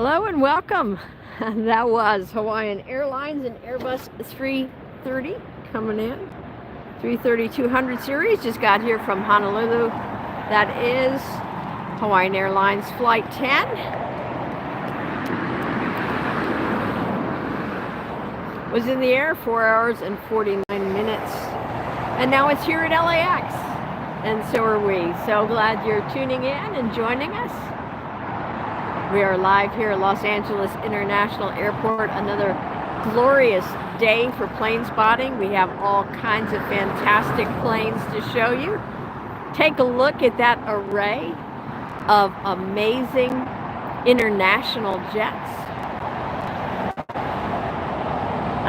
Hello and welcome. That was Hawaiian Airlines and Airbus 330 coming in. 330-200 series just got here from Honolulu. That is Hawaiian Airlines Flight 10. Was in the air 4 hours and 49 minutes. And now it's here at LAX. And so are we. So glad you're tuning in and joining us. We are live here at Los Angeles International Airport. Another glorious day for plane spotting. We have all kinds of fantastic planes to show you. Take a look at that array of amazing international jets.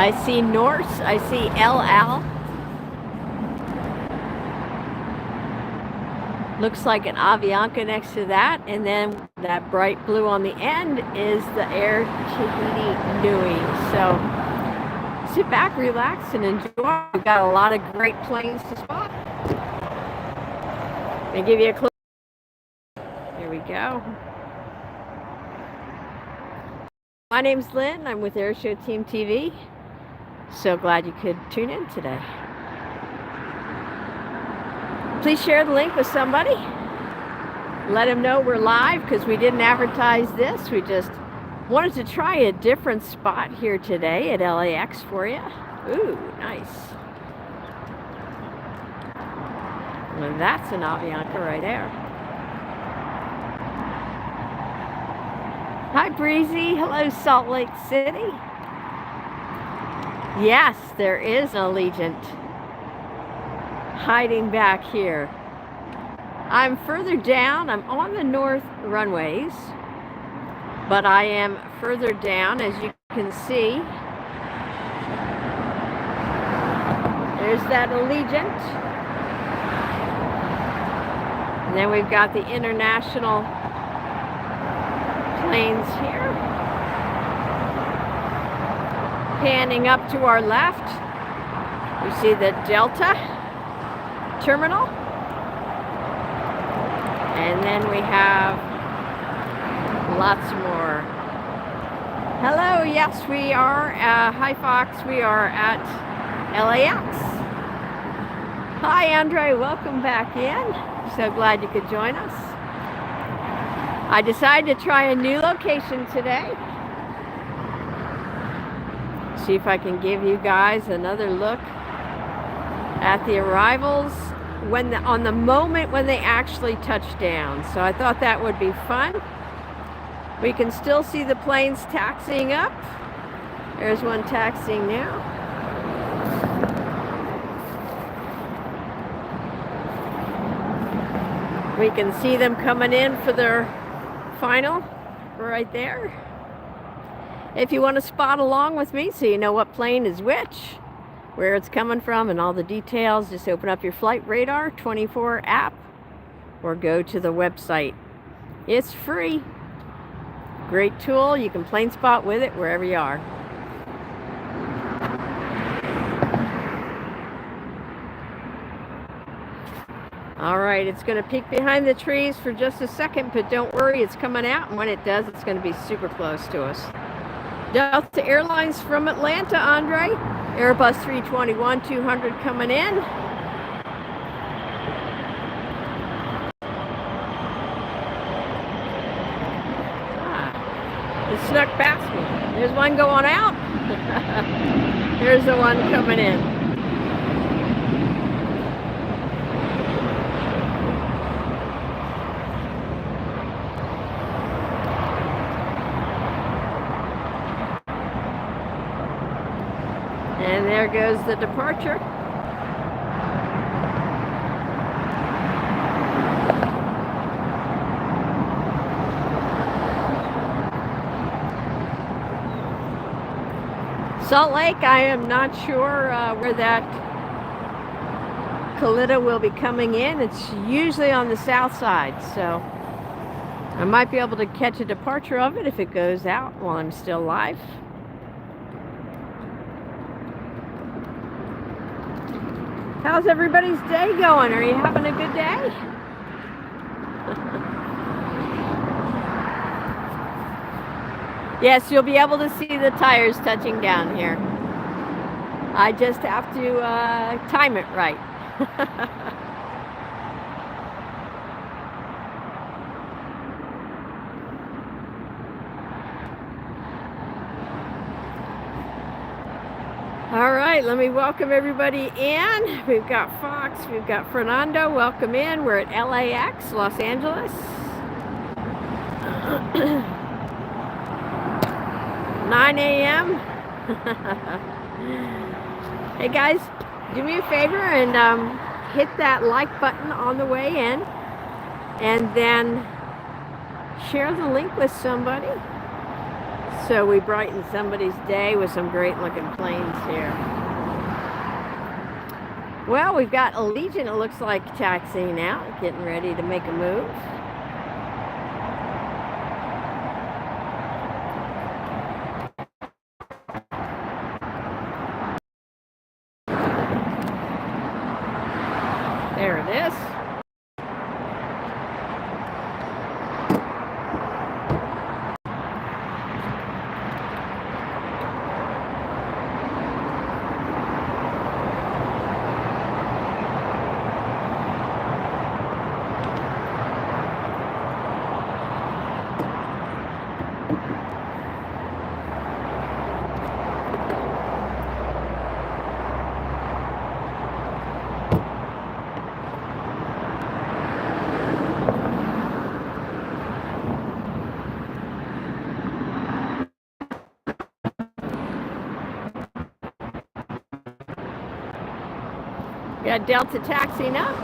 I see Norse, I see El Al. Looks like an Avianca next to that, and then that bright blue on the end is the Air Tahiti Nui. So sit back, relax, and enjoy. We've got a lot of great planes to spot. Let me give you a close. Here we go. My name's Lynn. I'm with AirshowTeamTV. So glad you could tune in today. Please share the link with somebody. Let them know we're live because we didn't advertise this. We just wanted to try a different spot here today at LAX for you. Ooh, nice. Well, that's an Avianca right there. Hi, Breezy. Hello, Salt Lake City. Yes, there is an Allegiant hiding back here. I'm further down. I'm on the north runways, but I am further down, as you can see. There's that Allegiant. And then we've got the international planes here. Panning up to our left, we see the Delta terminal, and then we have lots more. Hello, yes, we are hi Fox, we are at LAX. Hi Andre, welcome back in. So glad you could join us. I decided to try a new location today. See if I can give you guys another look at the arrivals on the moment when they actually touch down. So I thought that would be fun. We can still see the planes taxiing up. There's one taxiing now. We can see them coming in for their final right there. If you want to spot along with me so you know what plane is which, where it's coming from, and all the details, just open up your Flight Radar 24 app or go to the website. It's free. Great tool. You can plane spot with it wherever you are. All right, it's going to peek behind the trees for just a second, but don't worry, it's coming out, and when it does, it's going to be super close to us. Delta Airlines from Atlanta, Andre. Airbus 321-200 coming in. It snuck past me. There's one going out. Here's the one coming in. And there goes the departure. Salt Lake, I am not sure where that Kalita will be coming in. It's usually on the south side, so I might be able to catch a departure of it if it goes out while I'm still live. How's everybody's day going? Are you having a good day? Yes, you'll be able to see the tires touching down here. I just have to time it right. All right, let me welcome everybody in. We've got Fox, we've got Fernando. Welcome in. We're at LAX, Los Angeles. 9 a.m. Hey guys, do me a favor and hit that like button on the way in, and then share the link with somebody so we brighten somebody's day with some great looking planes here. Well, we've got Allegiant, it looks like, taxiing out, getting ready to make a move. There it is. Got Delta taxiing up.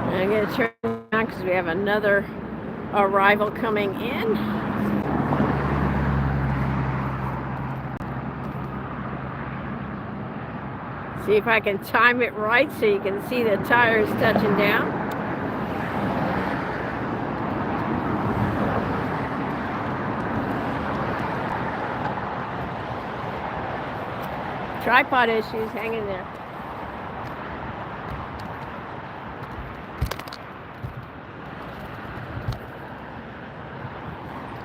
I'm going to turn around because we have another arrival coming in. See if I can time it right so you can see the tires touching down. Tripod issues, hang in there.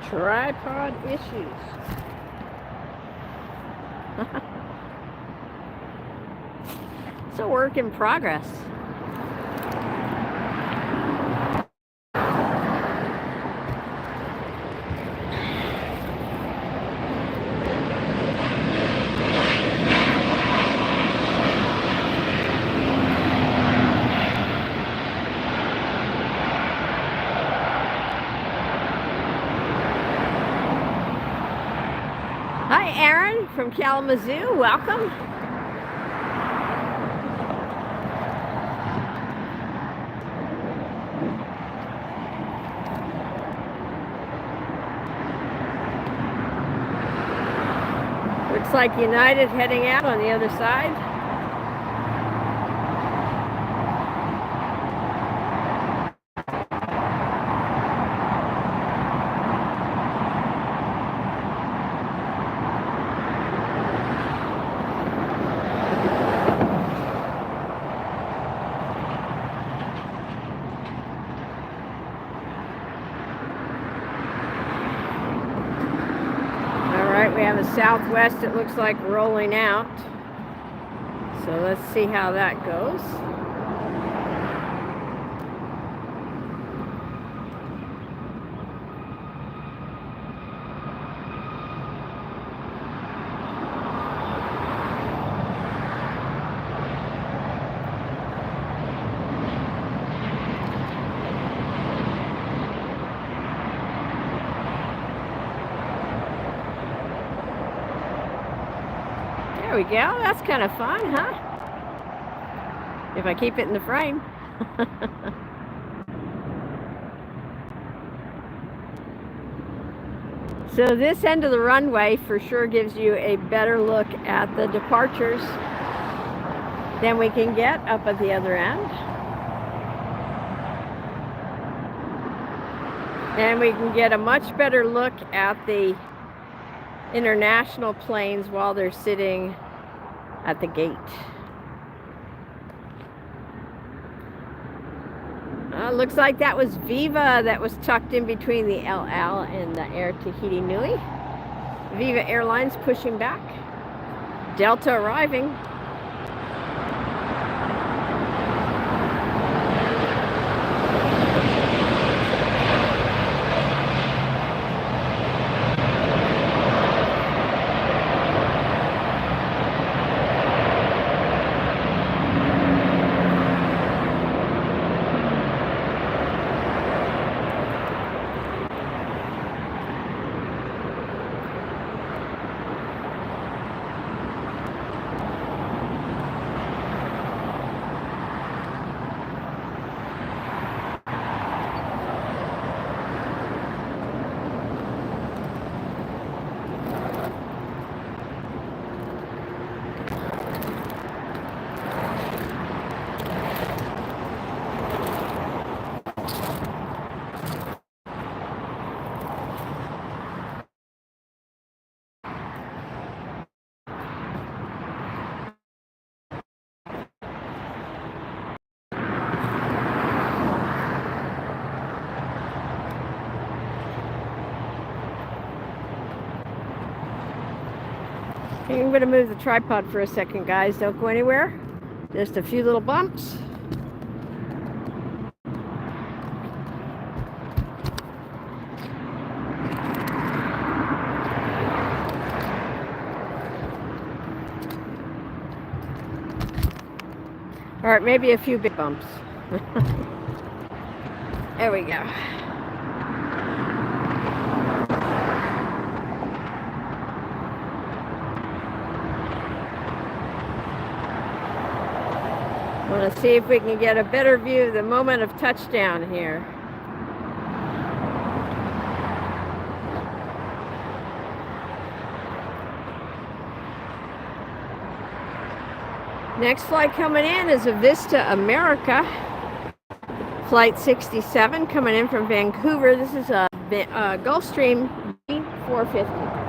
Tripod issues. It's a work in progress. Hi, Aaron from Kalamazoo. Welcome. Looks like United heading out on the other side. We have a Southwest, it looks like, rolling out. So let's see how that goes. There we go. That's kind of fun, huh? If I keep it in the frame. So this end of the runway for sure gives you a better look at the departures than we can get up at the other end. And we can get a much better look at the international planes while they're sitting at the gate. looks like that was Viva that was tucked in between the LL and the Air Tahiti Nui. Viva Airlines pushing back. Delta arriving. I'm going to move the tripod for a second, guys. Don't go anywhere. Just a few little bumps. All right, maybe a few big bumps. There we go. I want to see if we can get a better view of the moment of touchdown here. Next flight coming in is a Vista America, Flight 67, coming in from Vancouver. This is a Gulfstream B450.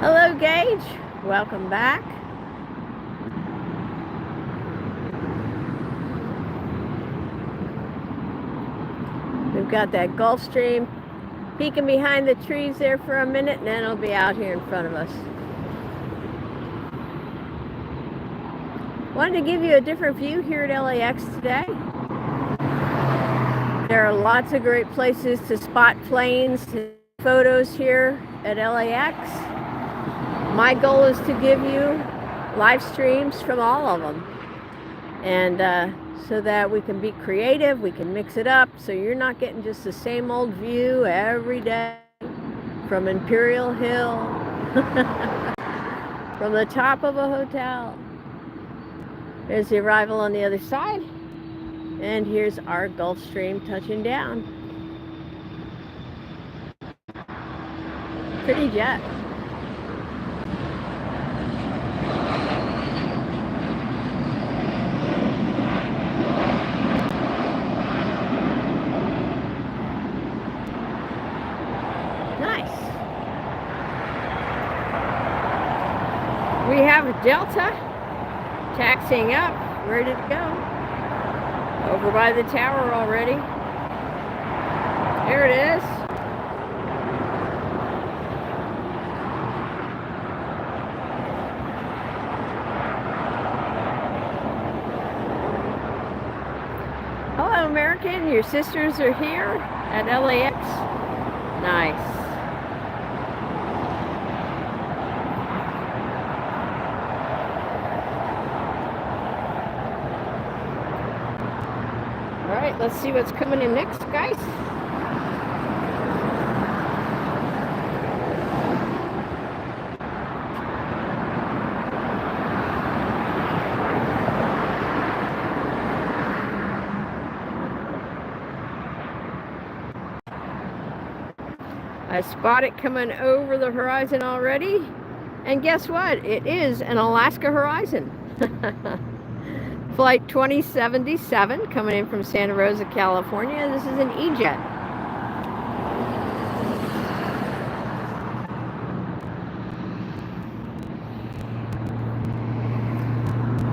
Hello, Gage. Welcome back. We've got that Gulfstream peeking behind the trees there for a minute, and then it'll be out here in front of us. Wanted to give you a different view here at LAX today. There are lots of great places to spot planes, to photos here at LAX. My goal is to give you live streams from all of them, and so that we can be creative, we can mix it up, so you're not getting just the same old view every day from Imperial Hill, from the top of a hotel. There's the arrival on the other side, and here's our Gulfstream touching down. Pretty jet. We have Delta taxiing up, ready to go. Over by the tower already. There it is. Hello, American. Your sisters are here at LAX. Nice. Let's see what's coming in next, guys. I spot it coming over the horizon already. And guess what? It is an Alaska horizon. Flight 2077 coming in from Santa Rosa, California. This is an E-Jet.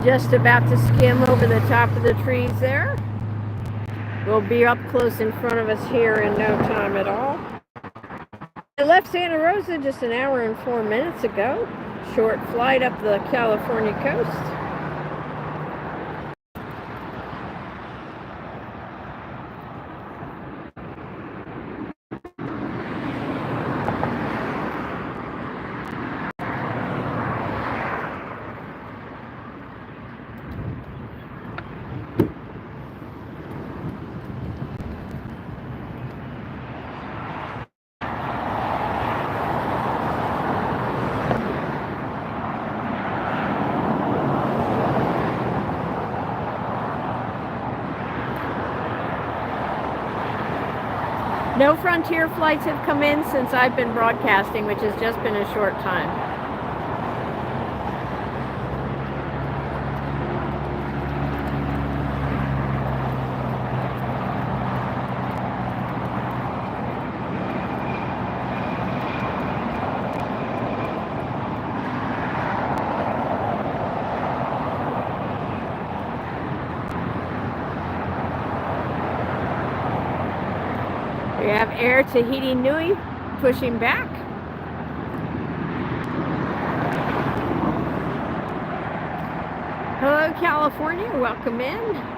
Just about to skim over the top of the trees there. We'll be up close in front of us here in no time at all. I left Santa Rosa just an hour and 4 minutes ago. Short flight up the California coast. No Frontier flights have come in since I've been broadcasting, which has just been a short time. We have Air Tahiti Nui pushing back. Hello, California. Welcome in.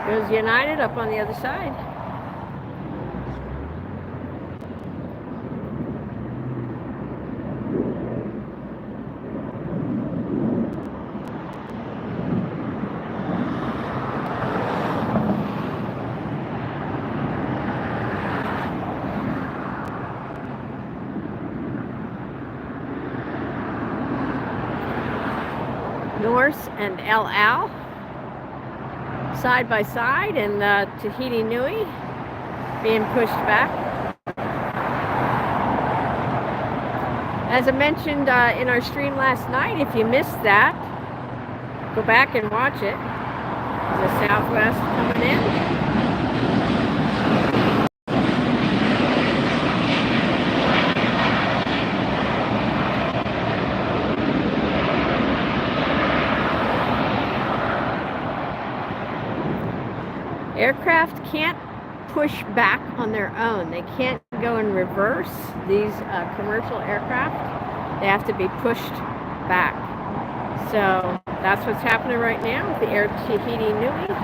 Goes United up on the other side. Norse and El Al side by side, and Tahiti Nui being pushed back. As I mentioned in our stream last night, if you missed that, go back and watch it. The Southwest coming in. Aircraft can't push back on their own. They can't go in reverse. These commercial aircraft, they have to be pushed back. So that's what's happening right now with the Air Tahiti Nui.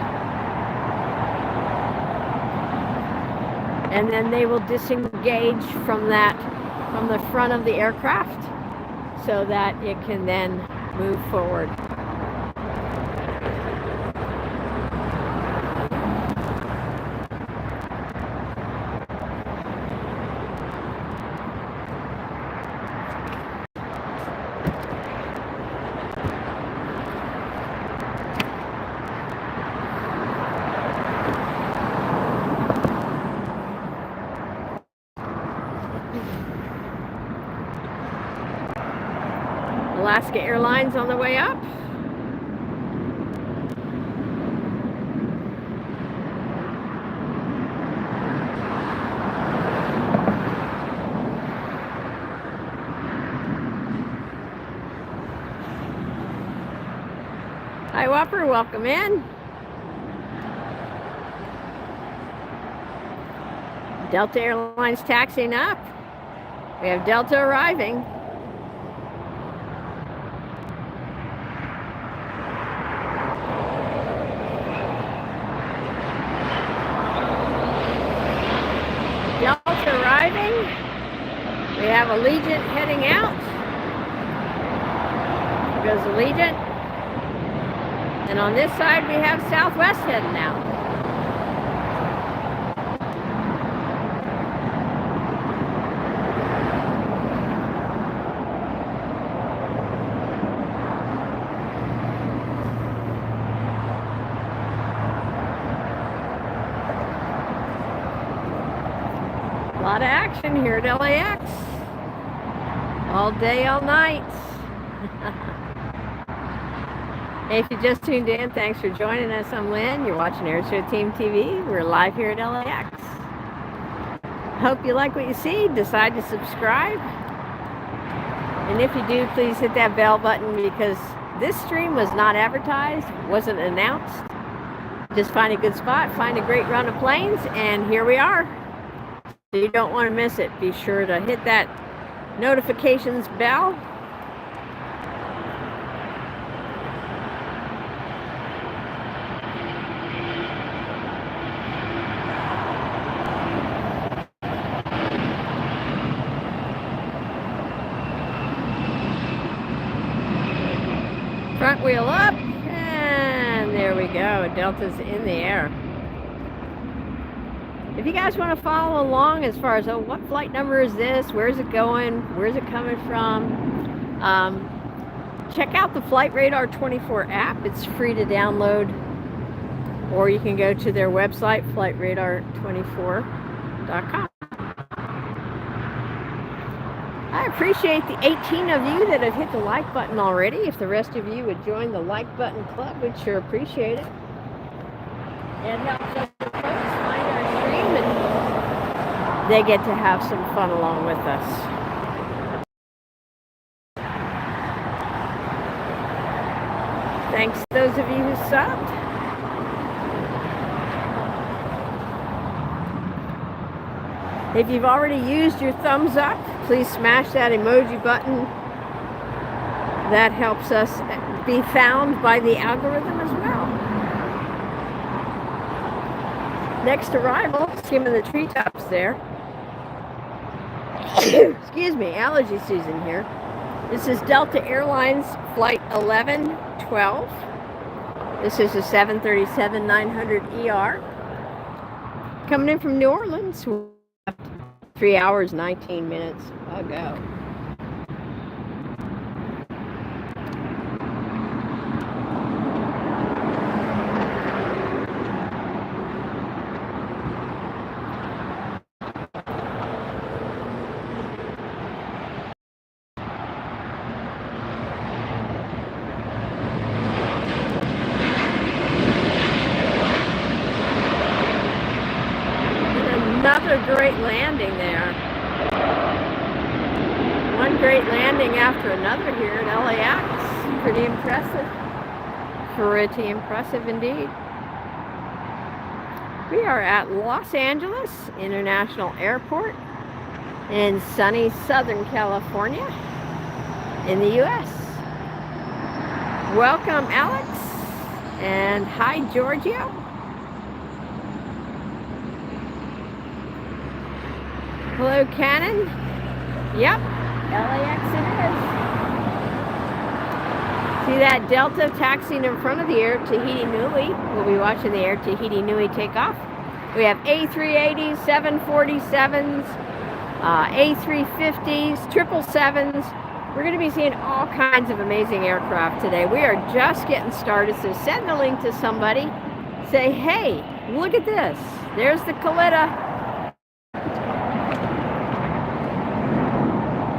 And then they will disengage from the front of the aircraft so that it can then move forward. Alaska Airlines on the way up. Hi Whopper, welcome in. Delta Airlines taxiing up. We have Delta arriving. Delta arriving. Allegiant heading out. There goes Allegiant. And on this side we have Southwest heading out. A lot of action here at LAX. All day, all night. Hey, if you just tuned in, thanks for joining us. I'm Lynn. You're watching AirshowTeamTV. We're live here at LAX. Hope you like what you see. Decide to subscribe. And if you do, please hit that bell button, because this stream was not advertised, wasn't announced. Just find a good spot, find a great run of planes, and here we are. So you don't want to miss it. Be sure to hit that notifications bell. Front wheel up, and there we go. Delta's in the air. If you guys want to follow along as far as, oh, what flight number is this? Where's it going? Where's it coming from? Check out the Flight Radar 24 app. It's free to download. Or you can go to their website, flightradar24.com. I appreciate the 18 of you that have hit the like button already. If the rest of you would join the like button club, we'd sure appreciate it. It helps us to find our stream, and they get to have some fun along with us. Thanks to those of you who subbed. If you've already used your thumbs up, please smash that emoji button. That helps us be found by the algorithm as well. Next arrival, skimming the treetops there. Excuse me, allergy season here. This is Delta Airlines Flight 1112. This is a 737-900ER. Coming in from New Orleans. 3 hours, 19 minutes ago. Another great landing there. One great landing after another here at LAX. Pretty impressive. Pretty impressive indeed. We are at Los Angeles International Airport in sunny Southern California in the U.S. Welcome, Alex. And hi, Giorgio. Hello, Cannon. Yep, LAX it is. See that Delta taxiing in front of the Air Tahiti Nui. We'll be watching the Air Tahiti Nui take off. We have A380s, 747s, A350s, 777s. We're going to be seeing all kinds of amazing aircraft today. We are just getting started, so send the link to somebody. Say, hey, look at this. There's the Kalita.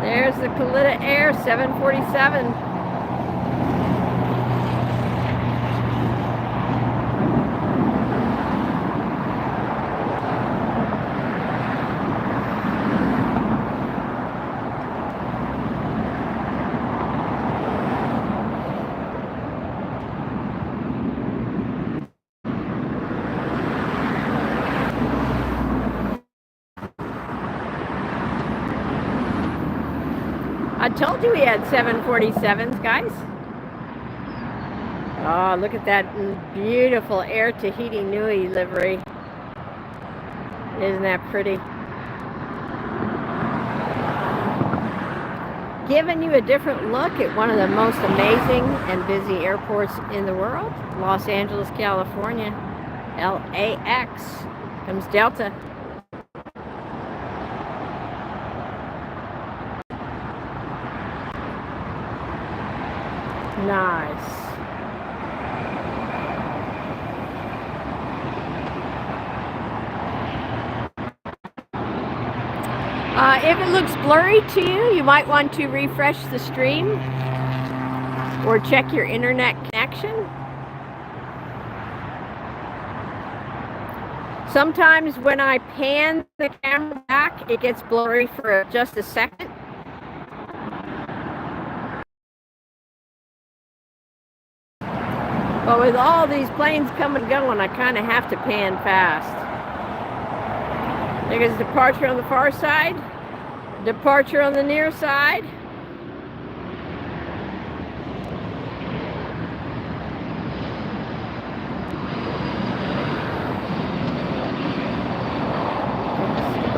There's the Kalita Air 747. I told you we had 747s, guys. Oh, look at that beautiful Air Tahiti Nui livery. Isn't that pretty? giving you a different look at one of the most amazing and busy airports in the world, Los Angeles, California, LAX. Comes Delta. Nice. If it looks blurry to you, you might want to refresh the stream or check your internet connection. Sometimes when I pan the camera back, it gets blurry for just a second. But with all these planes coming and going, I kind of have to pan fast. There's departure on the far side, departure on the near side.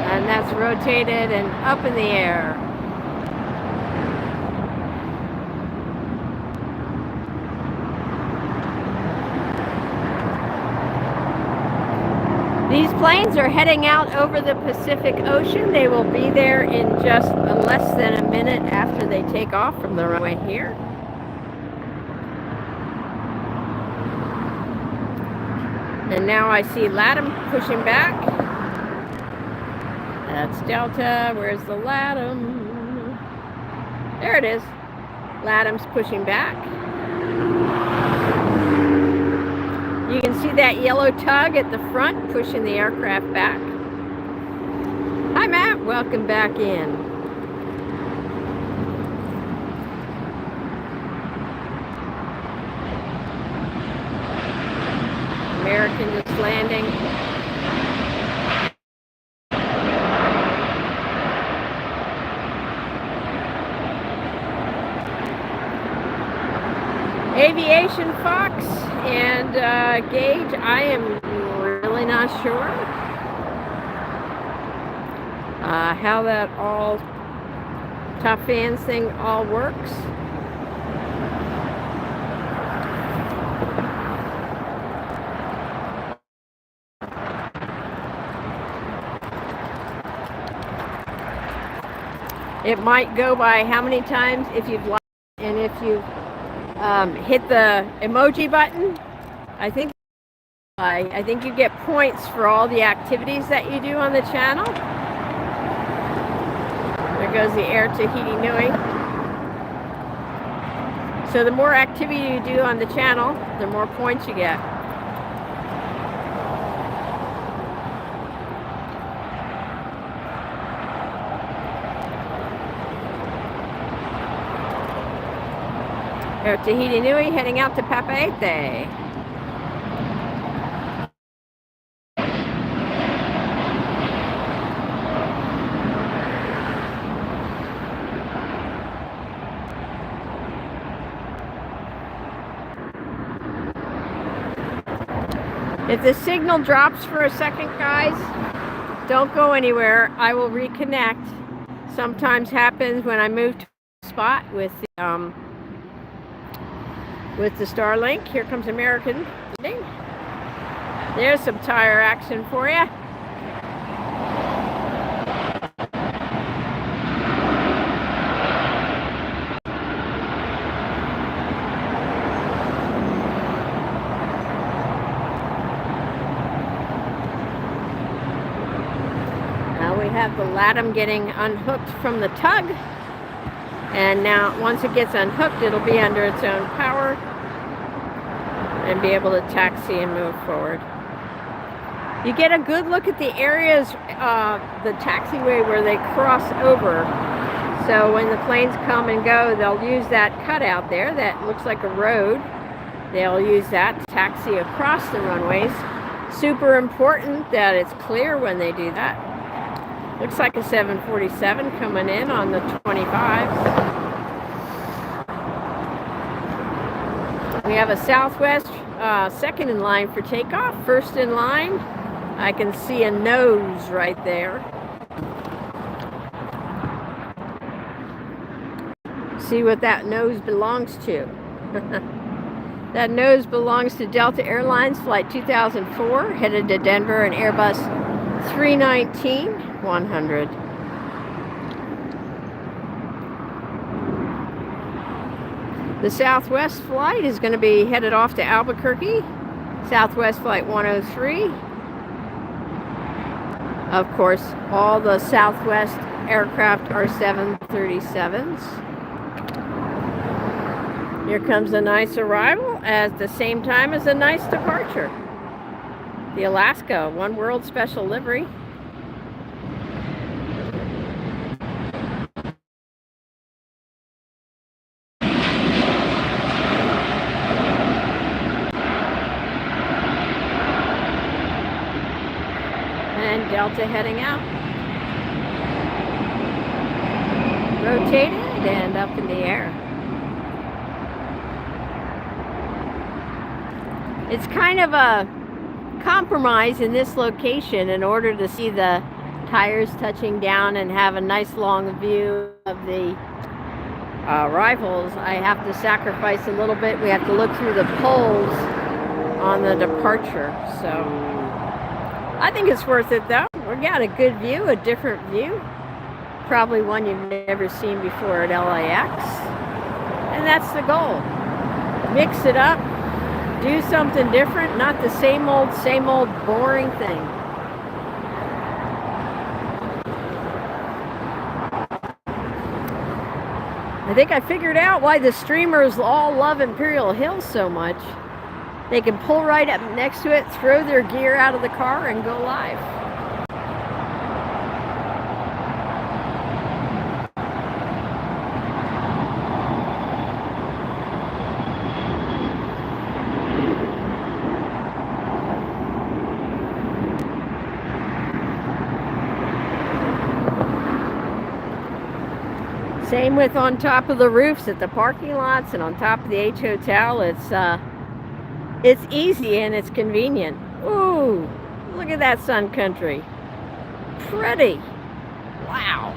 And that's rotated and up in the air. These planes are heading out over the Pacific Ocean. They will be there in just less than a minute after they take off from the runway here. And now I see LATAM pushing back. That's Delta. Where's the LATAM? There it is. LATAM's pushing back. You can see that yellow tug at the front pushing the aircraft back. Hi, Matt. Welcome back in. American just landing. Aviation Fox and Gage, I am really not sure how that all top fans thing all works. It might go by how many times if you've liked and if you've hit the emoji button. I think you get points for all the activities that you do on the channel. There goes the Air Tahiti Nui. So the more activity you do on the channel, the more points you get. Air Tahiti Nui heading out to Papeete. If the signal drops for a second, guys, don't go anywhere. I will reconnect. Sometimes happens when I move to a spot with the Starlink. Here comes American. There's some tire action for you. Now we have the LATAM getting unhooked from the tug. And now, once it gets unhooked, it'll be under its own power and be able to taxi and move forward. You get a good look at the areas, the taxiway where they cross over. So when the planes come and go, they'll use that cutout there that looks like a road. They'll use that to taxi across the runways. Super important that it's clear when they do that. Looks like a 747 coming in on the 25s. We have a Southwest second in line for takeoff. First in line, I can see a nose right there. see what that nose belongs to. That nose belongs to Delta Airlines Flight 2004, headed to Denver, an Airbus 319-100. The Southwest flight is going to be headed off to Albuquerque, Southwest Flight 103. Of course, all the Southwest aircraft are 737s. Here comes a nice arrival at the same time as a nice departure. The Alaska One World Special Livery. And Delta heading out. Rotated and up in the air. It's kind of a compromise in this location in order to see the tires touching down and have a nice long view of the rivals. I have to sacrifice a little bit. We have to look through the poles on the departure. So I think it's worth it though. We got a good view, a different view. Probably one you've never seen before at LAX. And that's the goal. Mix it up. Do something different, not the same old boring thing. I think I figured out why the streamers all love Imperial Hill so much. They can pull right up next to it, throw their gear out of the car, and go live. Same with on top of the roofs at the parking lots and on top of the H Hotel. It's easy and it's convenient. Ooh, look at that sun country. Pretty. Wow.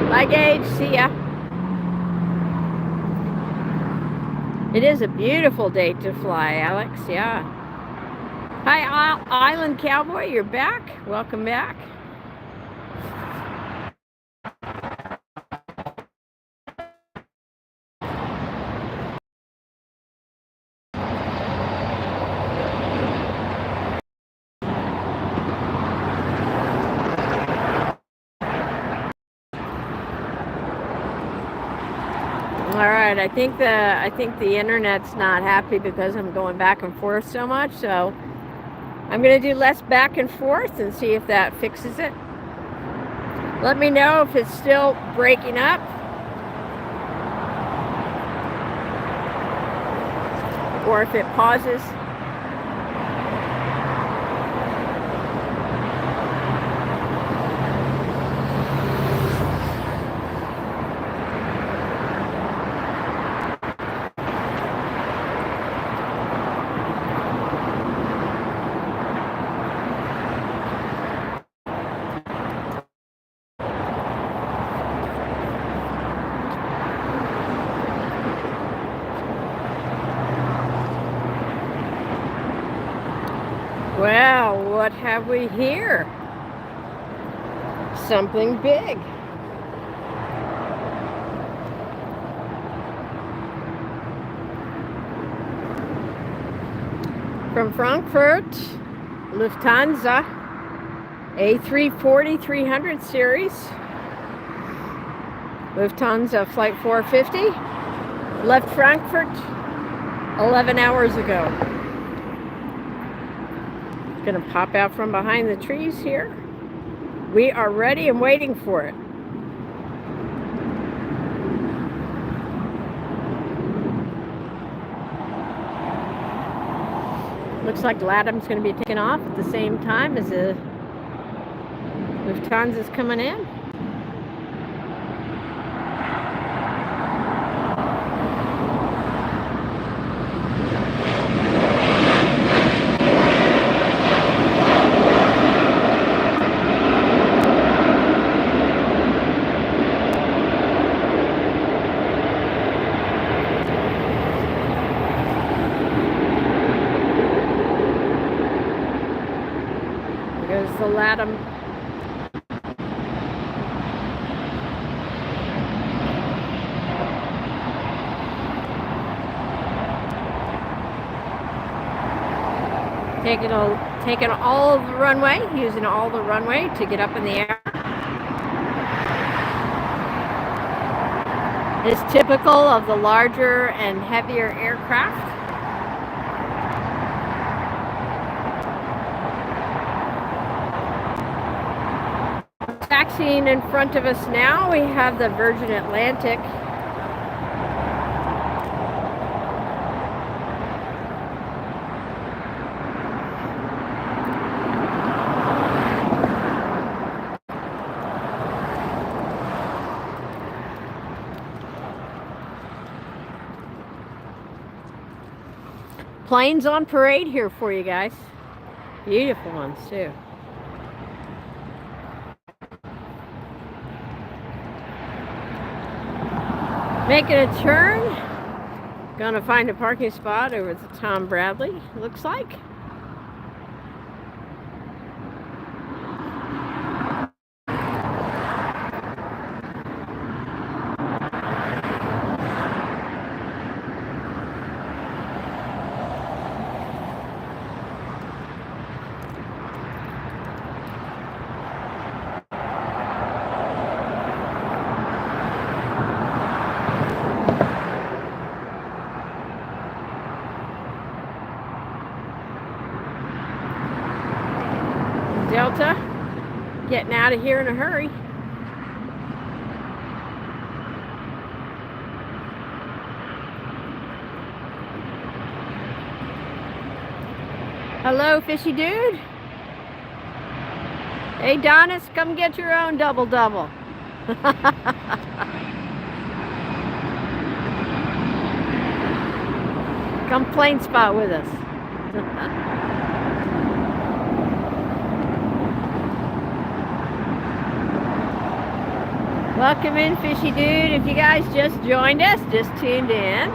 Bye, Gage. See ya. It is a beautiful day to fly, Alex. Yeah. Hi, Island Cowboy. You're back. Welcome back. All right, I think the internet's not happy because I'm going back and forth so much, so I'm going to do less back and forth and see if that fixes it. Let me know if it's still breaking up. Or if it pauses. Well, what have we here? Something big. From Frankfurt, Lufthansa A340-300 series. Lufthansa Flight 450 left Frankfurt 11 hours ago. Gonna pop out from behind the trees here. We are ready and waiting for it. Looks like LATAM's gonna be taking off at the same time as the Lufthansa's coming in. the LATAM. Taking all of the runway, using all the runway to get up in the air. It's typical of the larger and heavier aircraft. Taxiing in front of us now, we have the Virgin Atlantic. Planes on parade here for you guys. Beautiful ones too. Making a turn. Gonna find a parking spot over at the Tom Bradley, looks like. Delta, getting out of here in a hurry. Hello, fishy dude. Hey, Donis, come get your own double-double. Come plane spot with us. Welcome in, fishy dude. If you guys just joined us, just tuned in,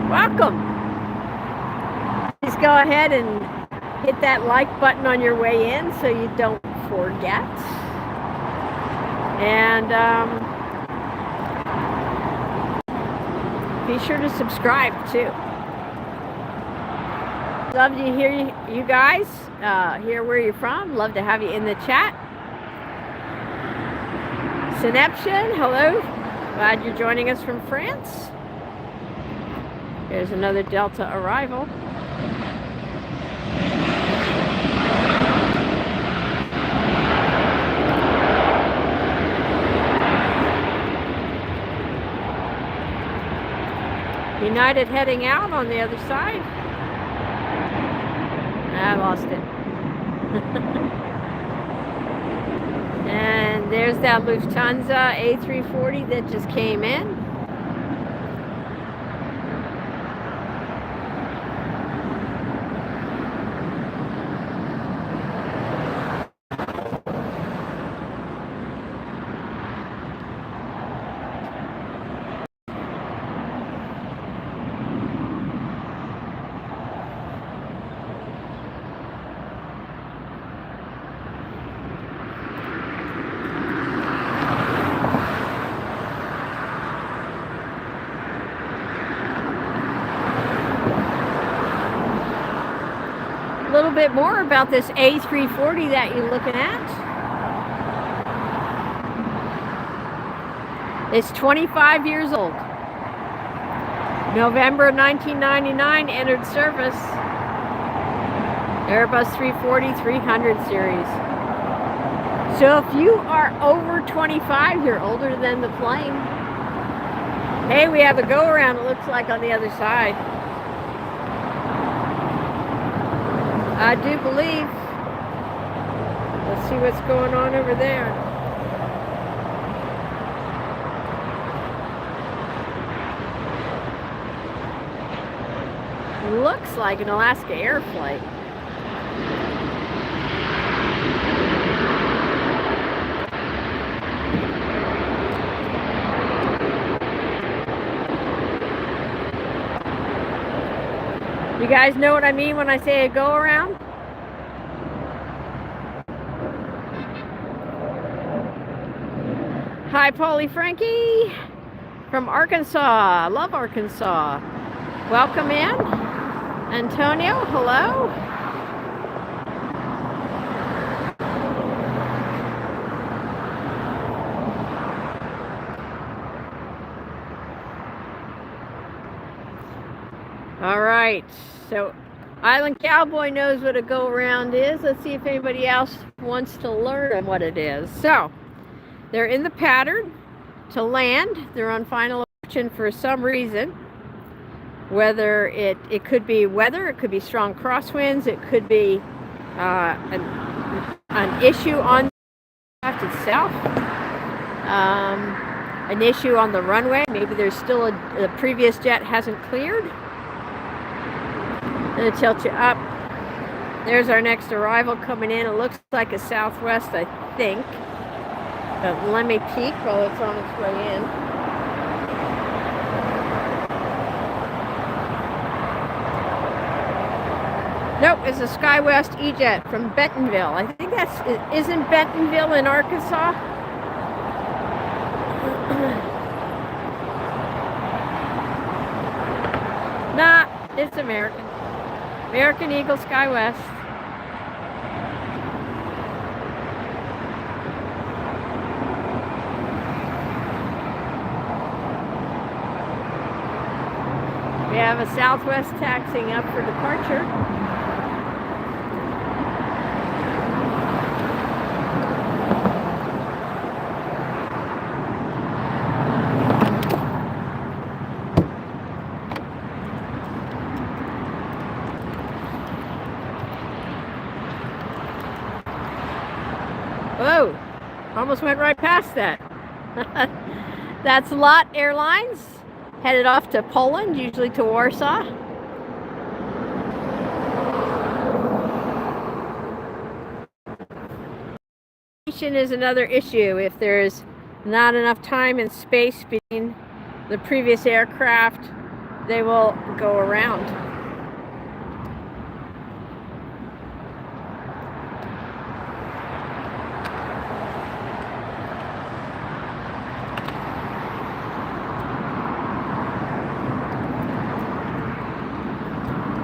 welcome. Please go ahead and hit that like button on your way in so you don't forget. And be sure to subscribe too. Love to hear you guys, hear where you're from. Love to have you in the chat. Syneption, hello. Glad you're joining us from France. Here's another Delta arrival. United heading out on the other side. I lost it. And there's that Lufthansa A380 that just came in. A little bit more about this A340 that you're looking at. It's 25 years old. November 1999 entered service. Airbus 340-300 series. So if you are over 25, you're older than the plane. Hey, we have a go around, it looks like, on the other side. I do believe. Let's see what's going on over there. Looks like an Alaska Air flight. You guys know what I mean when I say a go around? Hi, Paulie Frankie from Arkansas. Love Arkansas. Welcome in. Antonio, hello. All right, so Island Cowboy knows what a go-around is. Let's see if anybody else wants to learn what it is. So, they're in the pattern to land. They're on final option for some reason. Whether it could be weather, it could be strong crosswinds, it could be an issue on the aircraft itself, an issue on the runway. Maybe there's still a previous jet hasn't cleared. I'm going to tilt you up. There's our next arrival coming in. It looks like a Southwest, I think. But let me peek while it's on its way in. Nope, it's a SkyWest E-Jet from Bentonville. I think isn't Bentonville in Arkansas? Nah, it's American. American Eagle SkyWest. We have a Southwest taxiing up for departure. Whoa, almost went right past that. That's LOT Airlines, headed off to Poland, usually to Warsaw. Aviation is another issue. If there's not enough time and space between the previous aircraft, they will go around.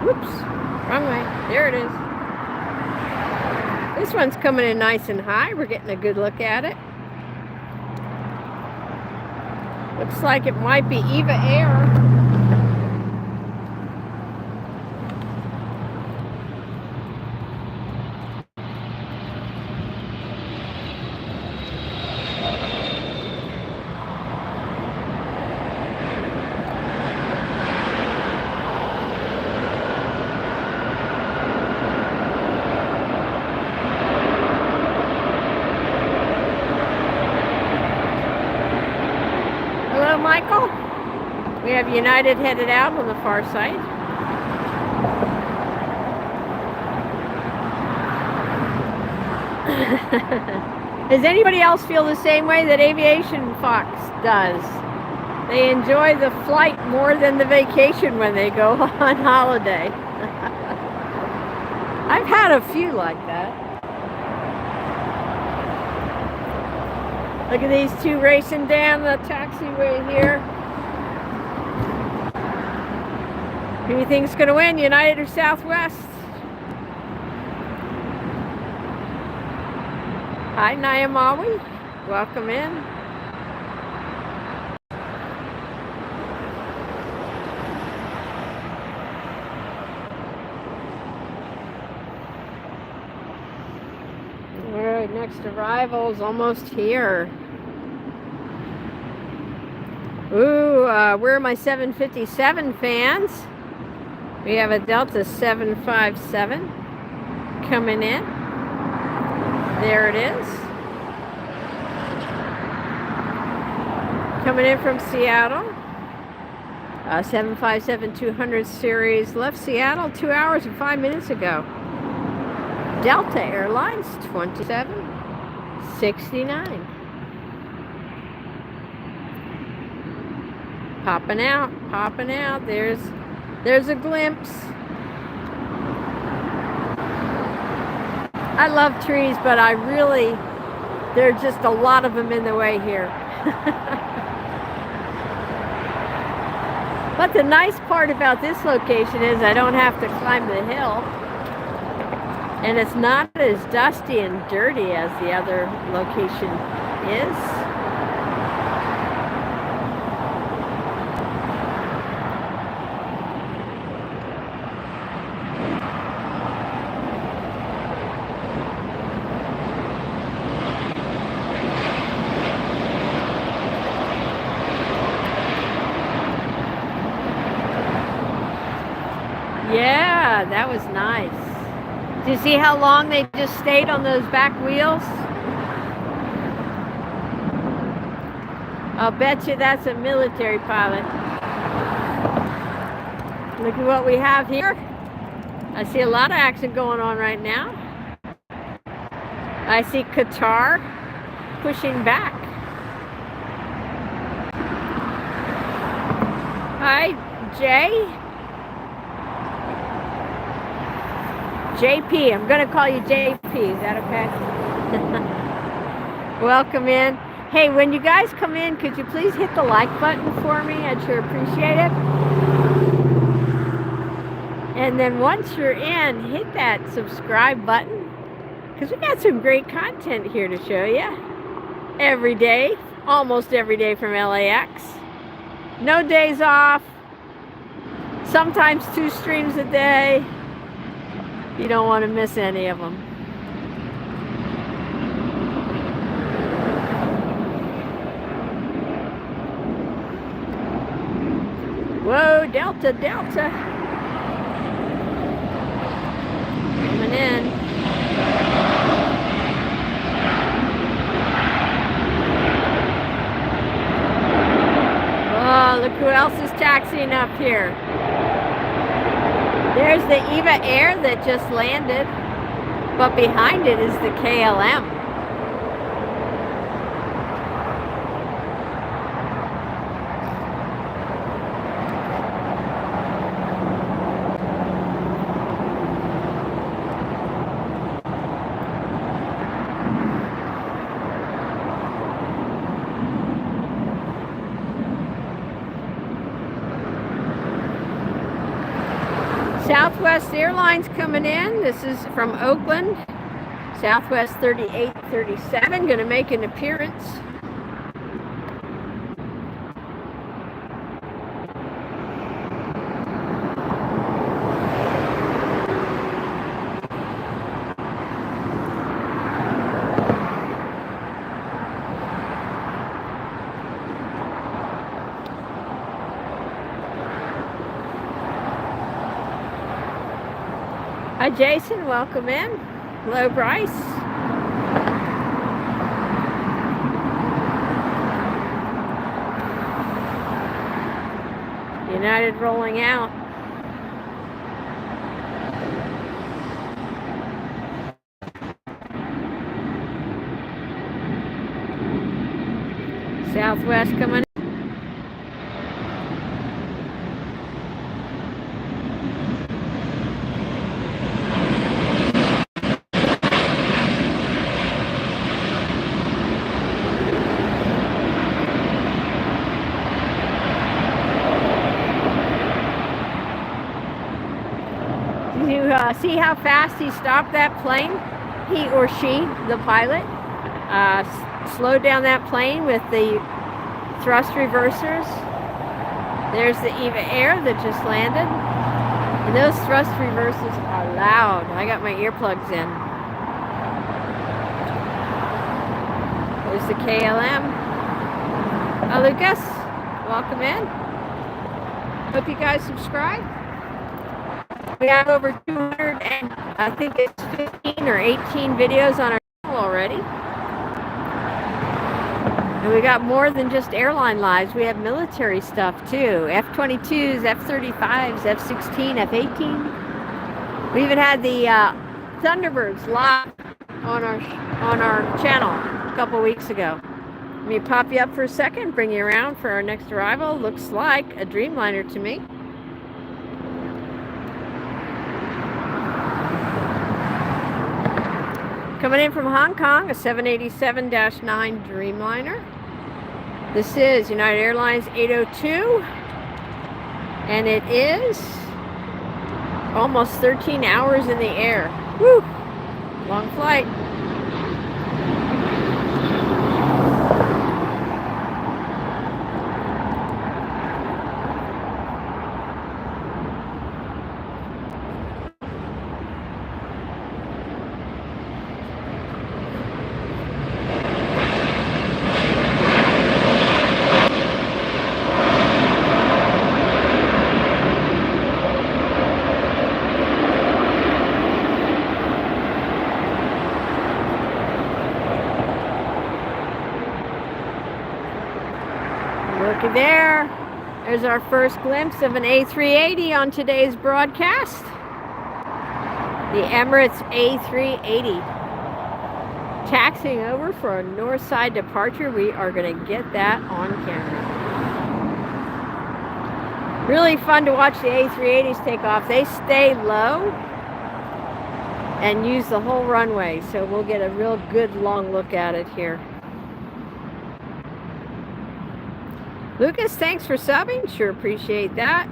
Whoops, wrong way. There it is. This one's coming in nice and high. We're getting a good look at it. Looks like it might be EVA Air. Michael. We have United headed out on the far side. Does anybody else feel the same way that Aviation Fox does? They enjoy the flight more than the vacation when they go on holiday. I've had a few like that. Look at these two racing down the taxiway here. Who do you think's going to win, United or Southwest? Hi, Nyamawi. Welcome in. All right, next arrival is almost here. Ooh, where are my 757 fans? We have a Delta 757 coming in. There it is. Coming in from Seattle. 757-200 series left Seattle 2 hours and 5 minutes ago. Delta Airlines 2769. Popping out, popping out. There's a glimpse. I love trees, but there are just a lot of them in the way here. But the nice part about this location is I don't have to climb the hill. And it's not as dusty and dirty as the other location is. Yeah, that was nice. Do you see how long they just stayed on those back wheels? I'll bet you that's a military pilot. Look at what we have here. I see a lot of action going on right now. I see Qatar pushing back. Hi, Jay. JP, I'm going to call you JP, is that okay? Welcome in. Hey, when you guys come in, could you please hit the like button for me? I'd sure appreciate it. And then once you're in, hit that subscribe button, because we got some great content here to show you. Every day, almost every day from LAX. No days off. Sometimes 2 streams a day. You don't want to miss any of them. Whoa, Delta, Delta. Coming in. Oh, look who else is taxiing up here. There's the EVA Air that just landed, but behind it is the KLM. Southwest Airlines coming in. This is from Oakland. Southwest 3837 going to make an appearance. Hi Jason, welcome in. Hello Bryce. United rolling out. Southwest coming in. See how fast he stopped that plane? He or she, the pilot, slowed down that plane with the thrust reversers. There's the EVA Air that just landed. And those thrust reversers are loud. I got my earplugs in. There's the KLM. Lucas, welcome in. Hope you guys subscribe. We have over 200 and I think it's 15 or 18 videos on our channel already. And we got more than just airline lives. We have military stuff too. F-22s, F-35s, F-16, F-18. We even had the Thunderbirds live on our channel a couple weeks ago. Let me pop you up for a second, bring you around for our next arrival. Looks like a Dreamliner to me. Coming in from Hong Kong, a 787-9 Dreamliner. This is United Airlines 802, and it is almost 13 hours in the air. Woo! Long flight. Looky there. There's our first glimpse of an A380 on today's broadcast. The Emirates A380. Taxiing over for a north side departure. We are going to get that on camera. Really fun to watch the A380s take off. They stay low and use the whole runway, so we'll get a real good long look at it here. Lucas, thanks for subbing. Sure appreciate that.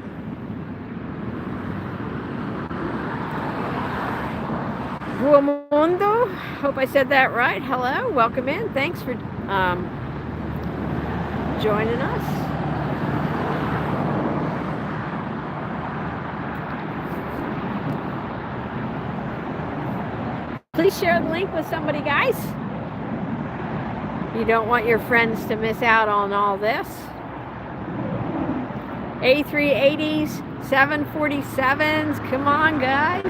Buomundo, hope I said that right. Hello, welcome in. Thanks for joining us. Please share the link with somebody, guys. You don't want your friends to miss out on all this. A380s, 747s, come on guys.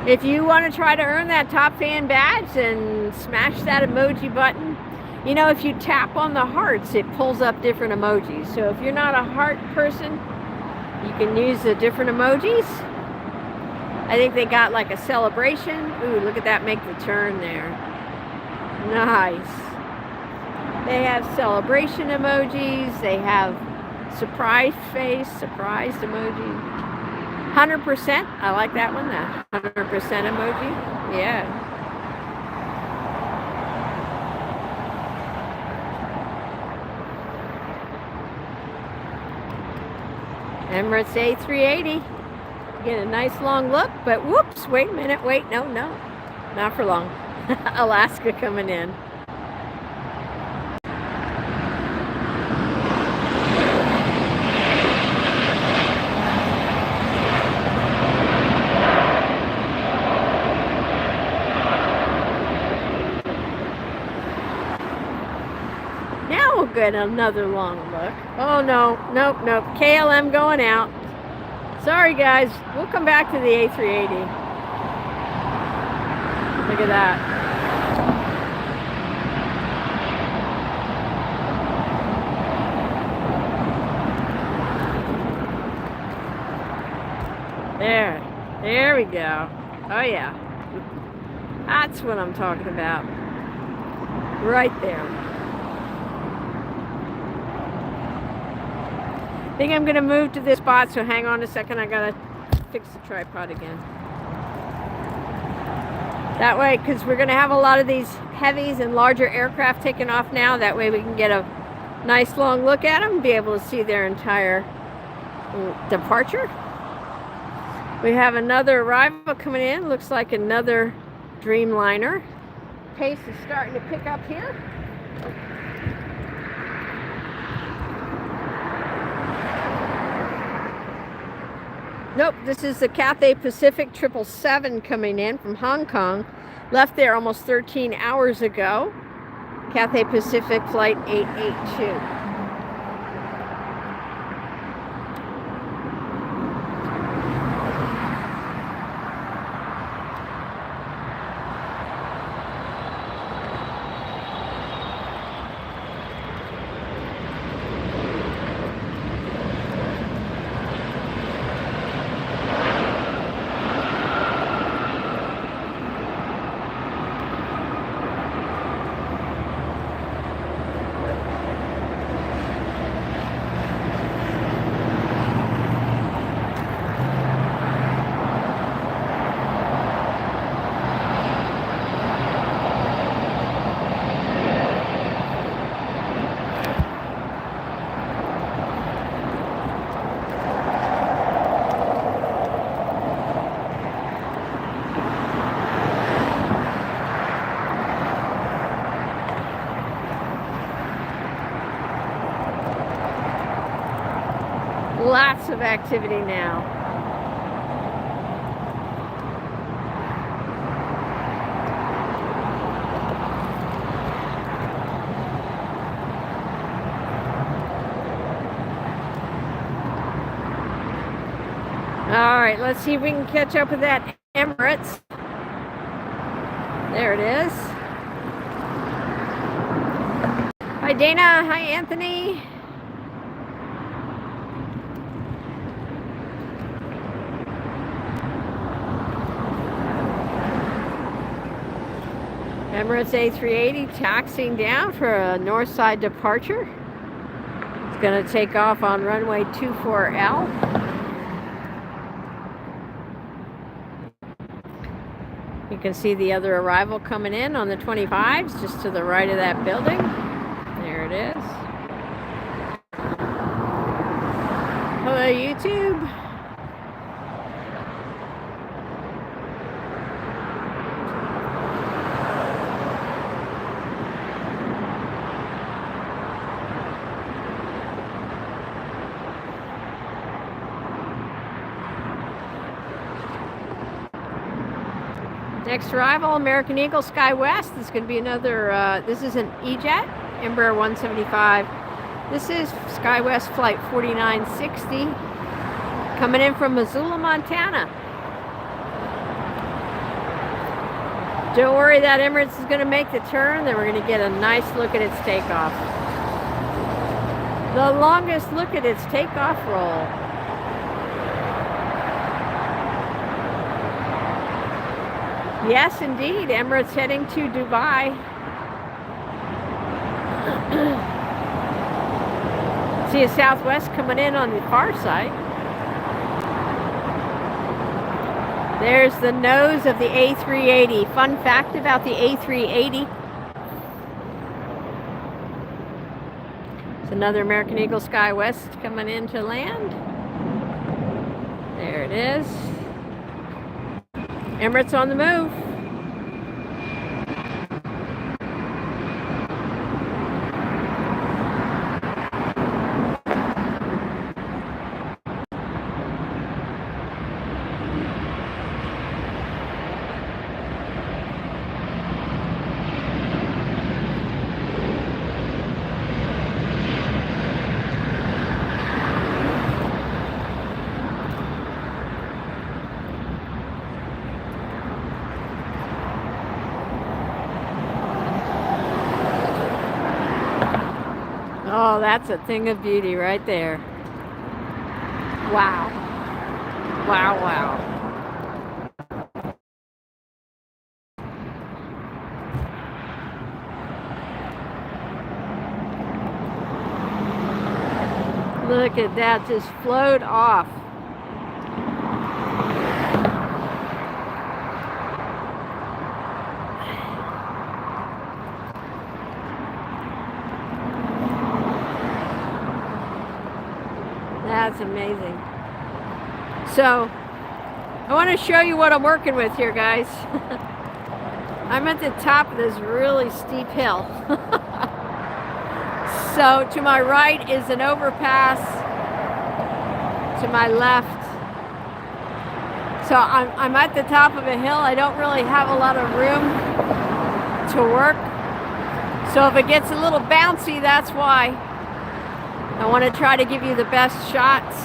If you want to try to earn that top fan badge, then smash that emoji button. You know, if you tap on the hearts, it pulls up different emojis. So if you're not a heart person, you can use the different emojis. I think they got like a celebration. Ooh, look at that, make the turn there. Nice. They have celebration emojis. They have surprise face, surprised emoji. 100%. I like that one. That 100% emoji. Yeah. Emirates A380. Get a nice long look, but whoops, wait a minute. Wait, no, not for long. Alaska coming in. Get another long look. Oh no, nope. KLM going out. Sorry guys, we'll come back to the A380. Look at that. There we go. Oh yeah. That's what I'm talking about. Right there. I think I'm going to move to this spot, so hang on a second. I got to fix the tripod again. That way, because we're going to have a lot of these heavies and larger aircraft taking off now. That way we can get a nice long look at them and be able to see their entire departure. We have another arrival coming in. Looks like another Dreamliner. Pace is starting to pick up here. Nope, this is the Cathay Pacific 777 coming in from Hong Kong. Left there almost 13 hours ago. Cathay Pacific Flight 882. lots of activity now. All right, let's see if we can catch up with that Emirates. There it is. Hi Dana, hi Anthony. Emirates A380 taxiing down for a north side departure. It's going to take off on runway 24L. You can see the other arrival coming in on the 25s, just to the right of that building. There it is. Hello, YouTube. Next arrival, American Eagle SkyWest. This is going to be another, this is an E-Jet, Embraer 175. This is SkyWest flight 4960, coming in from Missoula, Montana. Don't worry, that Emirates is going to make the turn. Then we're going to get a nice look at its takeoff. The longest look at its takeoff roll. Yes, indeed. Emirates heading to Dubai. See a Southwest coming in on the far side. There's the nose of the A380. Fun fact about the A380. It's another American Eagle SkyWest coming in to land. There it is. Emirates on the move. Oh, that's a thing of beauty right there. Wow. Wow, wow. Look at that, just float off. That's amazing. So, I want to show you what I'm working with here, guys. I'm at the top of this really steep hill. So, to my right is an overpass. To my left. So, I'm at the top of a hill. I don't really have a lot of room to work. So, if it gets a little bouncy, that's why. I want to try to give you the best shots,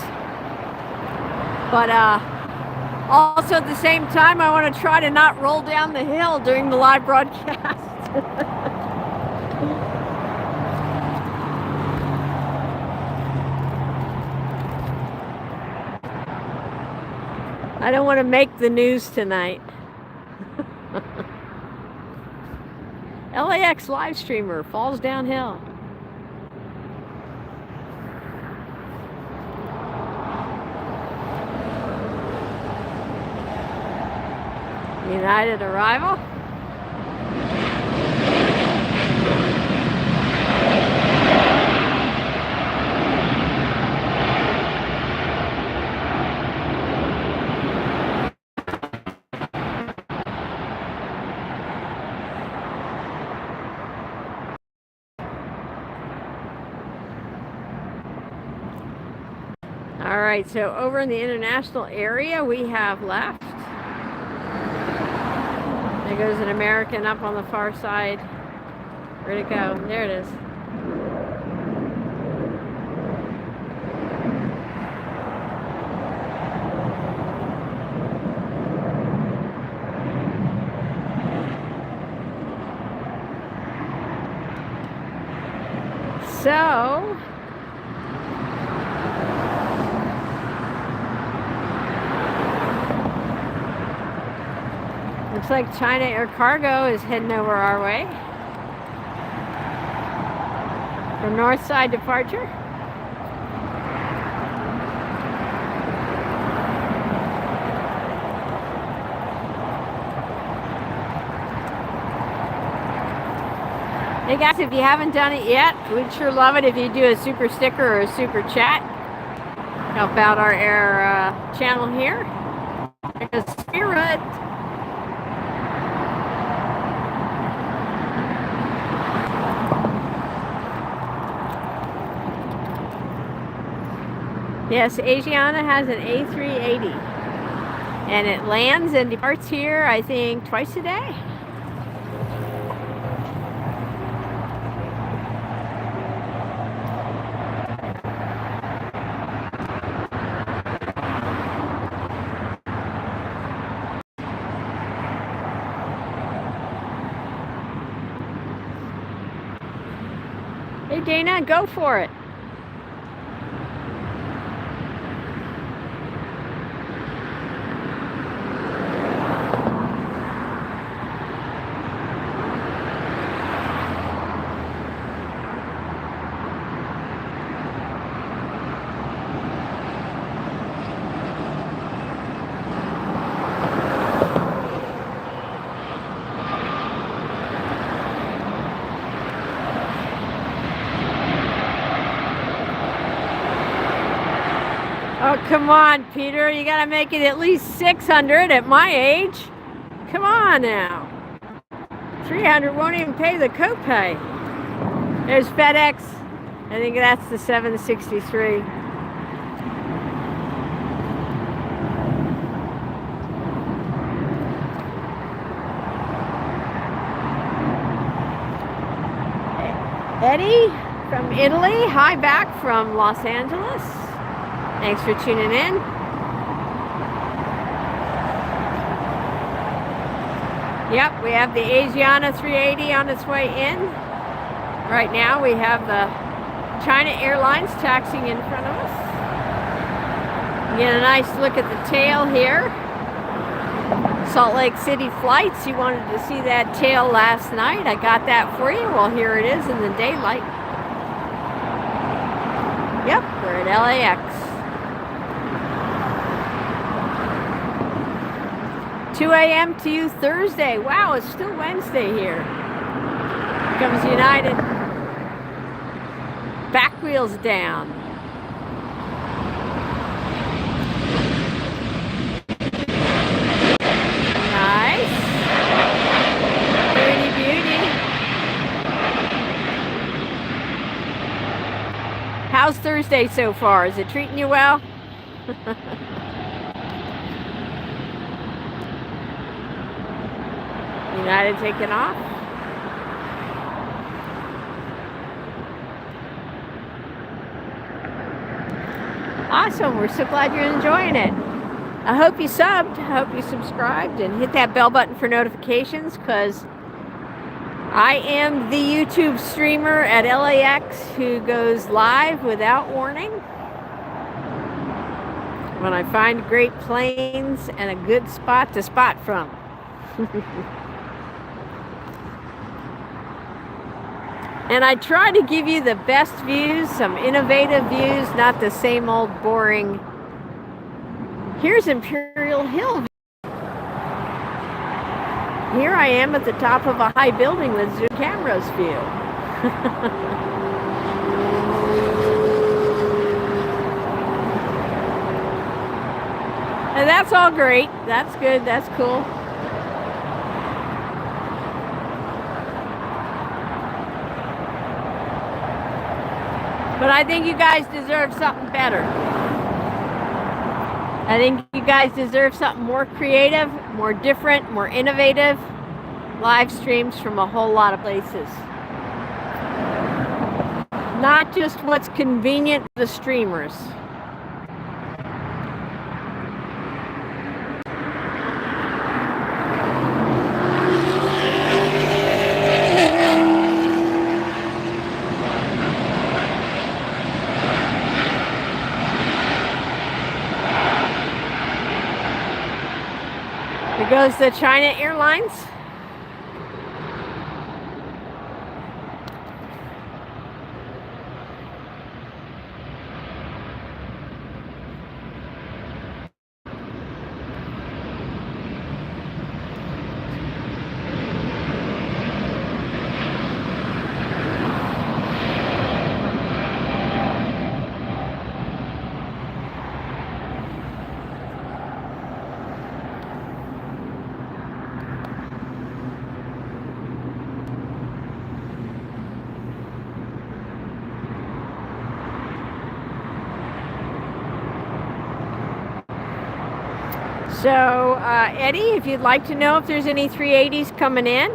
but also at the same time I want to try to not roll down the hill during the live broadcast. I don't want to make the news tonight. LAX live streamer falls downhill. United arrival. All right, so over in the international area we have left. There goes an American up on the far side. Where'd it go? There it is. So, looks like China Air Cargo is heading over our way for north side departure. Hey guys, if you haven't done it yet, we'd sure love it if you do a super sticker or a super chat. Help out our air channel here. There's Spirit. Yes, Asiana has an A380. And it lands and departs here, I think, twice a day. Hey Dana, go for it. Oh, come on, Peter. You got to make it at least 600 at my age. Come on now. 300 won't even pay the copay. There's FedEx. I think that's the 763. Eddie from Italy. Hi back from Los Angeles. Thanks for tuning in. Yep, we have the Asiana 380 on its way in. Right now we have the China Airlines taxiing in front of us. Get a nice look at the tail here. Salt Lake City flights. You wanted to see that tail last night. I got that for you. Well, here it is in the daylight. Yep, we're at LAX. 2 a.m. to you Thursday. Wow, it's still Wednesday here. Here comes United. Back wheels down. Nice. Pretty beauty. How's Thursday so far? Is it treating you well? United taking off. Awesome, we're so glad you're enjoying it. I hope you subbed, I hope you subscribed, and hit that bell button for notifications, because I am the YouTube streamer at LAX who goes live without warning when I find great planes and a good spot to spot from. And I try to give you the best views, some innovative views, not the same old boring. Here's Imperial Hill. Here I am at the top of a high building with zoom cameras view. And that's all great. That's good. That's cool. But I think you guys deserve something better. I think you guys deserve something more creative, more different, more innovative. Live streams from a whole lot of places. Not just what's convenient to the streamers. Here goes the China Airlines. So, Eddie, if you'd like to know if there's any 380s coming in,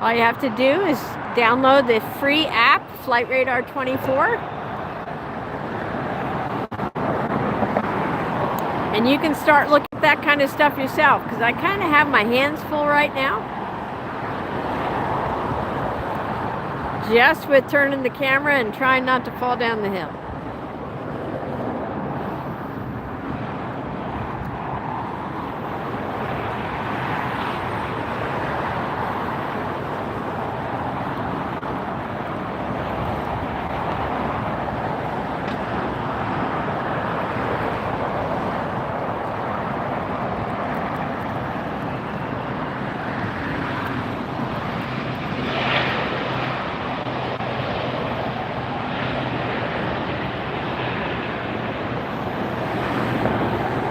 all you have to do is download the free app, Flight Radar 24. And you can start looking at that kind of stuff yourself, because I kind of have my hands full right now. Just with turning the camera and trying not to fall down the hill.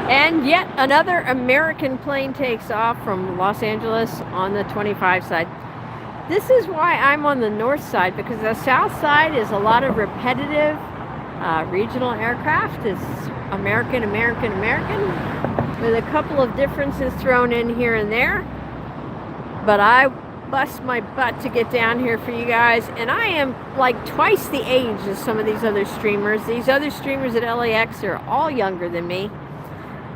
And yet another American plane takes off from Los Angeles on the 25 side. This is why I'm on the north side, because the south side is a lot of repetitive regional aircraft. It's American, American, American, with a couple of differences thrown in here and there. But I bust my butt to get down here for you guys, and I am like twice the age of some of these other streamers. These other streamers at LAX are all younger than me.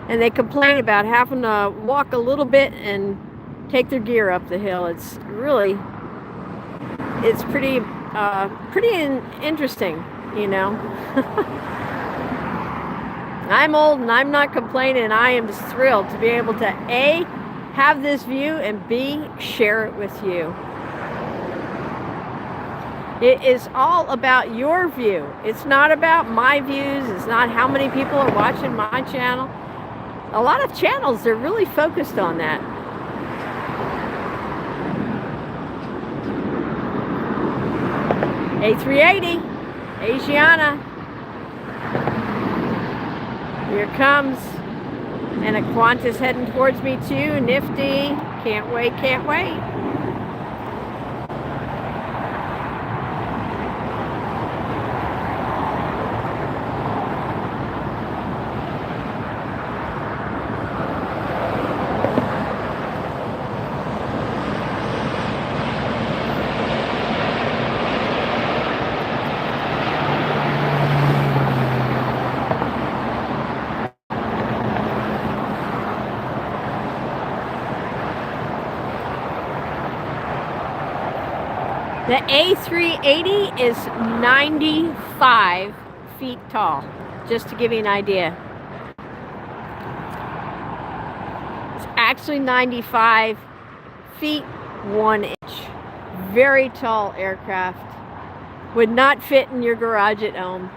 And they complain about having to walk a little bit and take their gear up the hill. It's really, it's pretty interesting, you know. I'm old and I'm not complaining. I am just thrilled to be able to A, have this view, and B, share it with you. It is all about your view. It's not about my views. It's not how many people are watching my channel. A lot of channels are really focused on that. A380, Asiana. Here it comes. And a Qantas heading towards me too. Nifty. Can't wait, can't wait. The A380 is 95 feet tall, just to give you an idea. It's actually 95 feet 1 inch. Very tall aircraft. Would not fit in your garage at home.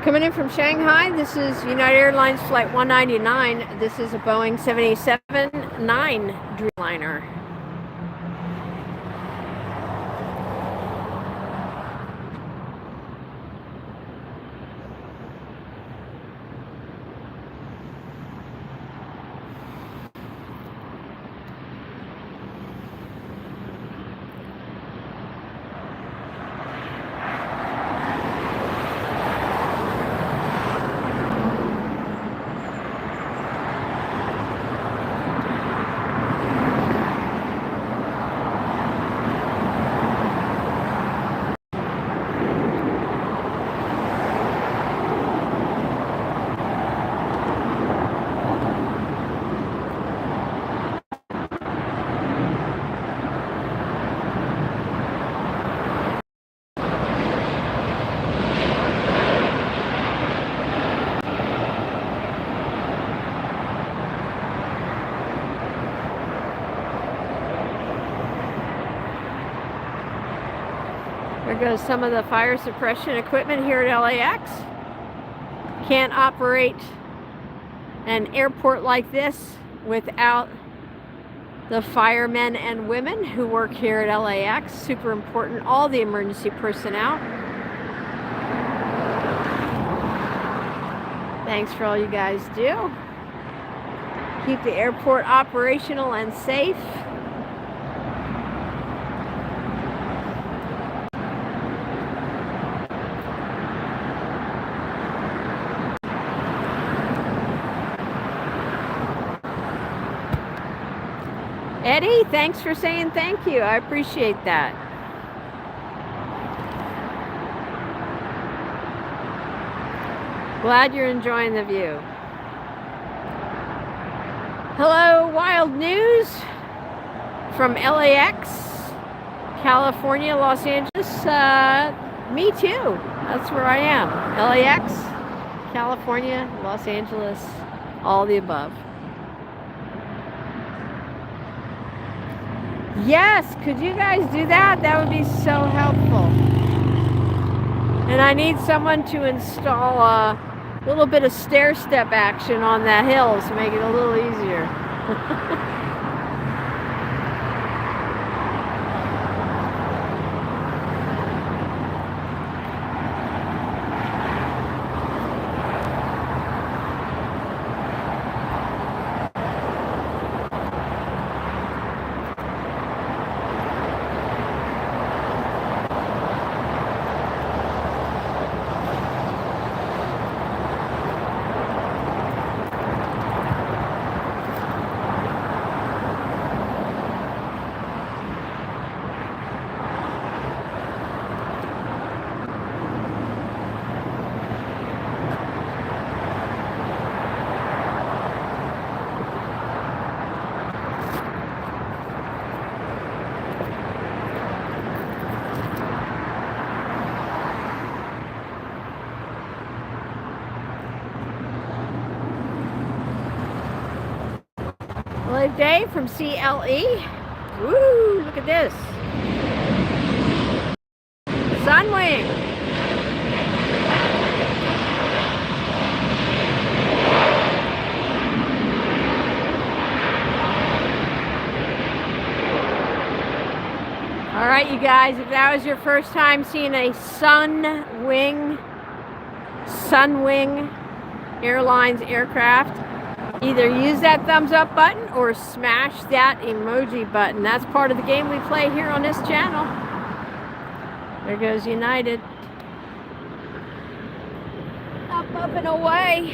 Coming in from Shanghai, this is United Airlines Flight 199. This is a Boeing 787 9 Dreamliner. There goes some of the fire suppression equipment here at LAX. Can't operate an airport like this without the firemen and women who work here at LAX. Super important, all the emergency personnel. Thanks for all you guys do. Keep the airport operational and safe. Eddie, thanks for saying thank you. I appreciate that. Glad you're enjoying the view. Hello, Wild News from LAX, California, Los Angeles. Me too. That's where I am. LAX, California, Los Angeles, all the above. Yes, could you guys do that? That would be so helpful. And I need someone to install a little bit of stair step action on that hill to make it a little easier. Live Day from CLE. Woo, look at this. Sunwing. All right, you guys, if that was your first time seeing a Sunwing Airlines aircraft, either use that thumbs up button or smash that emoji button. That's part of the game we play here on this channel. There goes United. Up, up, and away.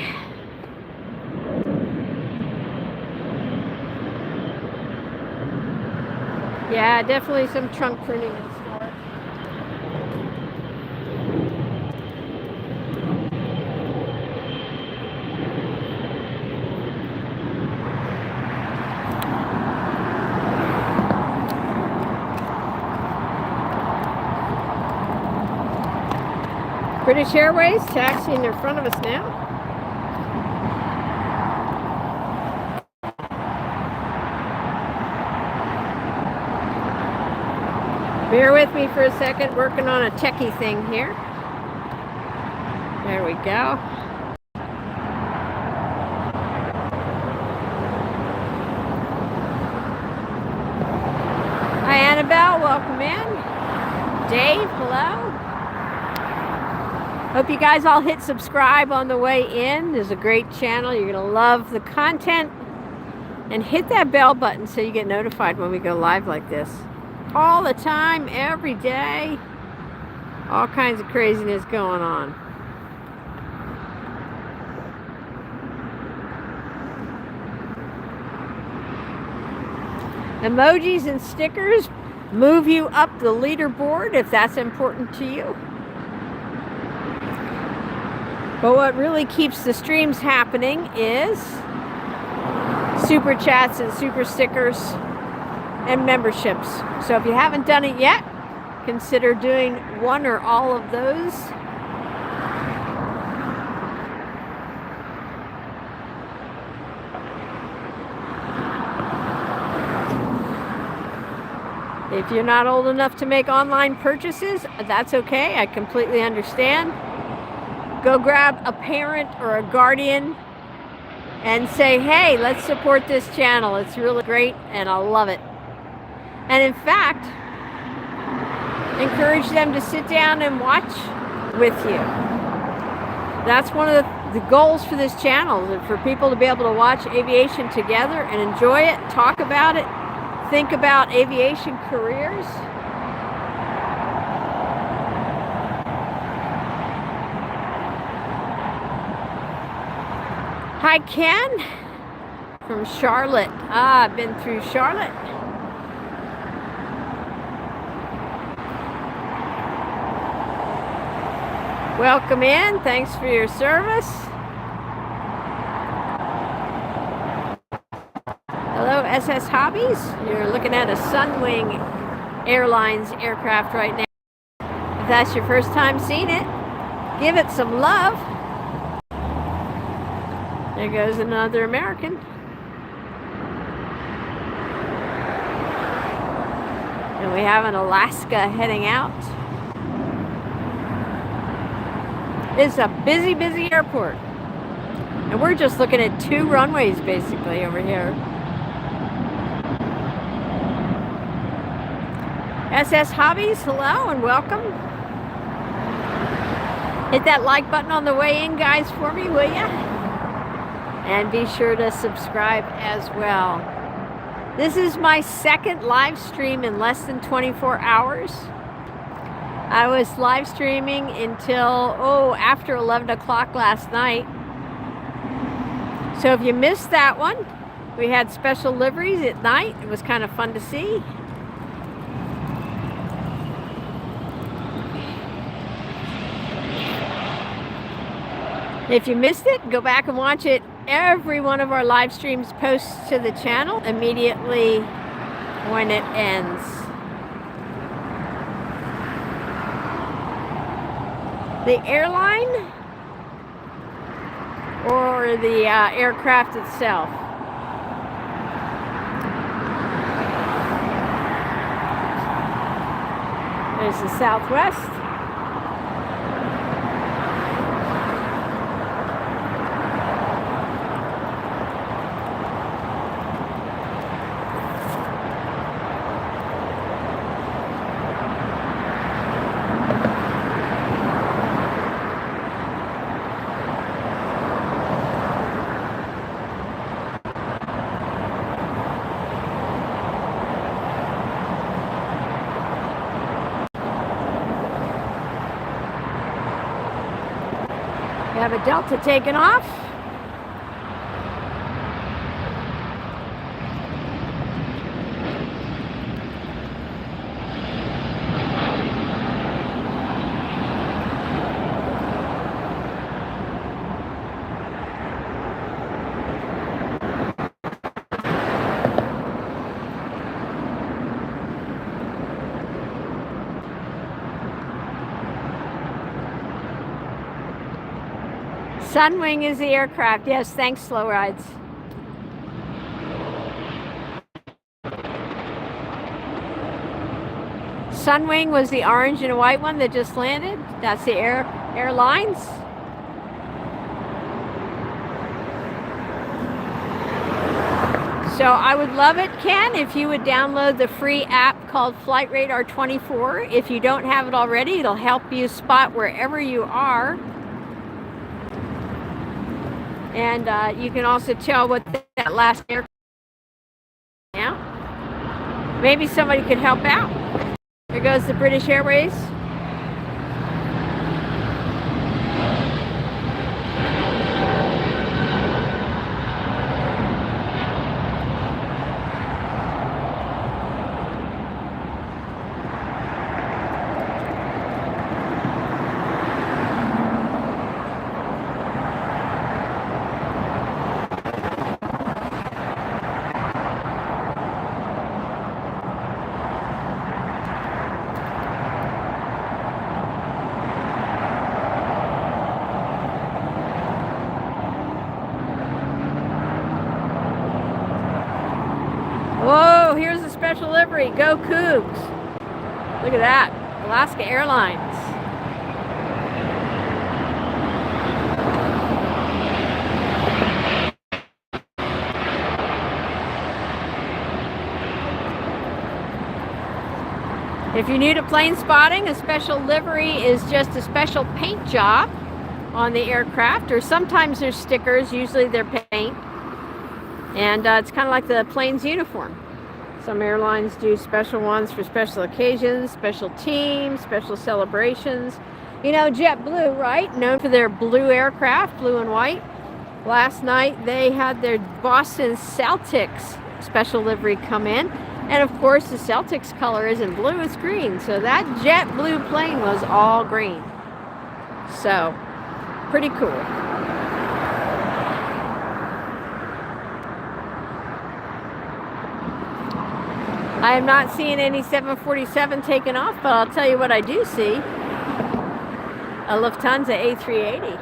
Yeah, definitely some trunk pruning in store. British Airways taxiing in front of us now. Bear with me for a second, working on a techie thing here. There we go. Michelle, welcome in. Dave, hello. Hope you guys all hit subscribe on the way in. There's a great channel. You're going to love the content. And hit that bell button so you get notified when we go live like this. All the time, every day. All kinds of craziness going on. Emojis and stickers move you up the leaderboard if that's important to you. But what really keeps the streams happening is super chats and super stickers and memberships. So if you haven't done it yet, consider doing one or all of those. If you're not old enough to make online purchases, that's okay. I completely understand. Go grab a parent or a guardian and say, hey, let's support this channel. It's really great and I love it. And in fact, encourage them to sit down and watch with you. That's one of the goals for this channel, for people to be able to watch aviation together and enjoy it, talk about it, think about aviation careers. Hi, Ken from Charlotte. I've been through Charlotte. Welcome in. Thanks for your service. Hello, SS Hobbies. You're looking at a Sunwing Airlines aircraft right now. If that's your first time seeing it, give it some love. There goes another American. And we have an Alaska heading out. It's a busy, busy airport. And we're just looking at 2 runways basically over here. SS Hobbies, hello and welcome. Hit that like button on the way in, guys, for me, will ya? And be sure to subscribe as well. This is my second live stream in less than 24 hours. I was live streaming until, after 11 o'clock last night. So if you missed that one, we had special liveries at night. It was kind of fun to see. If you missed it, go back and watch it. Every one of our live streams posts to the channel immediately when it ends. The airline or the aircraft itself? There's the Southwest. We have a Delta taking off. Sunwing is the aircraft. Yes, thanks, Slow Rides. Sunwing was the orange and white one that just landed. That's the airlines. So I would love it, Ken, if you would download the free app called Flight Radar 24. If you don't have it already, it'll help you spot wherever you are. And you can also tell what that last aircraft is now. Maybe somebody could help out. There goes the British Airways. Whoa, here's a special livery. Go Cougs. Look at that. Alaska Airlines. If you're new to plane spotting, a special livery is just a special paint job on the aircraft, or sometimes there's stickers, usually they're paint. And it's kind of like the plane's uniform. Some airlines do special ones for special occasions, special teams, special celebrations. You know, JetBlue, right? Known for their blue aircraft, blue and white. Last night they had their Boston Celtics special livery come in. And of course the Celtics color isn't blue, it's green. So that JetBlue plane was all green. So, pretty cool. I am not seeing any 747 taken off, but I'll tell you what I do see. A Lufthansa A380.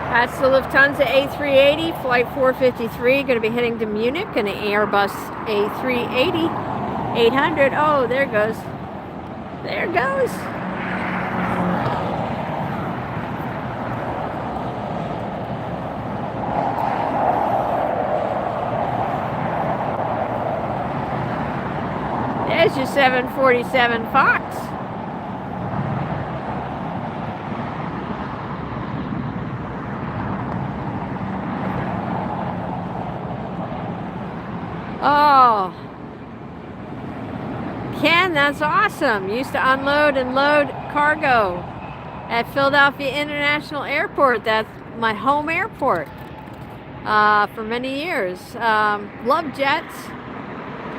That's the Lufthansa A380, flight 453, going to be heading to Munich, and an Airbus A380, 800. Oh, there it goes. There it goes. There's your 747 Fox. Oh, Ken, that's awesome. Used to unload and load cargo at Philadelphia International Airport. That's my home airport for many years. Love jets.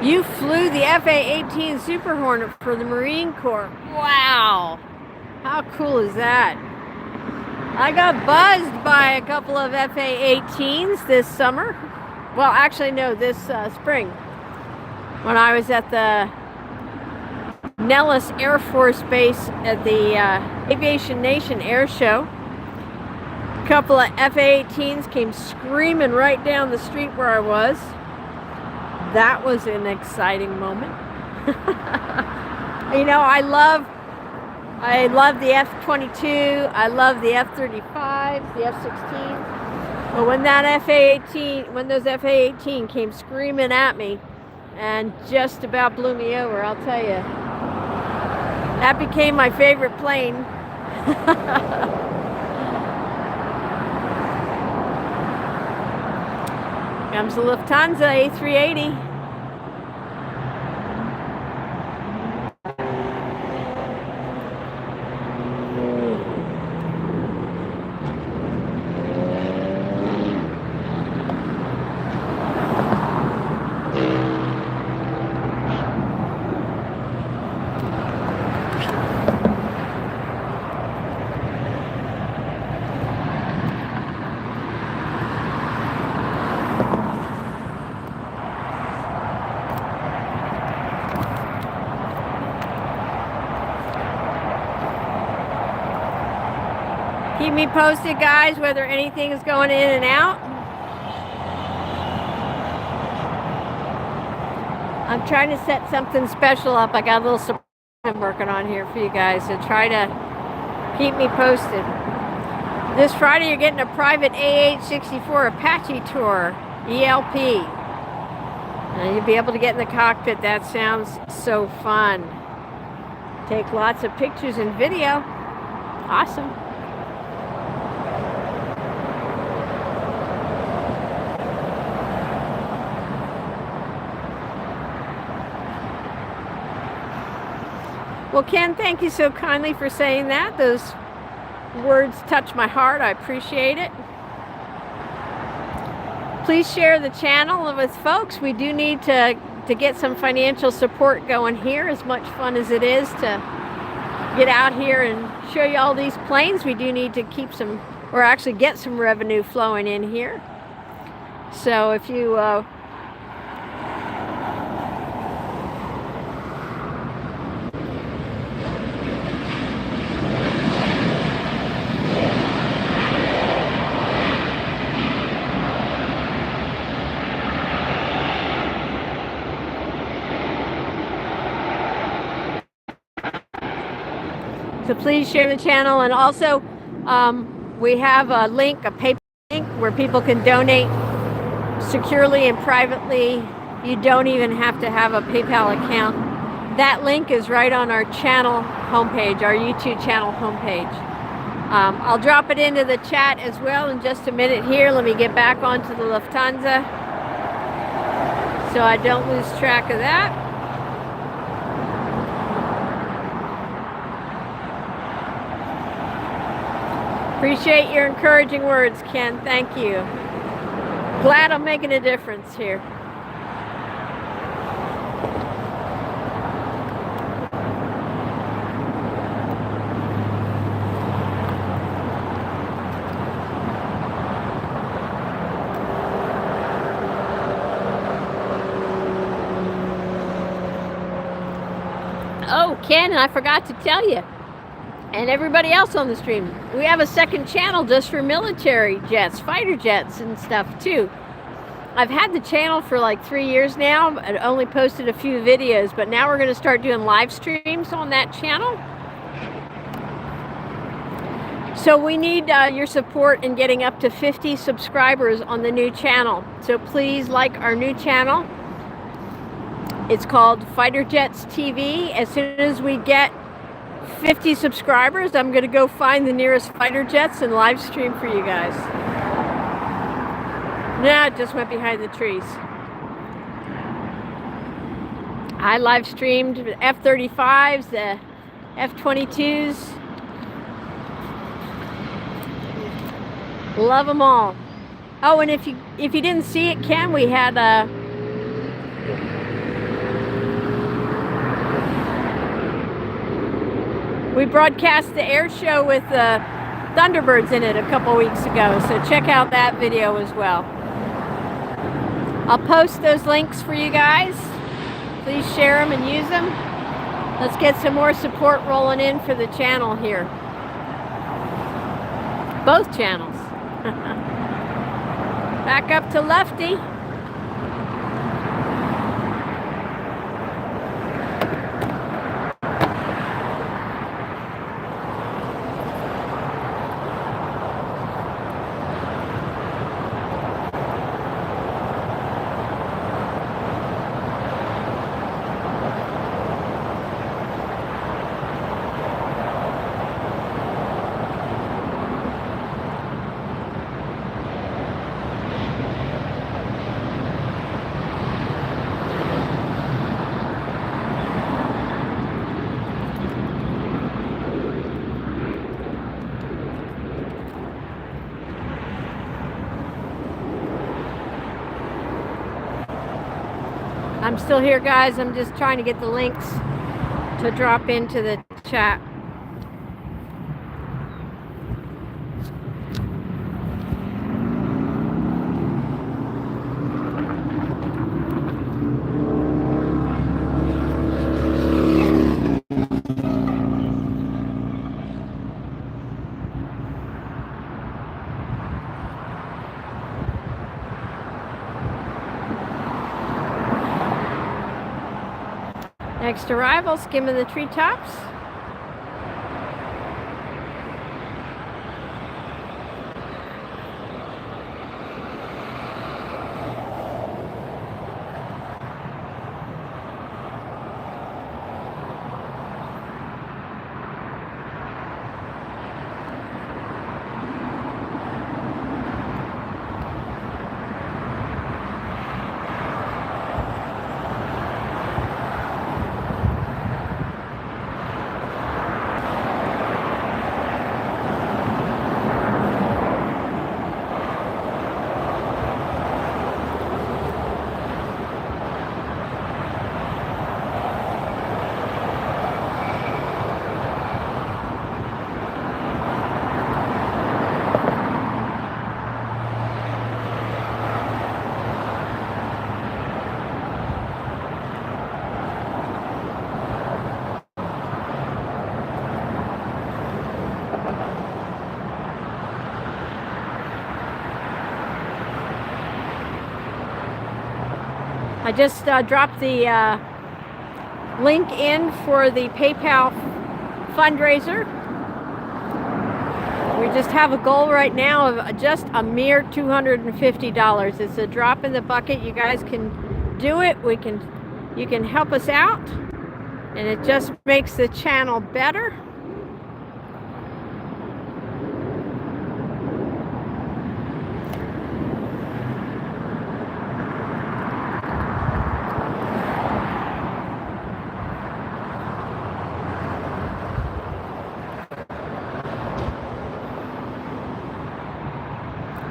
You flew the FA-18 Super Hornet for the Marine Corps. Wow. How cool is that? I got buzzed by a couple of FA-18s this summer. Well, actually, no, this spring. When I was at the Nellis Air Force Base at the Aviation Nation Air Show. A couple of FA-18s came screaming right down the street where I was. That was an exciting moment. You know, I love the F-22, I love the F-35, the F-16. But when those FA-18 came screaming at me and just about blew me over, I'll tell you, that became my favorite plane. Comes the Lufthansa A380. Keep me posted, guys, whether anything is going in and out. I'm trying to set something special up. I got a little surprise I'm working on here for you guys. So try to Keep me posted. This Friday you're getting a private AH-64 Apache tour, ELP. And you'll be able to get in the cockpit. That sounds so fun. Take lots of pictures and video. Awesome. Well, Ken, thank you so kindly for saying that. Those words touch my heart. I appreciate it. Please share the channel with folks. We do need to get some financial support going here. As much fun as it is to get out here and show you all these planes, we do need to keep some, or actually get some revenue flowing in here. So if you so please share the channel, and also we have a link, a PayPal link, where people can donate securely and privately. You don't even have to have a PayPal account. That link is right on our channel homepage, our YouTube channel homepage. I'll drop it into the chat as well in just a minute here. Let me get back onto the Lufthansa so I don't lose track of that. Appreciate your encouraging words, Ken. Thank you. Glad I'm making a difference here. Oh, Ken, I forgot to tell you, and everybody else on the stream, we have a second channel just for military jets, fighter jets and stuff too. I've had the channel for like 3 years now. I only posted a few videos, but now we're going to start doing live streams on that channel. So we need your support in getting up to 50 subscribers on the new channel. So please like our new channel. It's called Fighter Jets TV. As soon as we get 50 subscribers, I'm going to go find the nearest fighter jets and live stream for you guys. Nah, it just went behind the trees. I live streamed F-35s, the F-22s. Love them all. Oh, and if you didn't see it, Ken, we had we broadcast the air show with Thunderbirds in it a couple weeks ago, so check out that video as well. I'll post those links for you guys. Please share them and use them. Let's get some more support rolling in for the channel here. Both channels. Back up to Lefty. I'm still here, guys. I'm just trying to get the links to drop into the chat. Next arrival, skimming the treetops. I just dropped the link in for the PayPal fundraiser. We just have a goal right now of just a mere $250. It's a drop in the bucket. You guys can do it. You can help us out, and it just makes the channel better.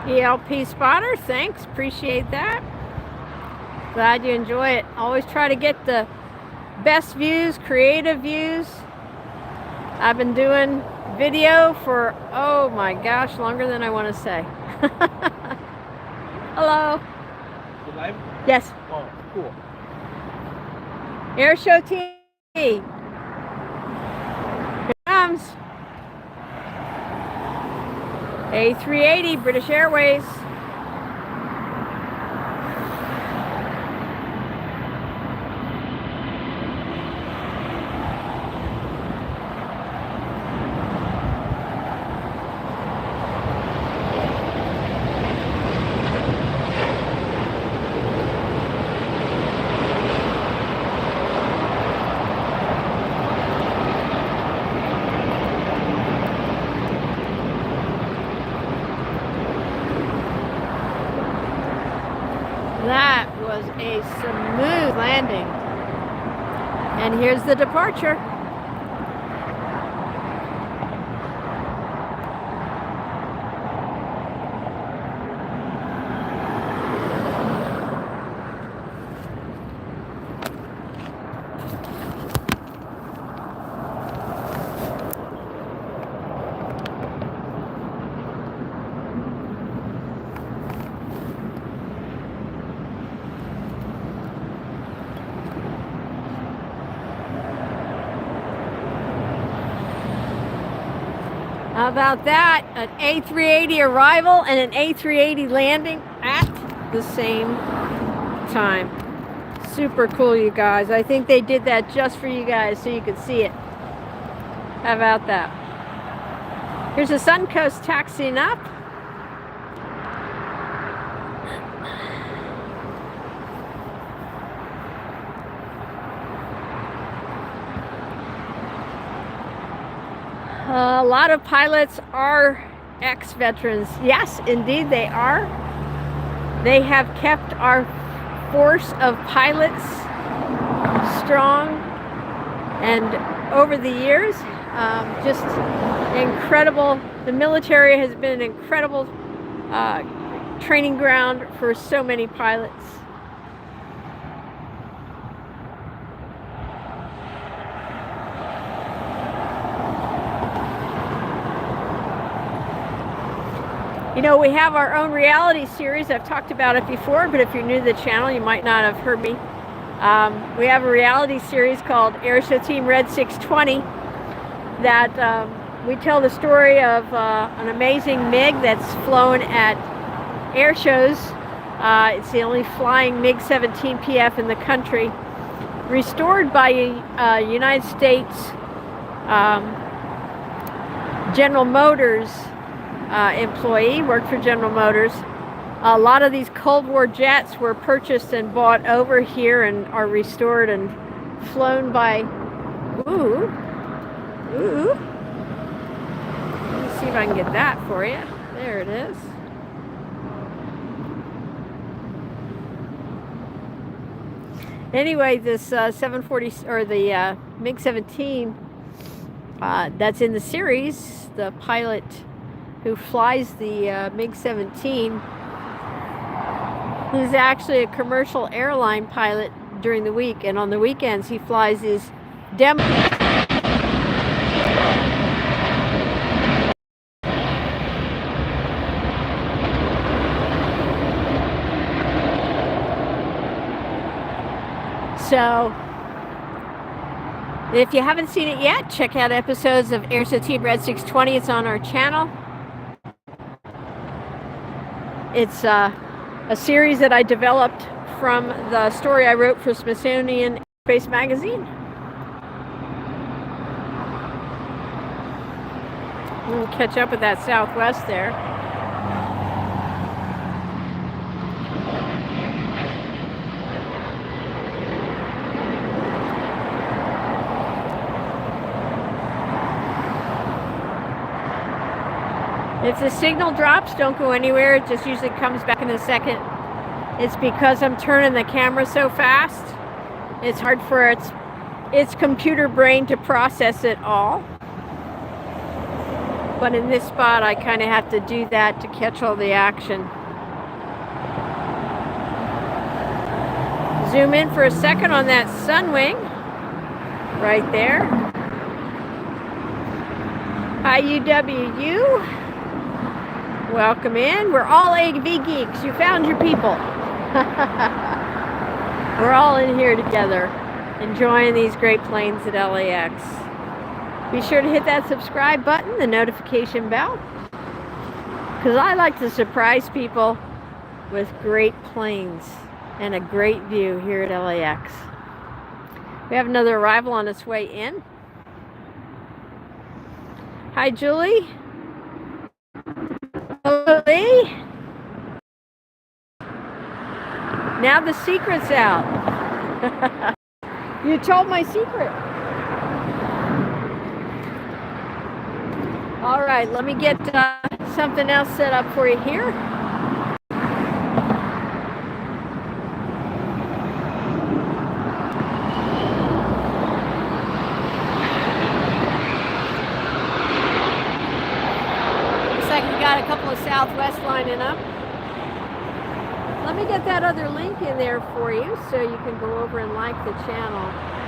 ELP spotter, thanks, appreciate that. Glad you enjoy it. Always try to get the best views, creative views. I've been doing video for, oh my gosh, longer than I want to say. Hello. You live? Yes. Oh, cool. AirshowTeam. Here it comes. A380, British Airways. That was a smooth landing. And here's the departure. How about that? An A380 arrival and an A380 landing at the same time. Super cool, you guys. I think they did that just for you guys so you could see it. How about that? Here's the Suncoast taxiing up. A lot of pilots are ex-veterans. Yes, indeed they are. They have kept our force of pilots strong, and over the years, just incredible. The military has been an incredible training ground for so many pilots. You know, we have our own reality series. I've talked about it before, but if you're new to the channel, you might not have heard me. We have a reality series called AirshowTeam Red 620 that we tell the story of an amazing MiG that's flown at air shows. It's the only flying MiG-17 PF in the country, restored by a United States General Motors employee, worked for General Motors. A lot of these Cold War jets were purchased and bought over here and are restored and flown by, ooh. Let's see if I can get that for you. There it is. Anyway, this 740 or the MiG-17 that's in the series, the pilot who flies the MiG-17, who's actually a commercial airline pilot during the week, and on the weekends he flies his demo. So, if you haven't seen it yet, check out episodes of AirshowTeam Red 620. It's on our channel. It's a series that I developed from the story I wrote for Smithsonian Air Space magazine. We'll catch up with that Southwest there. If the signal drops, don't go anywhere. It just usually comes back in a second. It's because I'm turning the camera so fast. It's hard for its computer brain to process it all. But in this spot, I kind of have to do that to catch all the action. Zoom in for a second on that Sunwing. Right there. Hi, UWU. Welcome in. We're all AV geeks. You found your people. We're all in here together, enjoying these great planes at LAX. Be sure to hit that subscribe button, the notification bell, because I like to surprise people with great planes and a great view here at LAX. We have another arrival on its way in. Hi, Julie. Hello, Lee. Now the secret's out. You told my secret. All right, let me get something else set up for you here. Got a couple of Southwest lining up. Let me get that other link in there for you so you can go over and like the channel.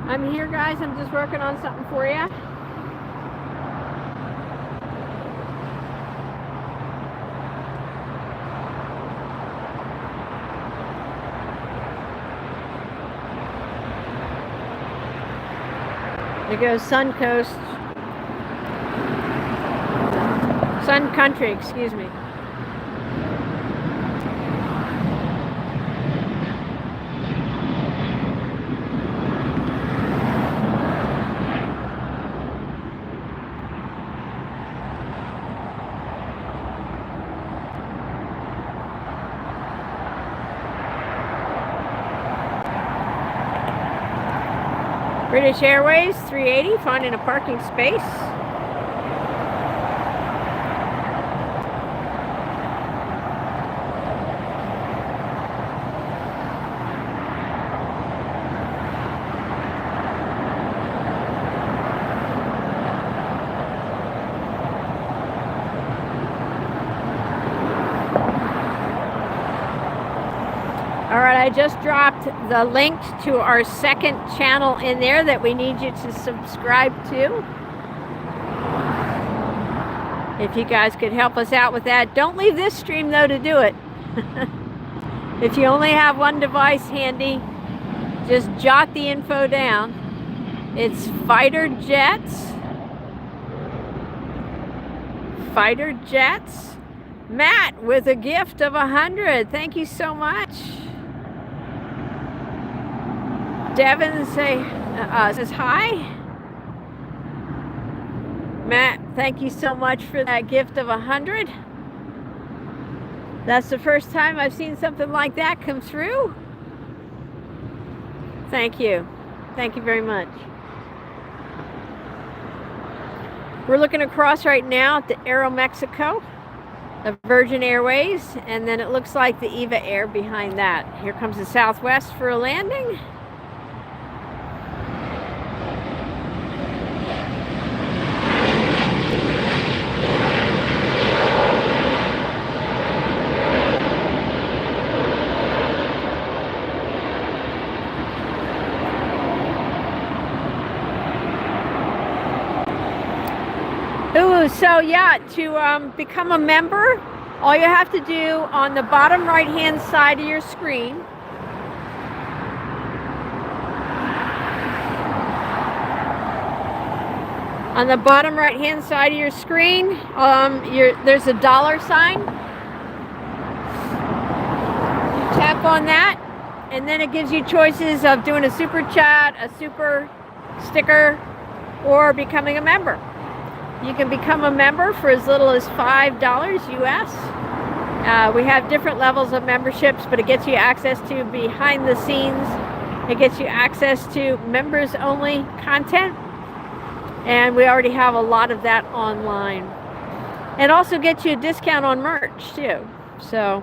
I'm here, guys. I'm just working on something for you. There goes Sun Coast. Sun Country, excuse me. British Airways 380, finding a parking space. All right, I just dropped the link to our second channel in there that we need you to subscribe to. If you guys could help us out with that. Don't leave this stream, though, to do it. If you only have one device handy, just jot the info down. It's fighter jets. Fighter jets. Matt with a gift of 100. Thank you so much. Devin says hi. Matt, thank you so much for that gift of 100. That's the first time I've seen something like that come through. Thank you. Thank you very much. We're looking across right now at the Aeromexico, the Virgin Airways, and then it looks like the Eva Air behind that. Here comes the Southwest for a landing. Ooh, so yeah, to become a member, all you have to do on the bottom right hand side of your screen, there's a dollar sign. You tap on that, and then it gives you choices of doing a super chat, a super sticker, or becoming a member. You can become a member for as little as $5 US. We have different levels of memberships, but it gets you access to behind the scenes. It gets you access to members only content. And we already have a lot of that online. It also gets you a discount on merch too. So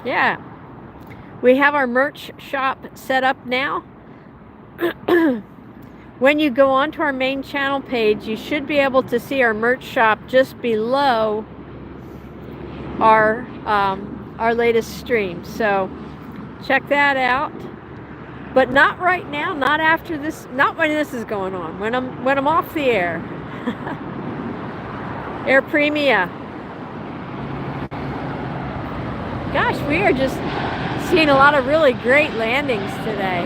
yeah, we have our merch shop set up now. When you go onto our main channel page, you should be able to see our merch shop just below our latest stream. So check that out. But not right now, not after this, not when this is going on. When I'm off the air. Air Premia. Gosh, we are just seeing a lot of really great landings today.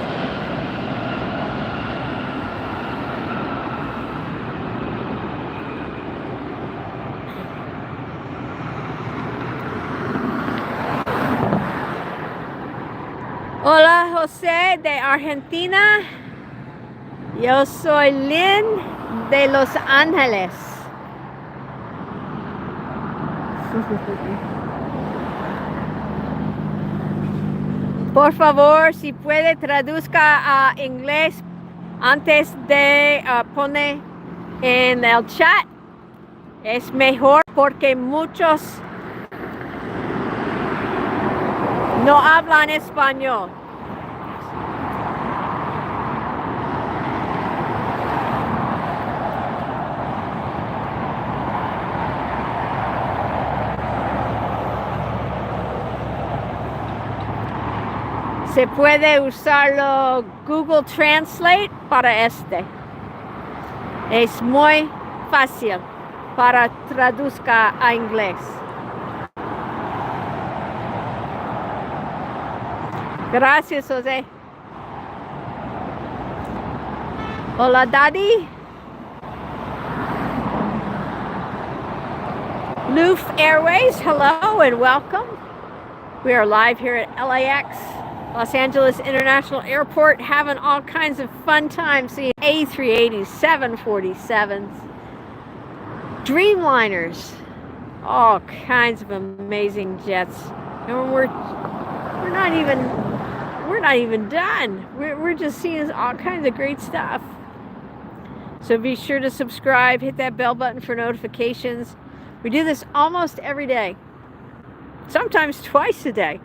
Hola, José de Argentina. Yo soy Lynn de Los Ángeles. Por favor, si puede, traduzca a inglés antes de poner en el chat. Es mejor porque muchos no hablan español. Se puede usarlo Google Translate para este. Es muy fácil para traduzca a inglés. Gracias, José. Hola, Daddy. Loof Airways, hello and welcome. We are live here at LAX, Los Angeles International Airport, having all kinds of fun times seeing A380s, 747s, Dreamliners, all kinds of amazing jets. And we're not even done. We're just seeing all kinds of great stuff. So be sure to subscribe, hit that bell button for notifications. We do this almost every day, sometimes twice a day.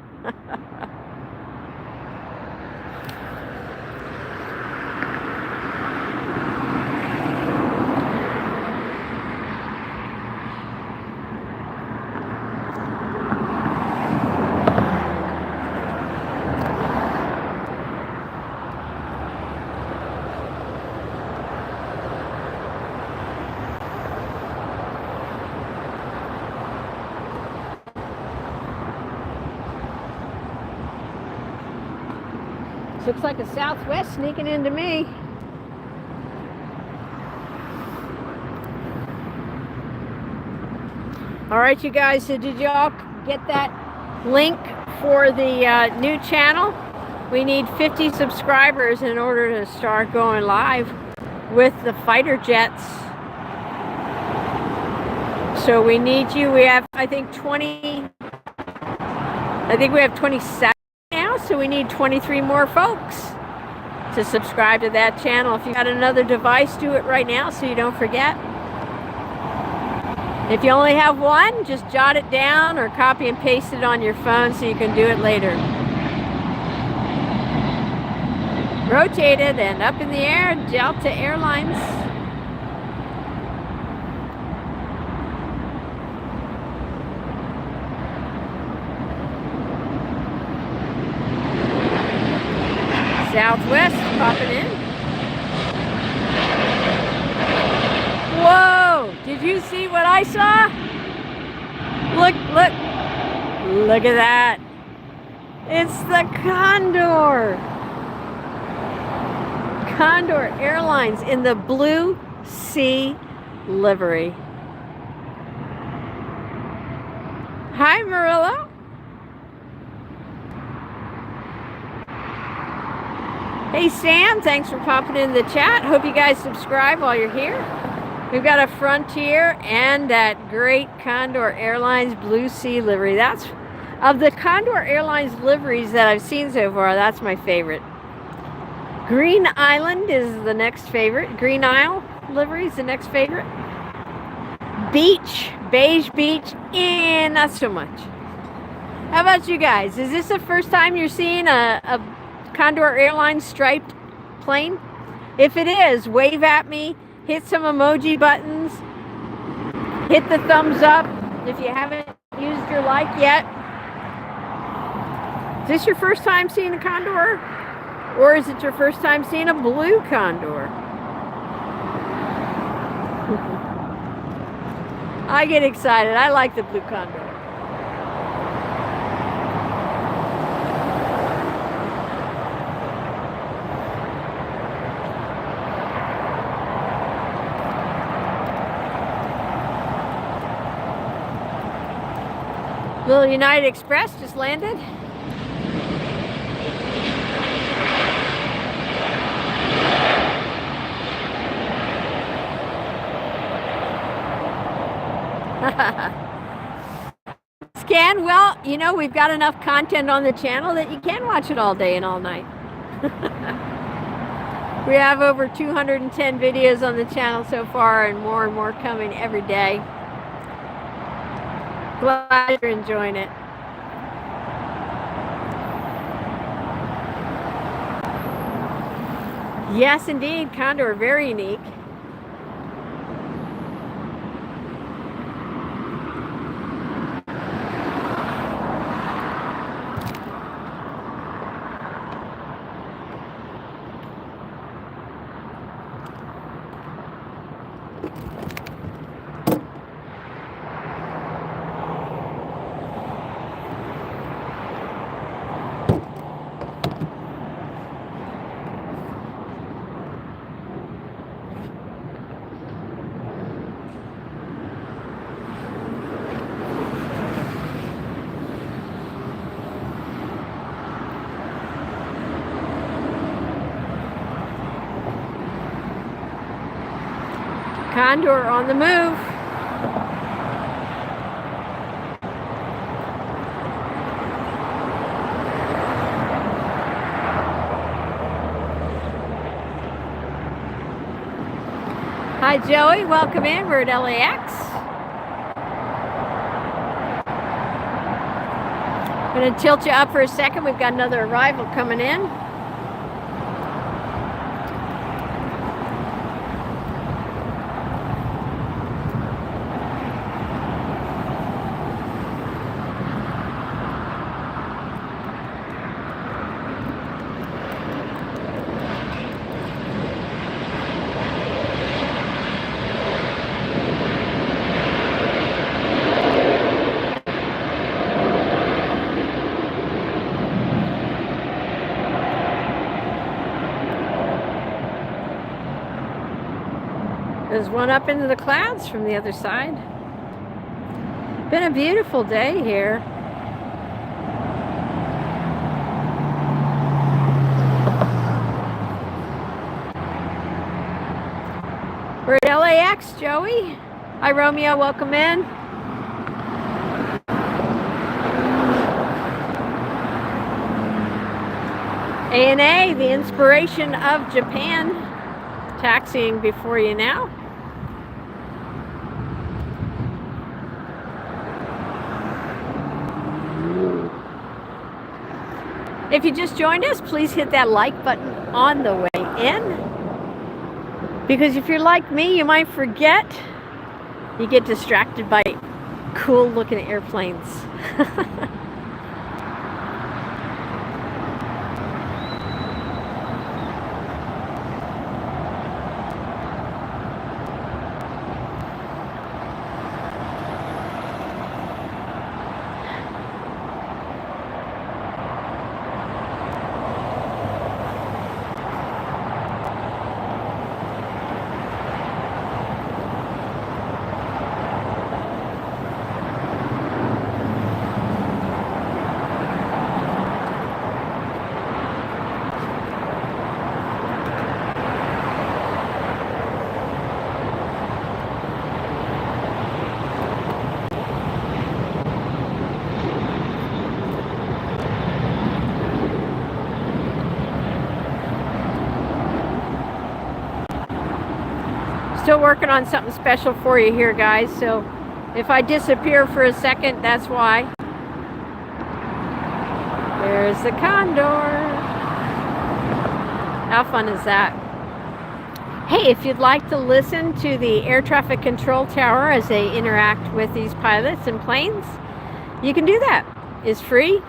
Looks like a Southwest sneaking into me. All right, you guys, so did y'all get that link for the new channel? We need 50 subscribers in order to start going live with the fighter jets. So we need you. We have, I think we have 27 now, so we need 23 more folks to subscribe to that channel. If you got another device, do it right now so you don't forget. If you only have one, just jot it down or copy and paste it on your phone so you can do it later. Rotated and up in the air, Delta Airlines. Southwest popping in. Whoa! Did you see what I saw? Look, look. Look at that. It's the Condor. Condor Airlines in the Blue Sea livery. Hi, Marilla. Hey, Sam, thanks for popping in the chat. Hope you guys subscribe while you're here. We've got a Frontier and that great Condor Airlines Blue Sea livery. That's, of the Condor Airlines liveries that I've seen so far, that's my favorite. Green Island is the next favorite. Green Isle livery is the next favorite. Beach, beige beach, not so much. How about you guys? Is this the first time you're seeing a Condor Airlines striped plane? If it is, wave at me, hit some emoji buttons, hit the thumbs up if you haven't used your like yet. Is this your first time seeing a Condor? Or is it your first time seeing a blue Condor? I get excited. I like the blue Condor. Little United Express just landed. Scan, well, you know, we've got enough content on the channel that you can watch it all day and all night. We have over 210 videos on the channel so far and more coming every day. Glad you're enjoying it. Yes, indeed, Condor, very unique. Condor on the move. Hi Joey, welcome in. We're at LAX. I'm going to tilt you up for a second. We've got another arrival coming in. There's one up into the clouds from the other side. Been a beautiful day here. We're at LAX, Joey. Hi, Romeo. Welcome in. ANA, the inspiration of Japan, taxiing before you now. If you just joined us, please hit that like button on the way in. Because if you're like me, you might forget. You get distracted by cool looking airplanes. Still working on something special for you here, guys, so if I disappear for a second, that's why. There's the Condor. How fun is that? Hey, if you'd like to listen to the air traffic control tower as they interact with these pilots and planes, you can do that. It's free.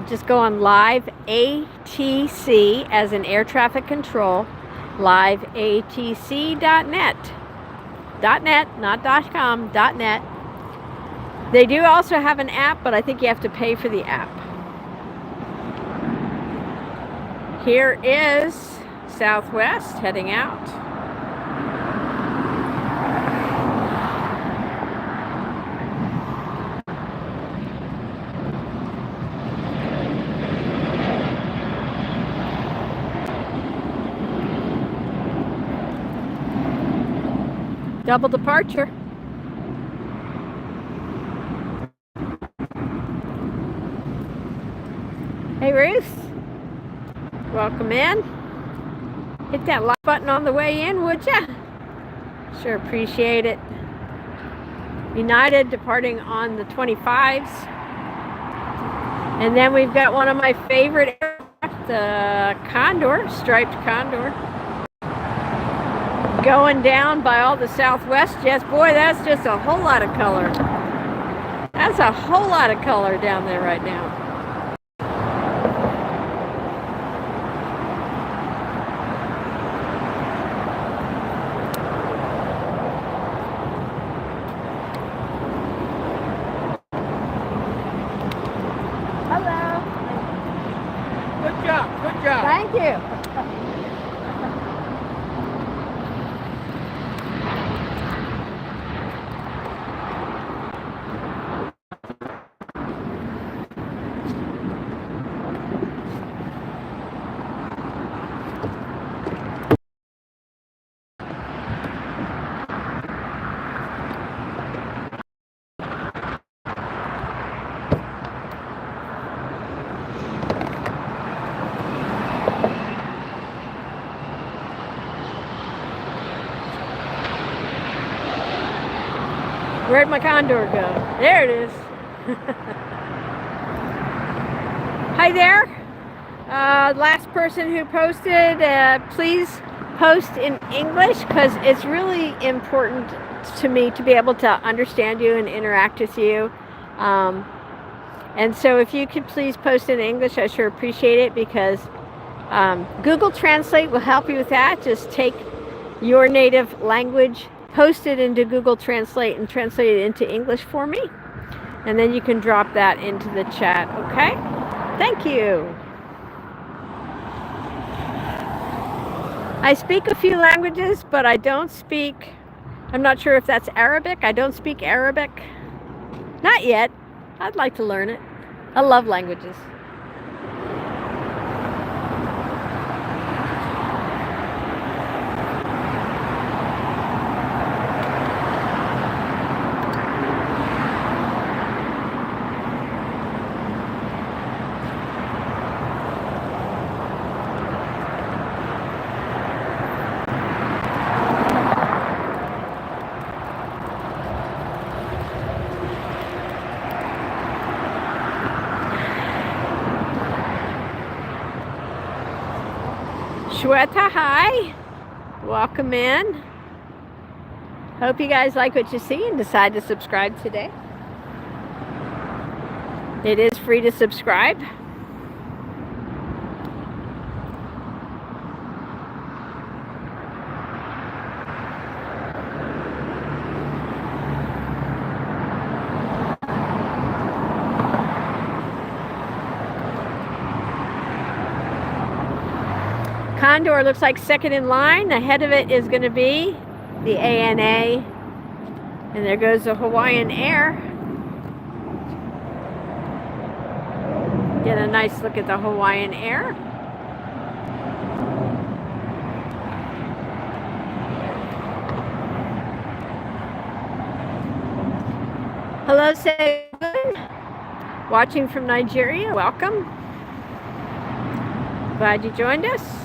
Just go on Live ATC as in air traffic control. liveatc.net. .net, not .com, .net. They do also have an app, but I think you have to pay for the app. Here is Southwest heading out. Double departure. Hey, Ruth. Welcome in. Hit that like button on the way in, would ya? Sure appreciate it. United departing on the 25s. And then we've got one of my favorite aircraft, the Condor, striped Condor. Going down by all the Southwest jets. Boy, that's just a whole lot of color. That's a whole lot of color down there right now. Hello. Good job. Good job. Thank you. Where'd my Condor go? There it is. Hi there. Last person who posted, please post in English because it's really important to me to be able to understand you and interact with you. And so if you could please post in English, I sure appreciate it because Google Translate will help you with that. Just take your native language, post it into Google Translate and translate it into English for me. And then you can drop that into the chat, okay? Thank you. I speak a few languages, but I don't speak, I'm not sure if that's Arabic. I don't speak Arabic. Not yet. I'd like to learn it. I love languages. Shweta, hi. Welcome in. Hope you guys like what you see and decide to subscribe today. It is free to subscribe. Condor looks like second in line. Ahead of it is going to be the ANA. And there goes the Hawaiian Air. Get a nice look at the Hawaiian Air. Hello, Seven. Watching from Nigeria. Welcome. Glad you joined us.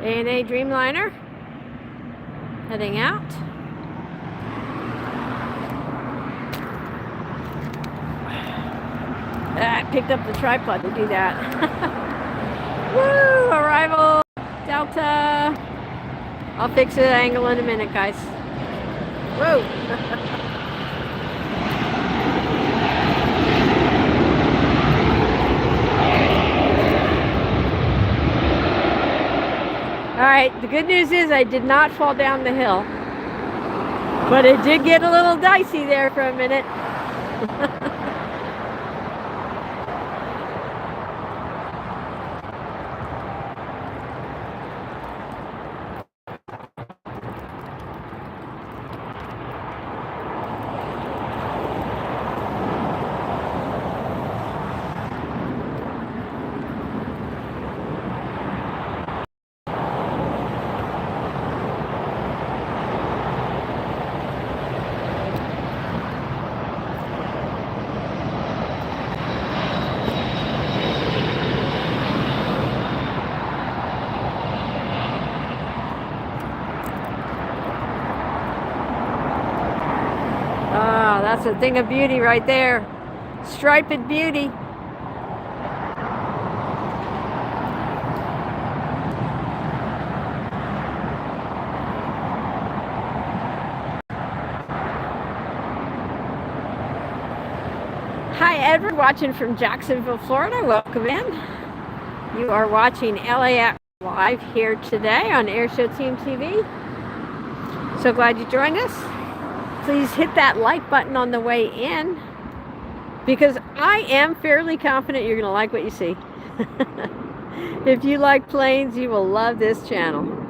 ANA Dreamliner heading out. I picked up the tripod to do that. Woo! Arrival Delta. I'll fix the angle in a minute, guys. Whoa! Alright, the good news is I did not fall down the hill. But it did get a little dicey there for a minute. That's a thing of beauty right there. Striped beauty. Hi, Edward, watching from Jacksonville, Florida. Welcome in. You are watching LAX live here today on AirshowTeamTV. So glad you joined us. Please hit that like button on the way in, because I am fairly confident you're going to like what you see. If you like planes, you will love this channel.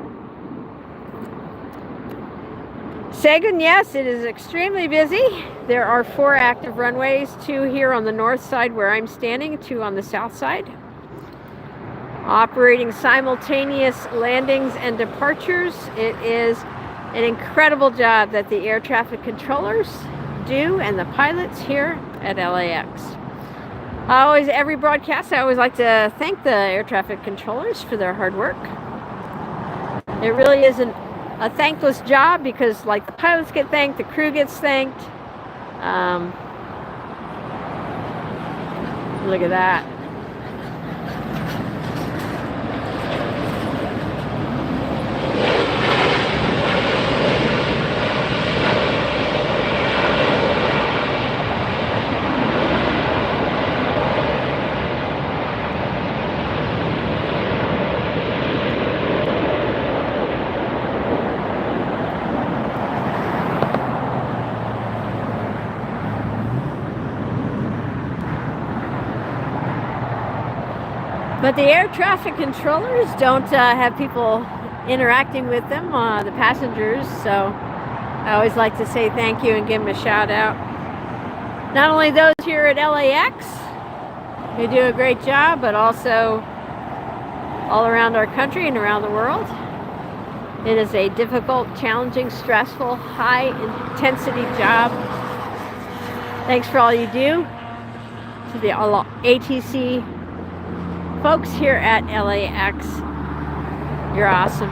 Sagan, yes, it is extremely busy. There are 4 active runways, 2 here on the north side where I'm standing, 2 on the south side. Operating simultaneous landings and departures. It is an incredible job that the air traffic controllers do and the pilots here at LAX. Every broadcast, I always like to thank the air traffic controllers for their hard work. It really isn't a thankless job, because like the pilots get thanked, the crew gets thanked. Look at that. But the air traffic controllers don't have people interacting with them, the passengers, so I always like to say thank you and give them a shout out. Not only those here at LAX, who do a great job, but also all around our country and around the world. It is a difficult, challenging, stressful, high intensity job. Thanks for all you do to the ATC folks here at LAX. You're awesome.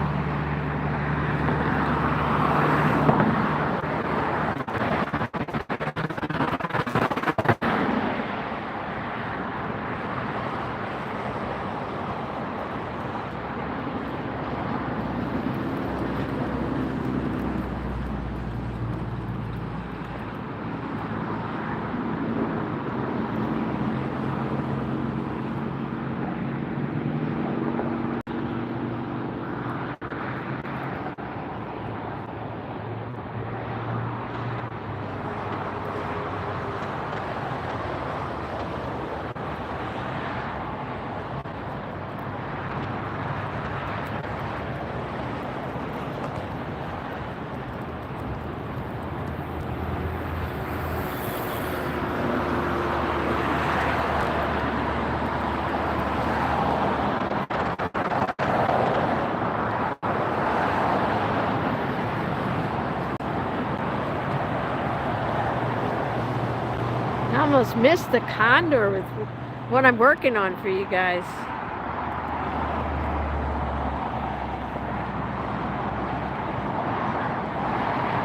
I almost missed the Condor with what I'm working on for you guys.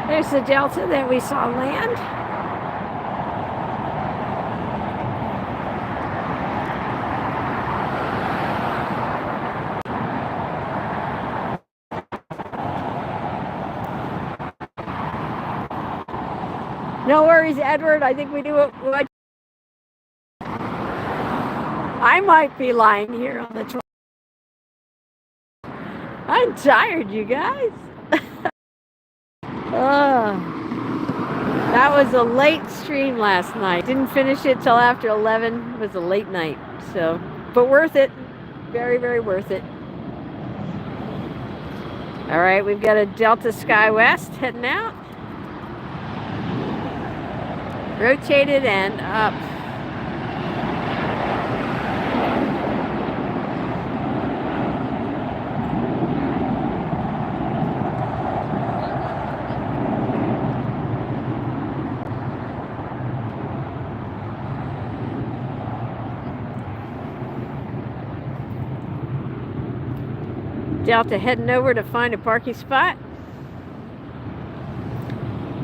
There's the Delta that we saw land. No worries, Edward. I think we do what I might be lying here on the tour. I'm tired, you guys. That was a late stream last night. Didn't finish it till after 11. It was a late night. So, but worth it. Very, very worth it. All right, we've got a Delta Sky West heading out. Rotated and up. Delta heading over to find a parking spot.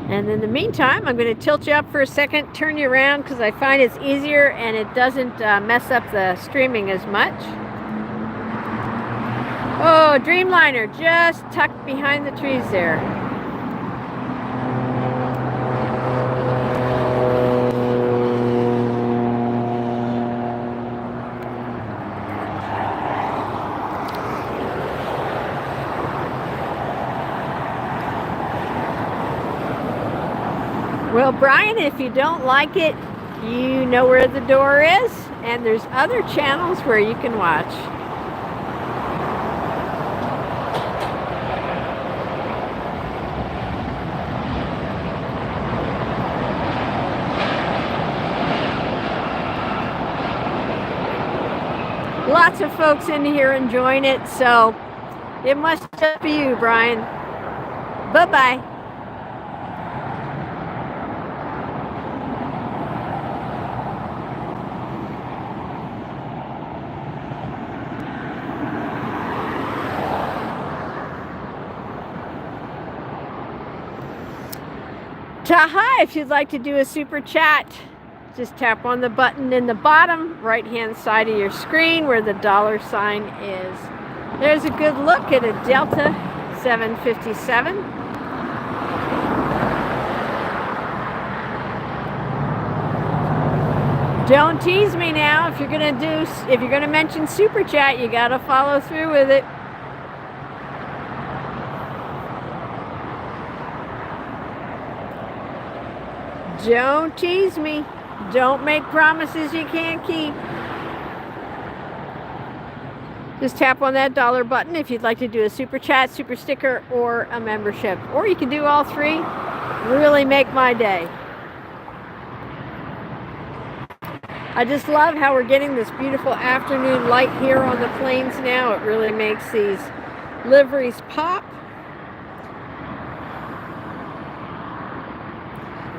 And in the meantime, I'm going to tilt you up for a second, turn you around, because I find it's easier and it doesn't mess up the streaming as much. Oh, Dreamliner just tucked behind the trees there. Well, Brian, if you don't like it, you know where the door is, and there's other channels where you can watch. Lots of folks in here enjoying it, so it must just be you, Brian. Bye-bye. Taha, if you'd like to do a super chat, just tap on the button in the bottom right-hand side of your screen where the dollar sign is. There's a good look at a Delta 757. Don't tease me now. If you're gonna mention super chat, you gotta follow through with it. Don't tease me. Don't make promises you can't keep. Just tap on that dollar button if you'd like to do a super chat, super sticker, or a membership. Or you can do all three. Really make my day. I just love how we're getting this beautiful afternoon light here on the planes now. It really makes these liveries pop.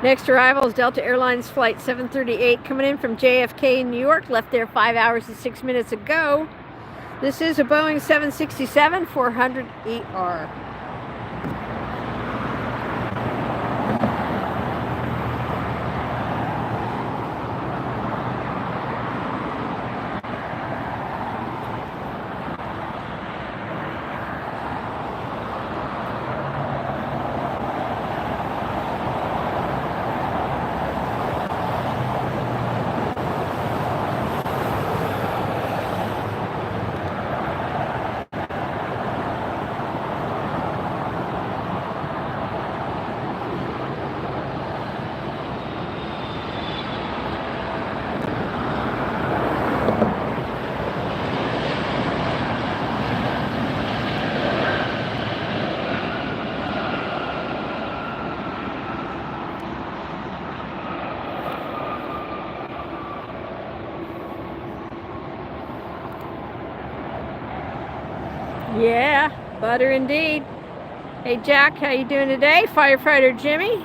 Next arrival is Delta Airlines Flight 738 coming in from JFK in New York. Left there 5 hours and 6 minutes ago. This is a Boeing 767-400ER. Yeah, butter indeed. Hey Jack, how you doing today? Firefighter Jimmy.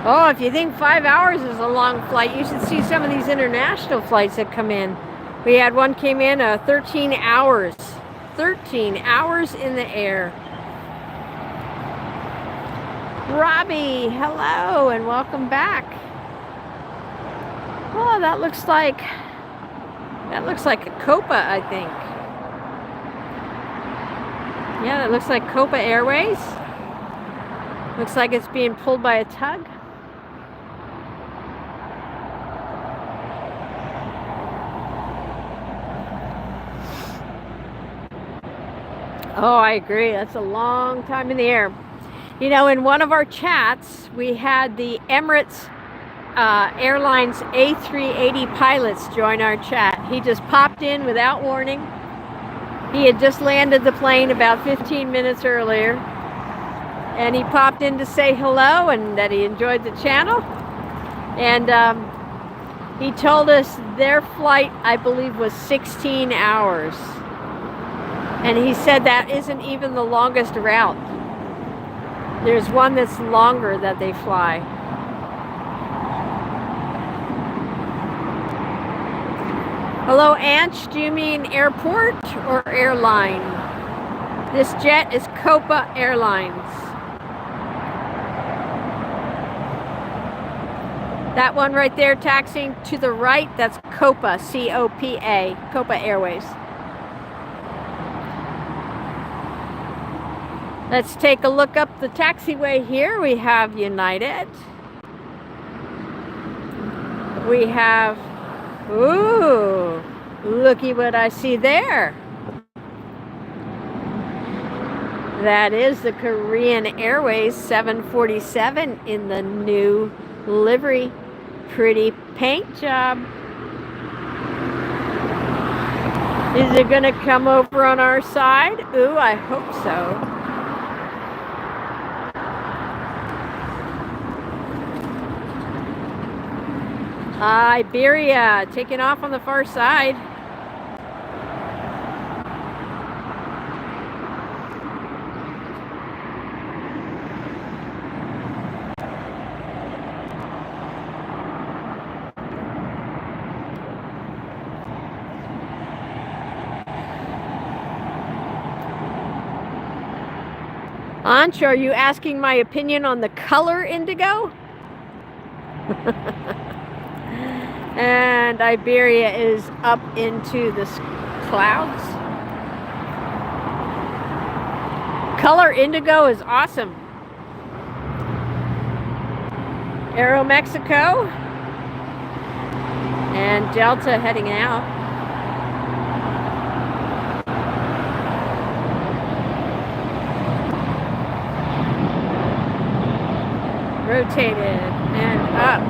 Oh, if you think 5 hours is a long flight, you should see some of these international flights that come in. We had one came in 13 hours. 13 hours in the air. Robbie, hello and welcome back. Oh, that looks like a Copa, I think. Yeah, that looks like Copa Airways. Looks like it's being pulled by a tug. Oh, I agree. That's a long time in the air. You know, in one of our chats, we had the Emirates Airlines A380 pilots join our chat. He just popped in without warning. He had just landed the plane about 15 minutes earlier. And he popped in to say hello and that he enjoyed the channel. And he told us their flight, I believe, was 16 hours. And he said that isn't even the longest route. There's one that's longer that they fly. Hello, Anch. Do you mean airport or airline? This jet is Copa Airlines. That one right there taxiing to the right, that's Copa, C-O-P-A, Copa Airways. Let's take a look up the taxiway here. We have United. We have, ooh, looky what I see there. That is the Korean Airways 747 in the new livery. Pretty paint job. Is it going to come over on our side? Ooh, I hope so. Iberia taking off on the far side. Anch, are you asking my opinion on the color indigo? And Iberia is up into the clouds. Color indigo is awesome. Aero Mexico and Delta heading out. Rotated and up.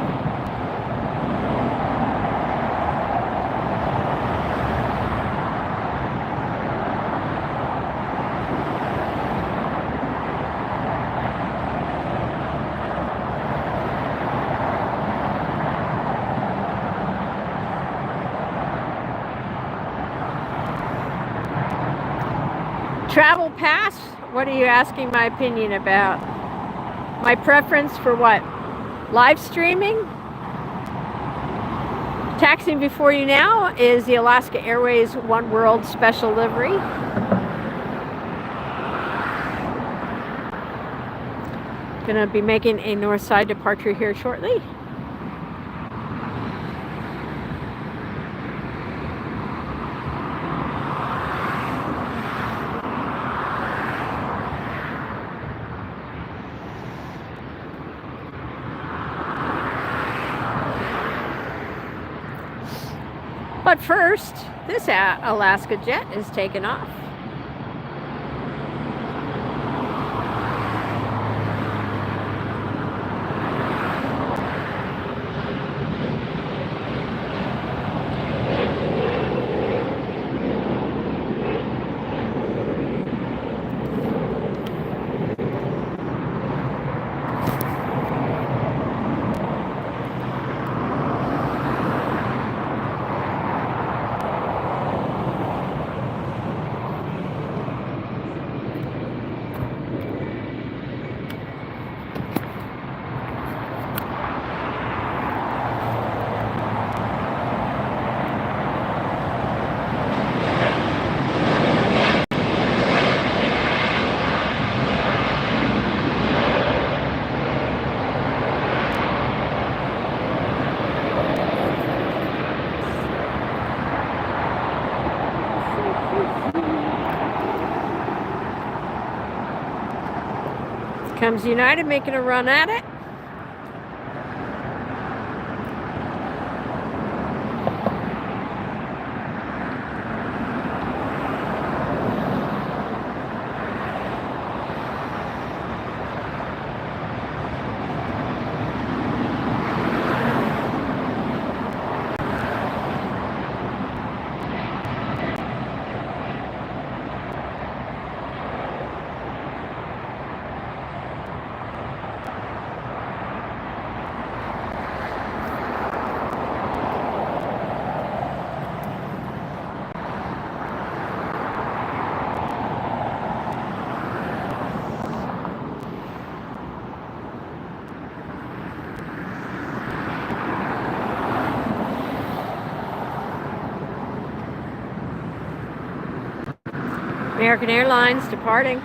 Travel pass, what are you asking my opinion about? My preference for what? Live streaming? Taxiing before you now is the Alaska Airways One World Special Livery. Gonna be making a north side departure here shortly. But first, this Alaska jet is taking off. Comes United making a run at it. American Airlines departing.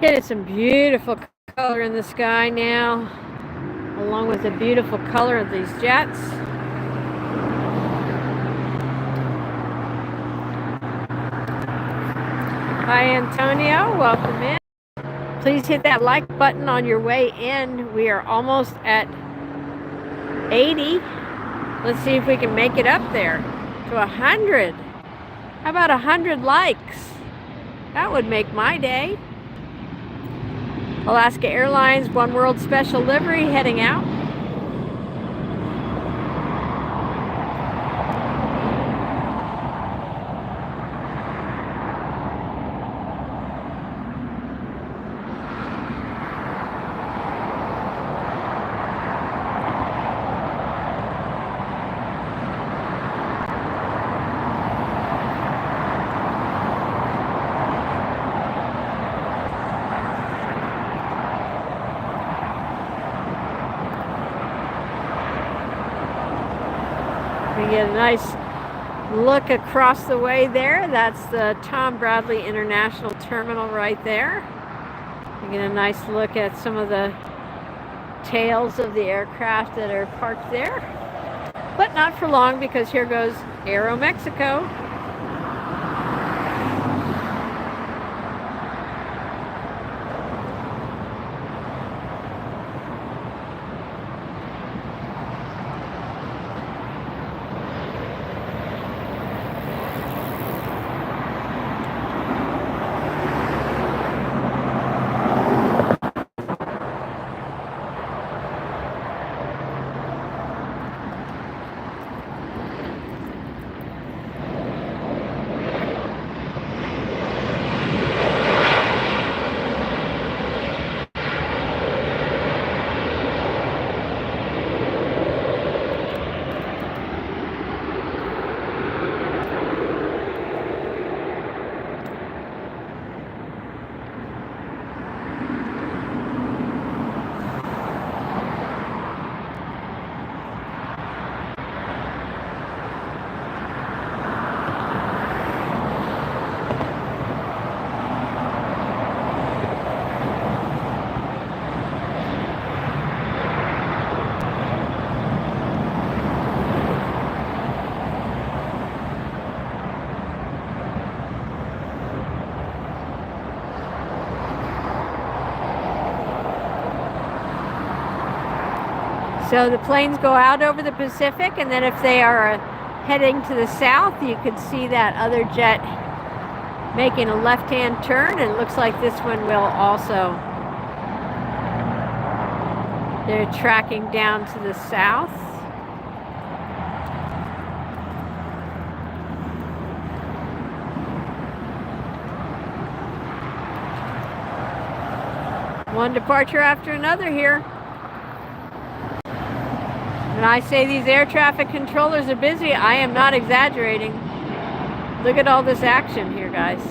Getting some beautiful color in the sky now, along with the beautiful color of these jets. Hi, Antonio. Welcome in. Please hit that like button on your way in. We are almost at 80. Let's see if we can make it up there to 100. How about 100 likes? That would make my day. Alaska Airlines One World Special Livery heading out. We get a nice look across the way there. That's the Tom Bradley International Terminal right there. We get a nice look at some of the tails of the aircraft that are parked there. But not for long, because here goes Aeromexico. So the planes go out over the Pacific, and then if they are heading to the south, you can see that other jet making a left-hand turn, and it looks like this one will also. They're tracking down to the south. One departure after another here. When I say these air traffic controllers are busy, I am not exaggerating. Look at all this action here, guys.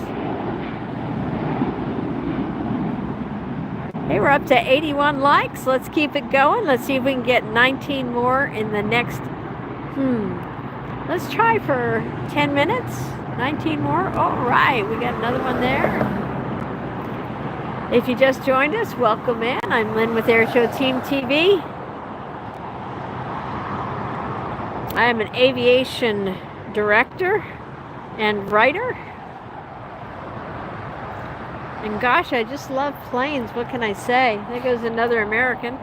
Hey, we're up to 81 likes. Let's keep it going. Let's see if we can get 19 more in the next, let's try for 10 minutes. 19 more. All right, we got another one there. If you just joined us, welcome in. I'm Lynn with AirshowTeamTV. I am an aviation director and writer. And gosh, I just love planes. What can I say? There goes another American.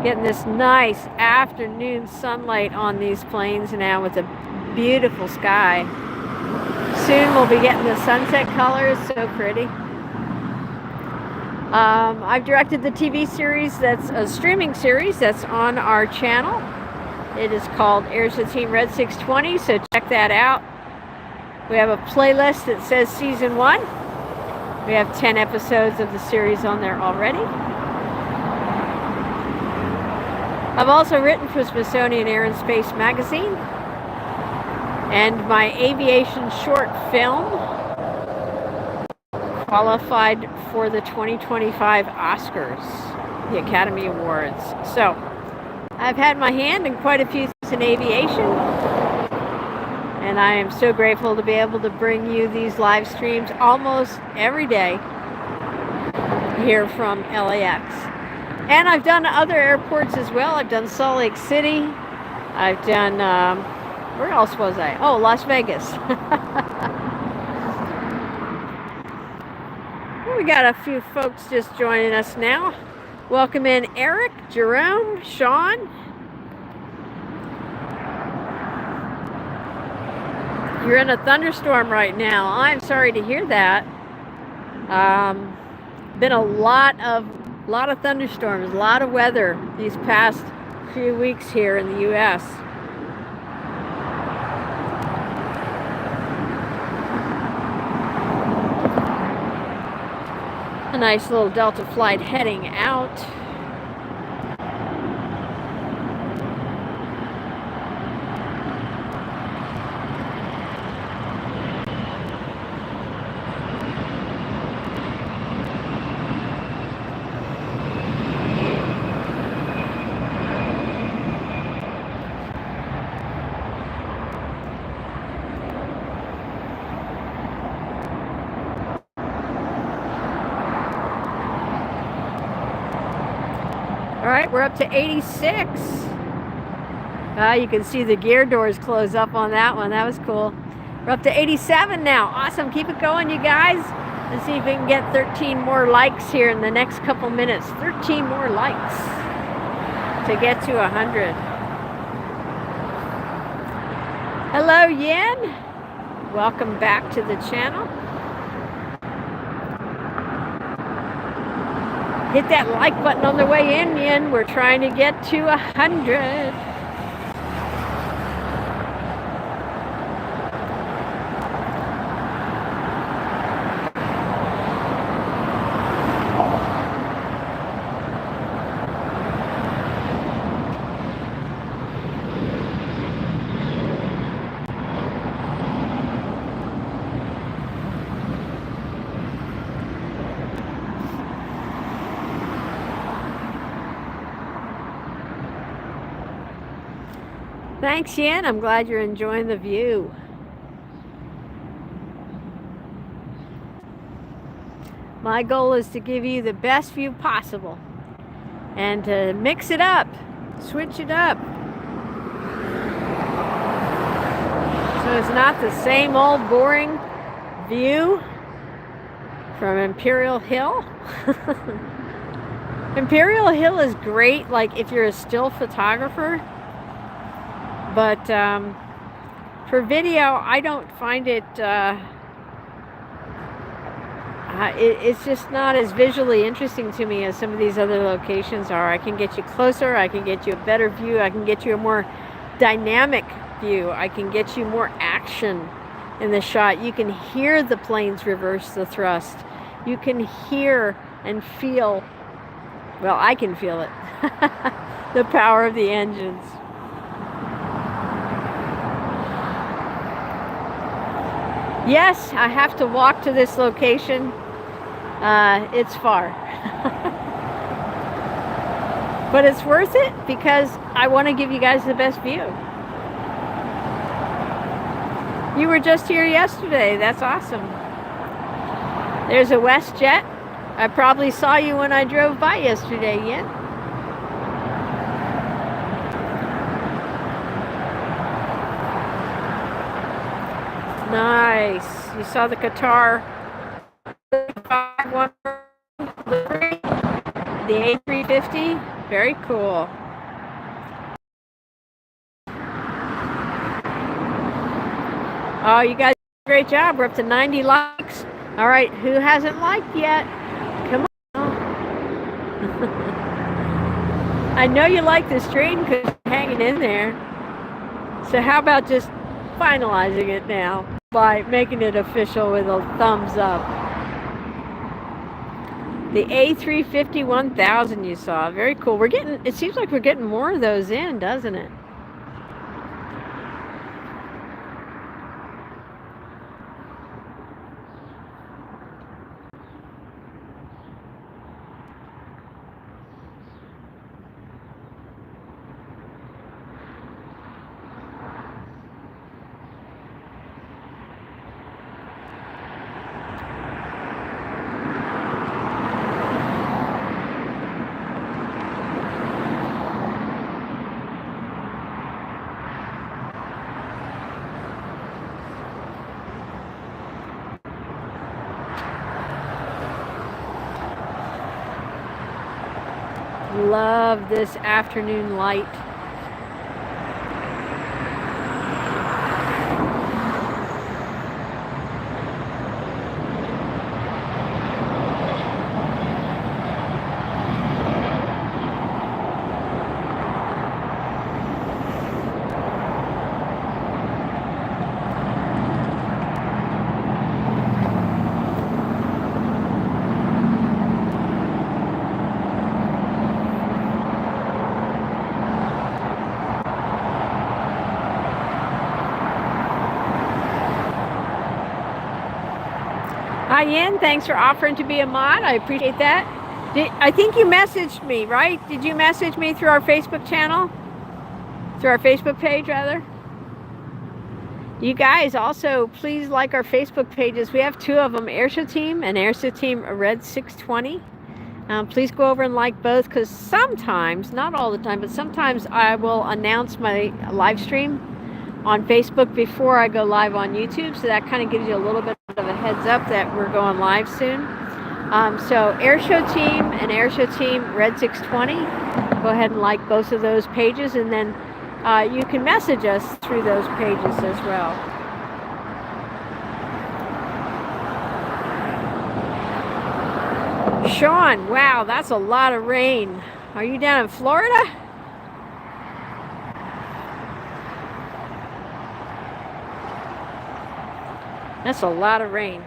Getting this nice afternoon sunlight on these planes now with a beautiful sky. Soon we'll be getting the sunset colors. So pretty. I've directed the TV series that's a streaming series that's on our channel. It is called AirshowTeam Red 620, so check that out. We have a playlist that says Season 1. We have 10 episodes of the series on there already. I've also written for Smithsonian Air Space magazine. And my aviation short film qualified for the 2025 Oscars, the Academy Awards. So I've had my hand in quite a few things in aviation. And I am so grateful to be able to bring you these live streams almost every day here from LAX. And I've done other airports as well. I've done Salt Lake City. I've done, where else was I? Oh, Las Vegas. We got a few folks just joining us now. Welcome in Eric, Jerome, Sean. You're in a thunderstorm right now. I'm sorry to hear that. Been a lot of thunderstorms, a lot of weather these past few weeks here in the U.S. A nice little Delta flight heading out. All right, we're up to 86. You can see the gear doors close up on that one. That was cool. We're up to 87 now. Awesome. Keep it going, you guys. Let's see if we can get 13 more likes here in the next couple minutes. 13 more likes to get to 100. Hello, Yin. Welcome back to the channel. Hit that like button on the way in, Yin. We're trying to get to 100. Thanks, Yin. I'm glad you're enjoying the view. My goal is to give you the best view possible and to mix it up, switch it up. So it's not the same old boring view from Imperial Hill. Imperial Hill is great, like if you're a still photographer. But for video, I don't find it, it's just not as visually interesting to me as some of these other locations are. I can get you closer, I can get you a better view, I can get you a more dynamic view, I can get you more action in the shot. You can hear the planes reverse the thrust. You can hear and feel, well, I can feel it, the power of the engines. Yes, I have to walk to this location. It's far. But it's worth it because I want to give you guys the best view. You were just here yesterday. That's awesome. There's a WestJet. I probably saw you when I drove by yesterday, Yin. Nice. You saw the Qatar the A350. Very cool. Oh, you guys did a great job. We're up to 90 likes. All right, who hasn't liked yet? Come on. I know you like this train because you're hanging in there. So how about just finalizing it now by making it official with a thumbs up. The A350 1000 you saw, very cool. We're getting, it seems like we're getting more of those in, doesn't it? love this afternoon light. Hi, Yin. Thanks for offering to be a mod. I appreciate that. I think you messaged me, right? Did you message me through our Facebook channel? Through our Facebook page, rather? You guys also, please like our Facebook pages. We have 2 of them, AirshowTeam and AirshowTeam Red 620. Please go over and like both, because sometimes, not all the time, but sometimes I will announce my live stream on Facebook before I go live on YouTube, so that kind of gives you a little bit of a heads up that we're going live soon. So AirshowTeam and AirshowTeam Red 620, go ahead and like both of those pages, and then you can message us through those pages as well. Sean, wow, that's a lot of rain. Are you down in Florida? That's a lot of rain.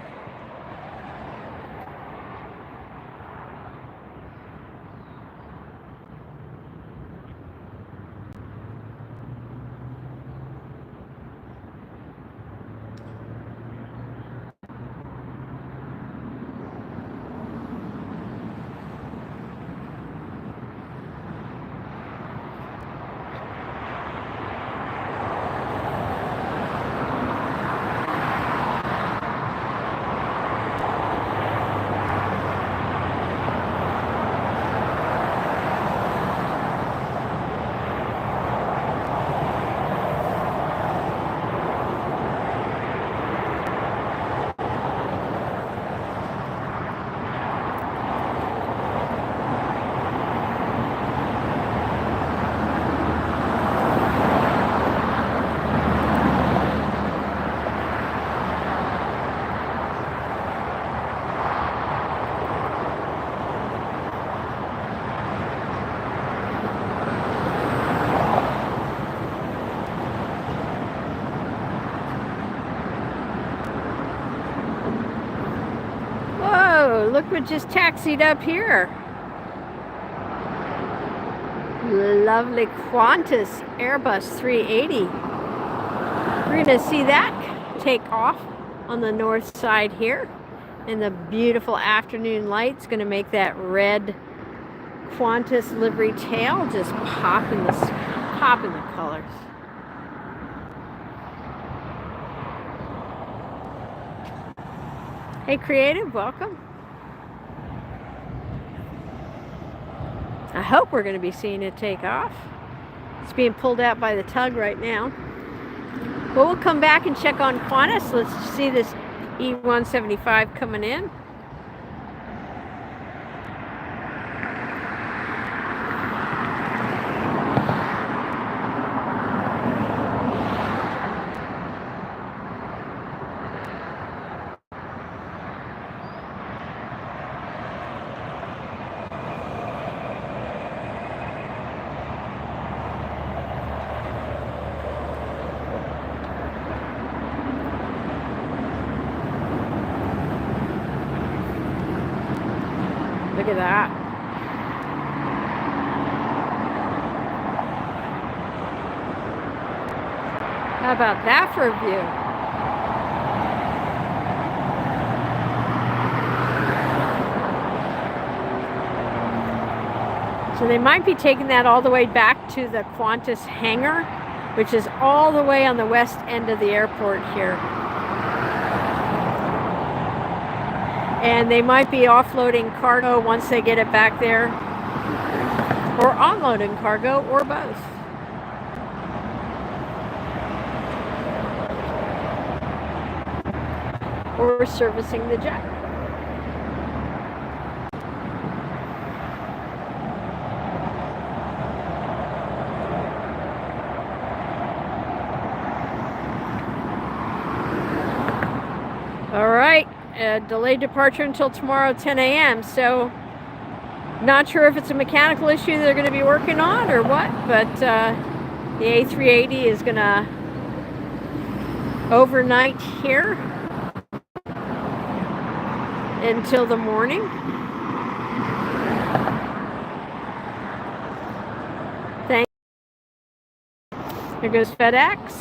Look what just taxied up here. Lovely Qantas Airbus 380. We're going to see that take off on the north side here. And the beautiful afternoon light's going to make that red Qantas livery tail just pop in the colors. Hey Creative, welcome. I hope we're going to be seeing it take off. It's being pulled out by the tug right now. But we'll come back and check on Qantas. Let's see this E175 coming in. Look at that. How about that for a view? So they might be taking that all the way back to the Qantas hangar, which is all the way on the west end of the airport here. And they might be offloading cargo once they get it back there, or unloading cargo, or both. Or servicing the jet. delayed departure until tomorrow 10 a.m. So not sure if it's a mechanical issue they're going to be working on or what, but the A380 is going to overnight here until the morning. There goes FedEx,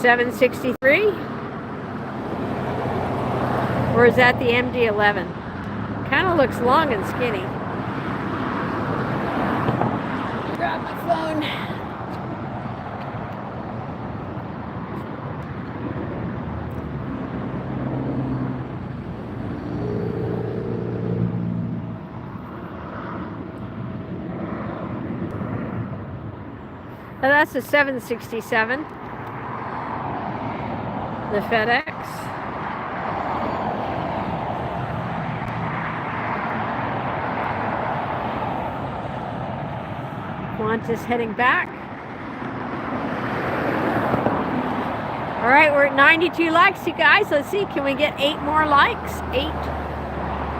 763. Or is that the MD-11? Kind of looks long and skinny. Grab my phone. Oh, that's a 767. The FedEx. Qantas heading back. All right, we're at 92 likes, you guys. Let's see, can we get 8 more likes? 8.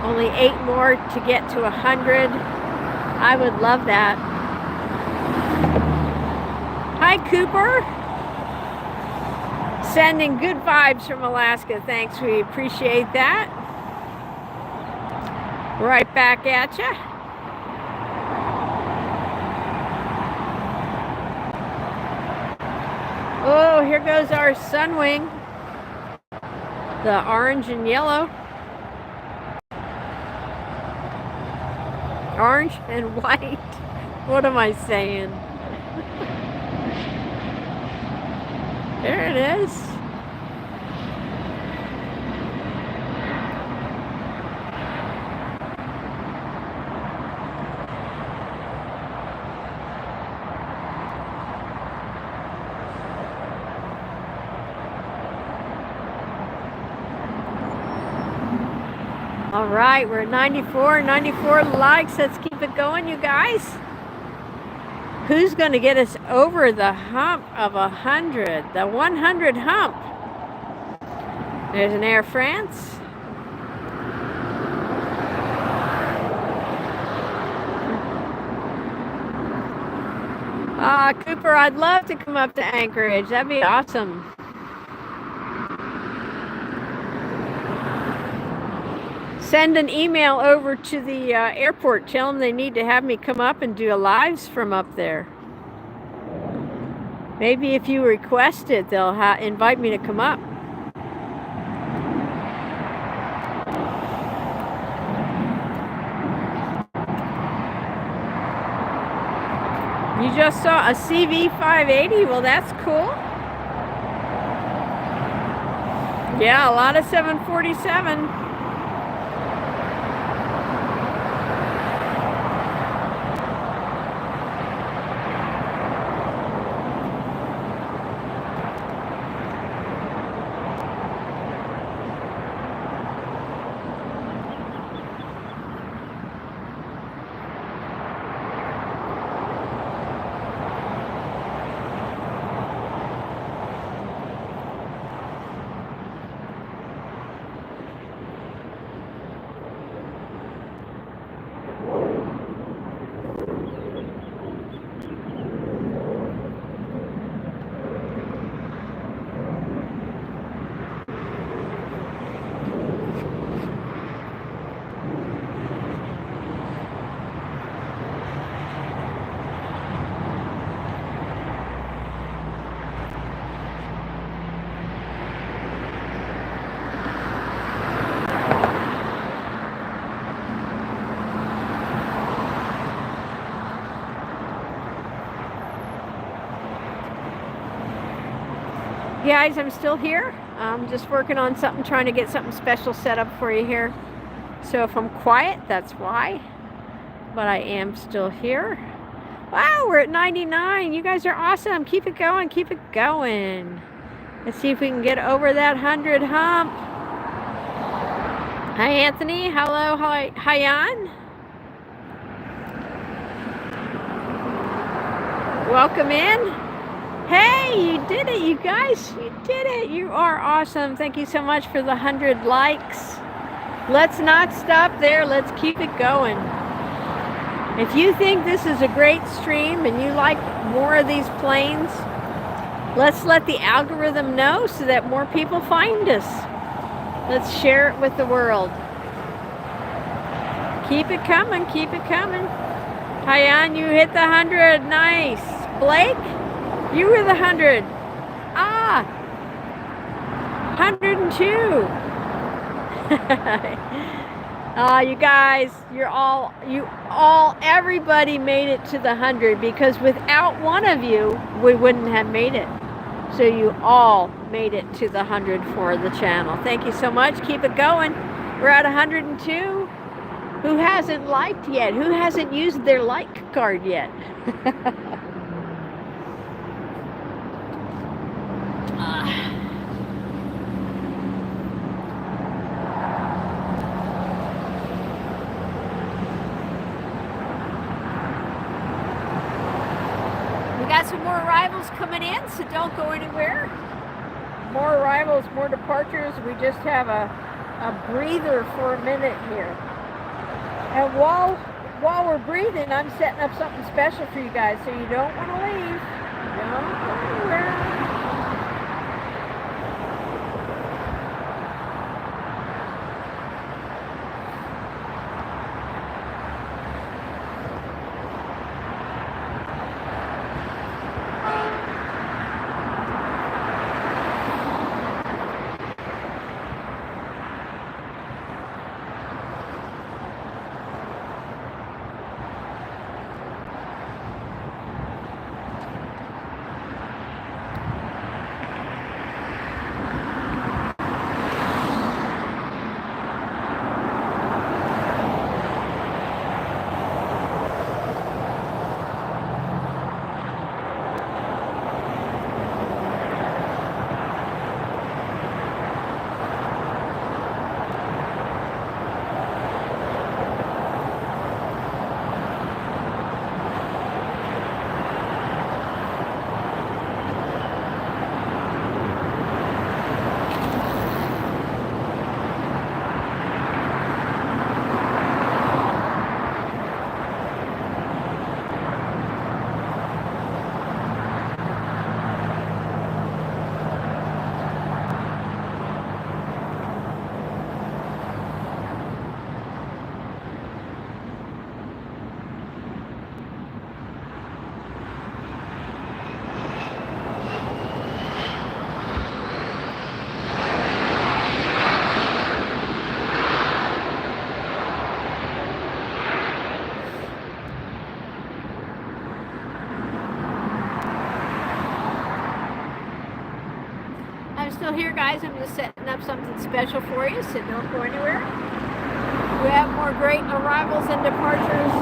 Only 8 more to get to 100. I would love that. Hi, Cooper. Sending good vibes from Alaska. Thanks, we appreciate that. Right back at ya. Oh, here goes our Sunwing. The orange and yellow. Orange and white. What am I saying? There it is. All right, we're at 94 likes. Let's keep it going, you guys. Who's going to get us over the hump of 100? The 100 hump. There's an Air France. Cooper, I'd love to come up to Anchorage. That'd be awesome. Send an email over to the airport. Tell them they need to have me come up and do a lives from up there. Maybe if you request it, they'll invite me to come up. You just saw a CV580? Well, that's cool. Yeah, a lot of 747. Guys, I'm still here. I'm just working on something, trying to get something special set up for you here. So if I'm quiet, that's why. But I am still here. Wow, we're at 99. You guys are awesome. Keep it going. Keep it going. Let's see if we can get over that 100 hump. Hi, Anthony. Hello. Hi, Jan. Welcome in. Hey, you did it, you guys. You did it. You are awesome. Thank you so much for the 100 likes. Let's not stop there. Let's keep it going. If you think this is a great stream and you like more of these planes, let's let the algorithm know so that more people find us. Let's share it with the world. Keep it coming. Keep it coming. Hyan, you hit the 100. Nice. Blake, you were the 100. Ah, 102. You guys, everybody made it to the 100, because without one of you, we wouldn't have made it. So you all made it to the 100 for the channel. Thank you so much. Keep it going. We're at 102. Who hasn't liked yet? Who hasn't used their like card yet? We got some more arrivals coming in, so don't go anywhere. More arrivals, more departures. We just have a breather for a minute here. And while we're breathing, I'm setting up something special for you guys, so you don't want to leave. Don't go anywhere. Still here, guys. I'm just setting up something special for you, so don't go anywhere. We have more great arrivals and departures.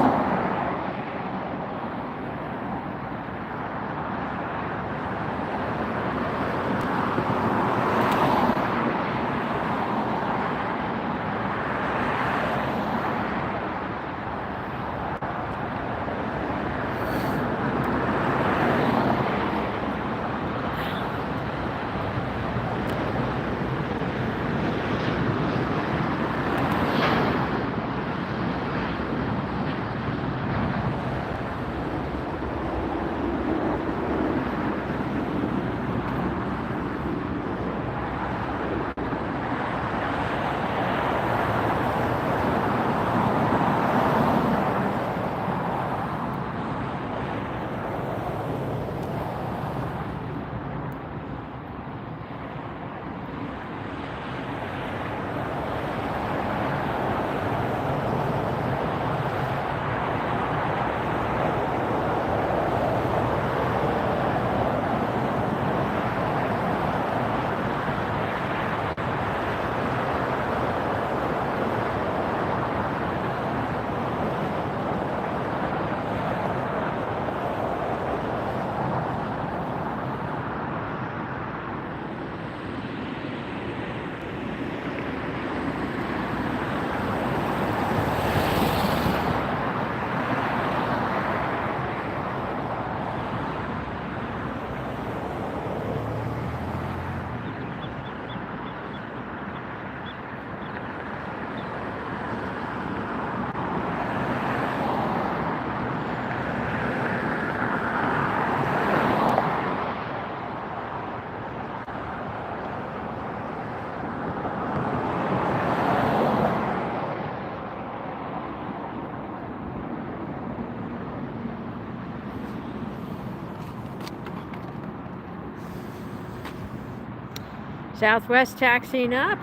Southwest taxiing up.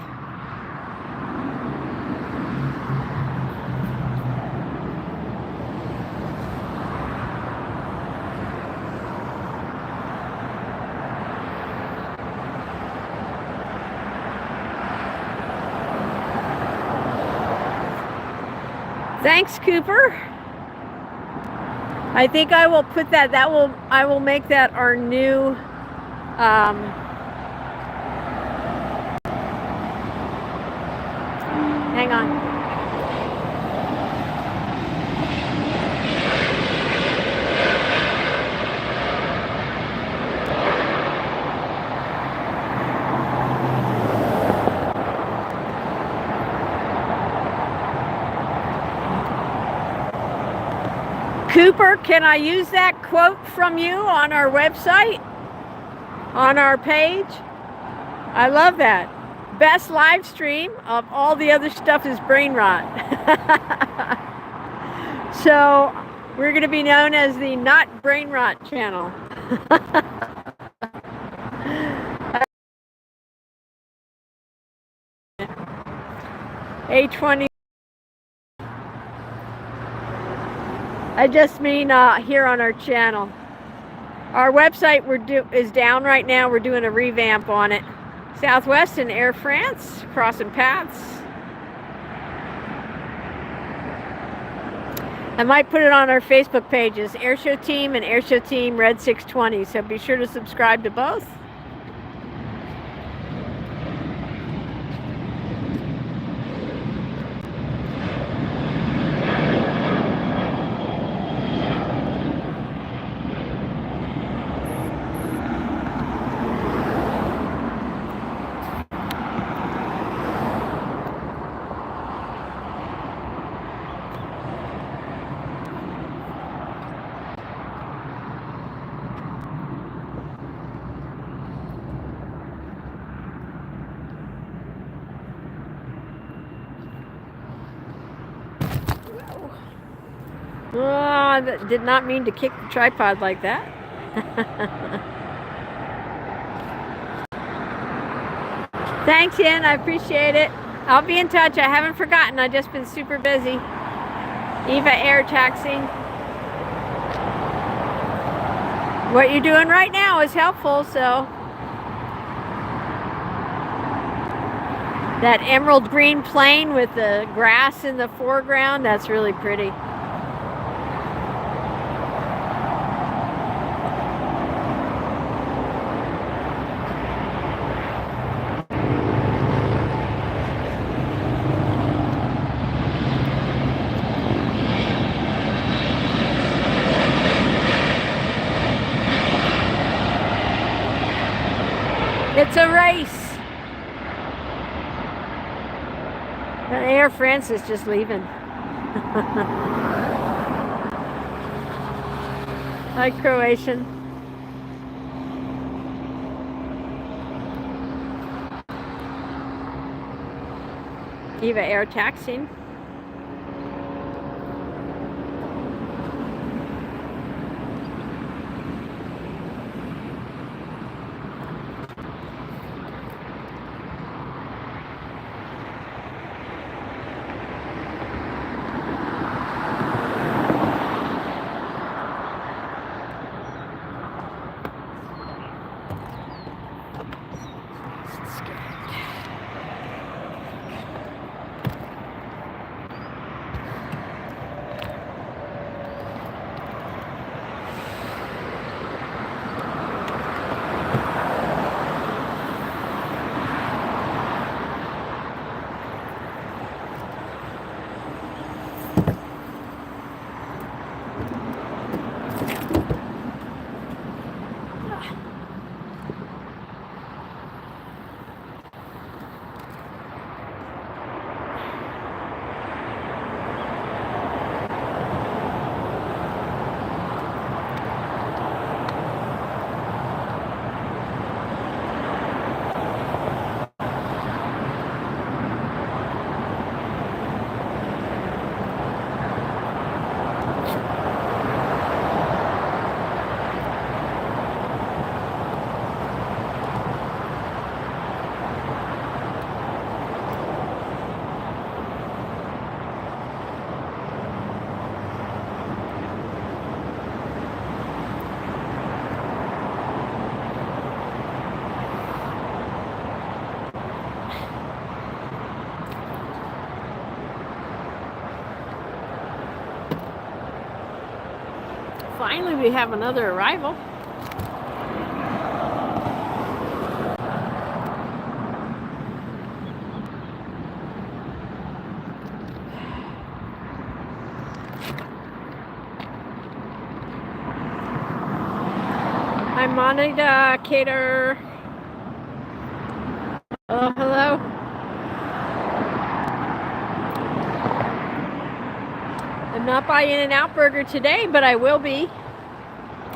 Thanks, Cooper. I think I will put that. I will make that our new. Hang on. Cooper, can I use that quote from you on our website? On our page? I love that. Best live stream of all the other stuff is brain rot. So we're going to be known as the Not Brain Rot channel. A20. I just mean here on our channel. Our website is down right now. We're doing a revamp on it. Southwest and Air France, crossing paths. I might put it on our Facebook pages, AirshowTeam and AirshowTeam Red 620. So be sure to subscribe to both. Oh, I did not mean to kick the tripod like that. Thanks, Yen. I appreciate it. I'll be in touch. I haven't forgotten. I've just been super busy. Eva air taxiing. What you're doing right now is helpful, so. That emerald green plane with the grass in the foreground, that's really pretty. It's a race. But Air France is just leaving. Hi, Croatian. Eva air taxiing. Finally, we have another arrival. Hi, Monica Cater. Oh, hello. I'm not by In-N-Out Burger today, but I will be.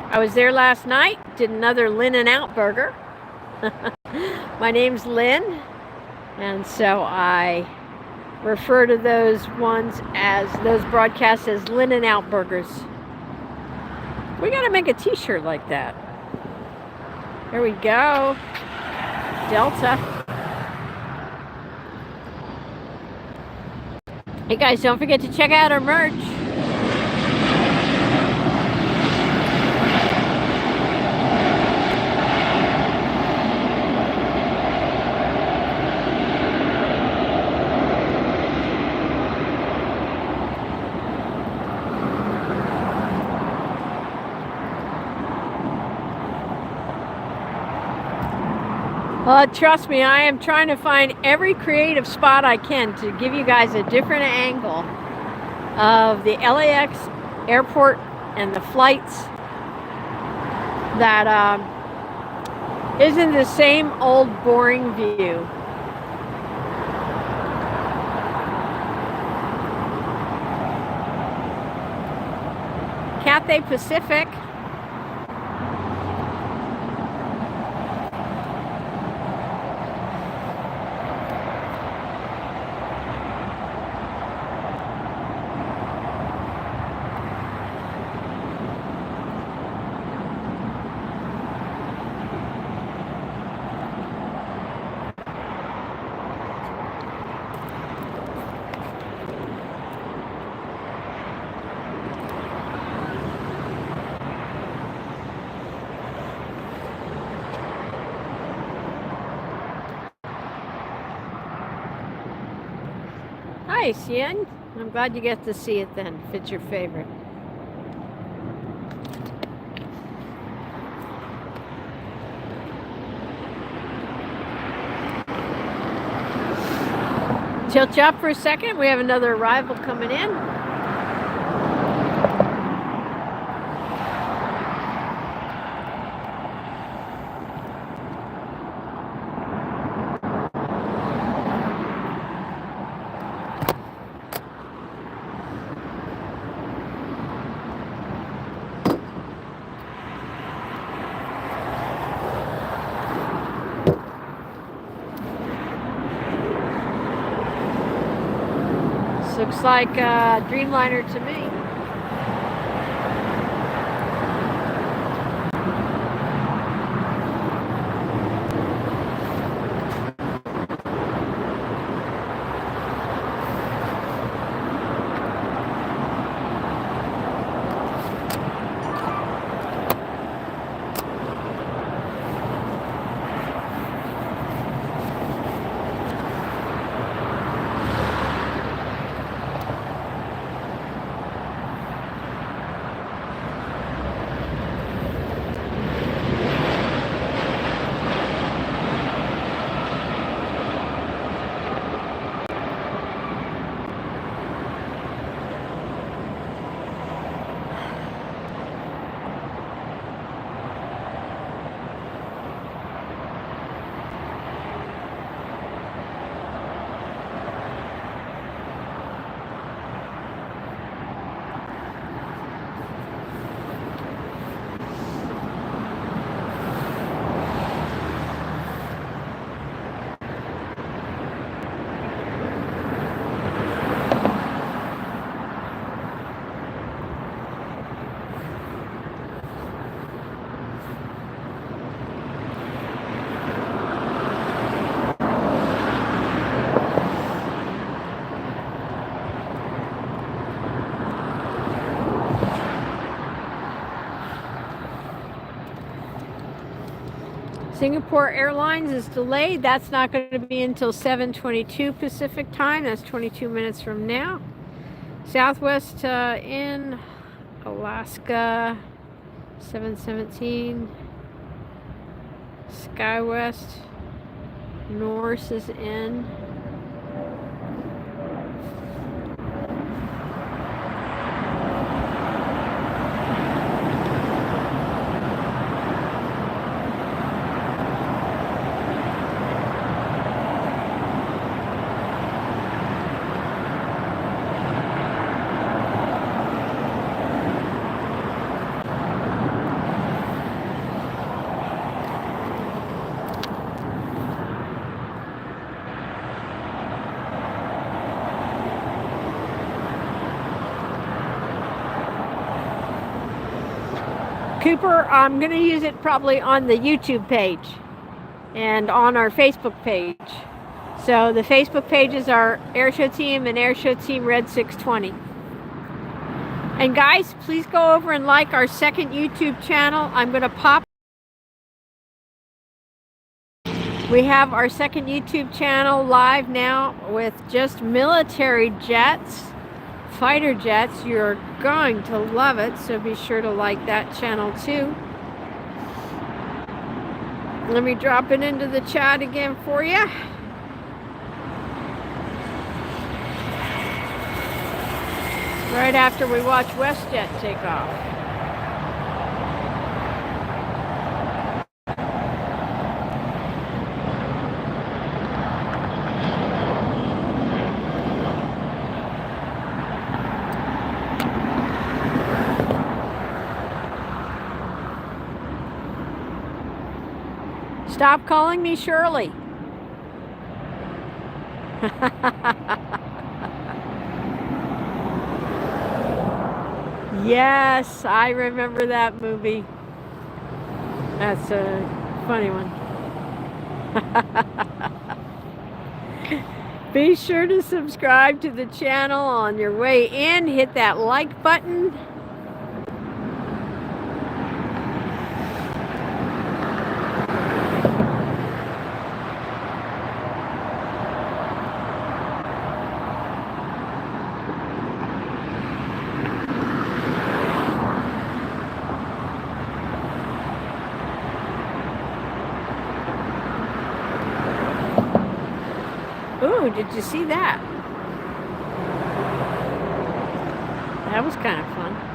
I was there last night, did another Lynn and Out Burger. My name's Lynn, and so I refer to those broadcasts as Lynn and Out Burgers. We gotta make a t-shirt like that. There we go. Delta. Hey guys, don't forget to check out our merch. Trust me, I am trying to find every creative spot I can to give you guys a different angle of the LAX airport and the flights that isn't the same old boring view. Cathay Pacific. Nice, Yen. I'm glad you get to see it then, if it's your favorite. Tilt you up for a second. We have another arrival coming in. Looks like Dreamliner to me. Singapore Airlines is delayed. That's not going to be until 7:22 Pacific time. That's 22 minutes from now. Southwest in Alaska 717. SkyWest. Norse is in. Cooper, I'm going to use it probably on the YouTube page and on our Facebook page. So the Facebook pages are AirshowTeam and AirshowTeam Red 620. And guys, please go over and like our second YouTube channel. I'm going to pop. We have our second YouTube channel live now with just military jets. Fighter jets. You're going to love it, so be sure to like that channel too. Let me drop it into the chat again for you. Right after we watch WestJet take off. Stop calling me Shirley. Yes, I remember that movie. That's a funny one. Be sure to subscribe to the channel on your way in. Hit that like button. Ooh, did you see that? That was kind of fun.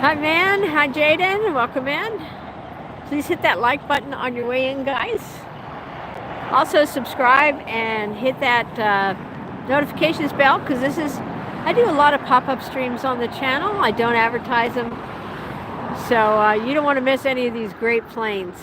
Hi, man. Hi, Jaden. Welcome in. Please hit that like button on your way in, guys. Also, subscribe and hit that notifications bell, because I do a lot of pop-up streams on the channel. I don't advertise them. So you don't want to miss any of these great planes.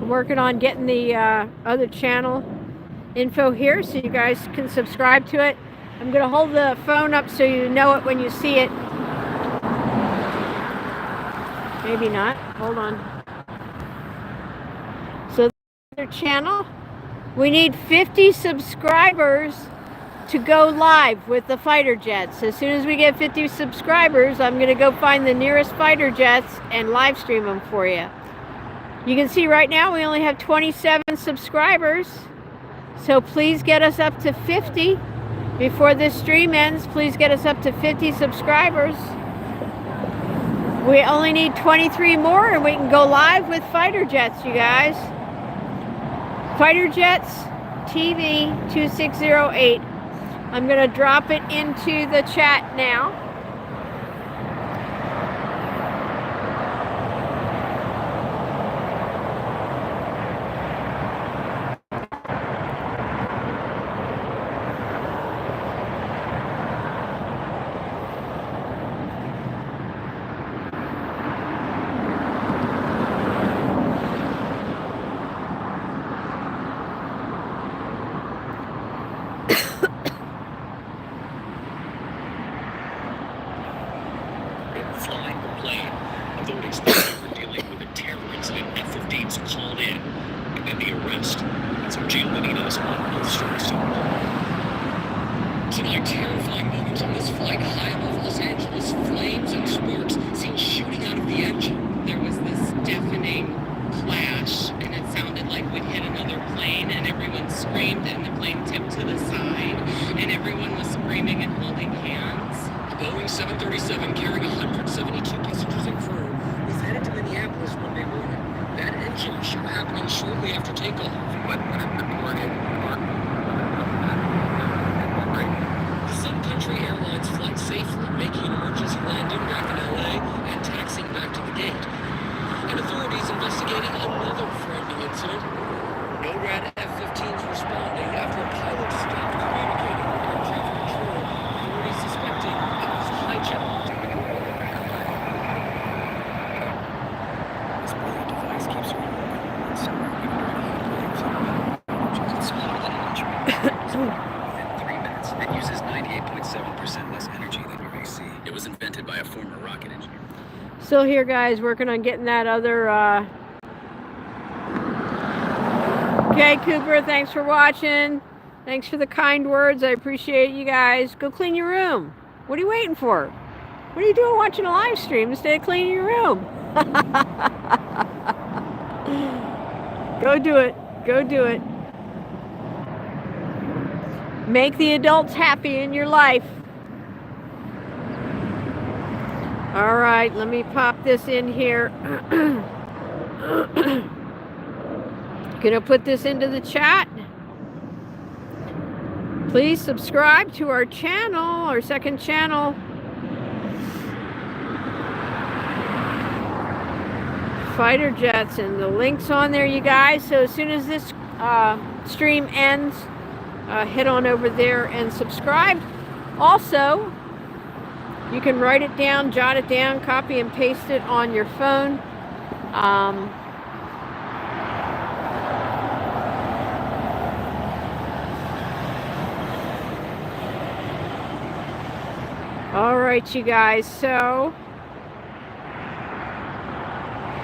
Working on getting the other channel info here so you guys can subscribe to it. I'm going to hold the phone up so you know it when you see it. Maybe not. Hold on. So the other channel, we need 50 subscribers to go live with the fighter jets. As soon as we get 50 subscribers, I'm going to go find the nearest fighter jets and live stream them for you. You can see right now we only have 27 subscribers, so please get us up to 50 before this stream ends. Please get us up to 50 subscribers. We only need 23 more and we can go live with fighter jets, you guys. Fighter Jets TV 2608. I'm going to drop it into the chat now. Still here, guys, working on getting that other Okay, Cooper, thanks for watching. Thanks for the kind words. I appreciate you guys. Go clean your room. What are you waiting for? What are you doing watching a live stream instead of cleaning your room? Go do it. Go do it. Make the adults happy in your life. All right, let me pop this in here. Gonna put this into the chat. Please subscribe to our channel, our second channel. fighter jets, and the link's on there, you guys. So as soon as this stream ends, head on over there and subscribe. Also, you can write it down, jot it down, copy and paste it on your phone. All right, you guys, so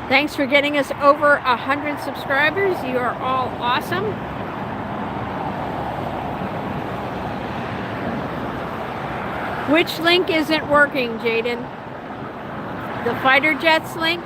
thanks for getting us over 100 subscribers. You are all awesome. Which link isn't working, Jaden? The fighter jets link?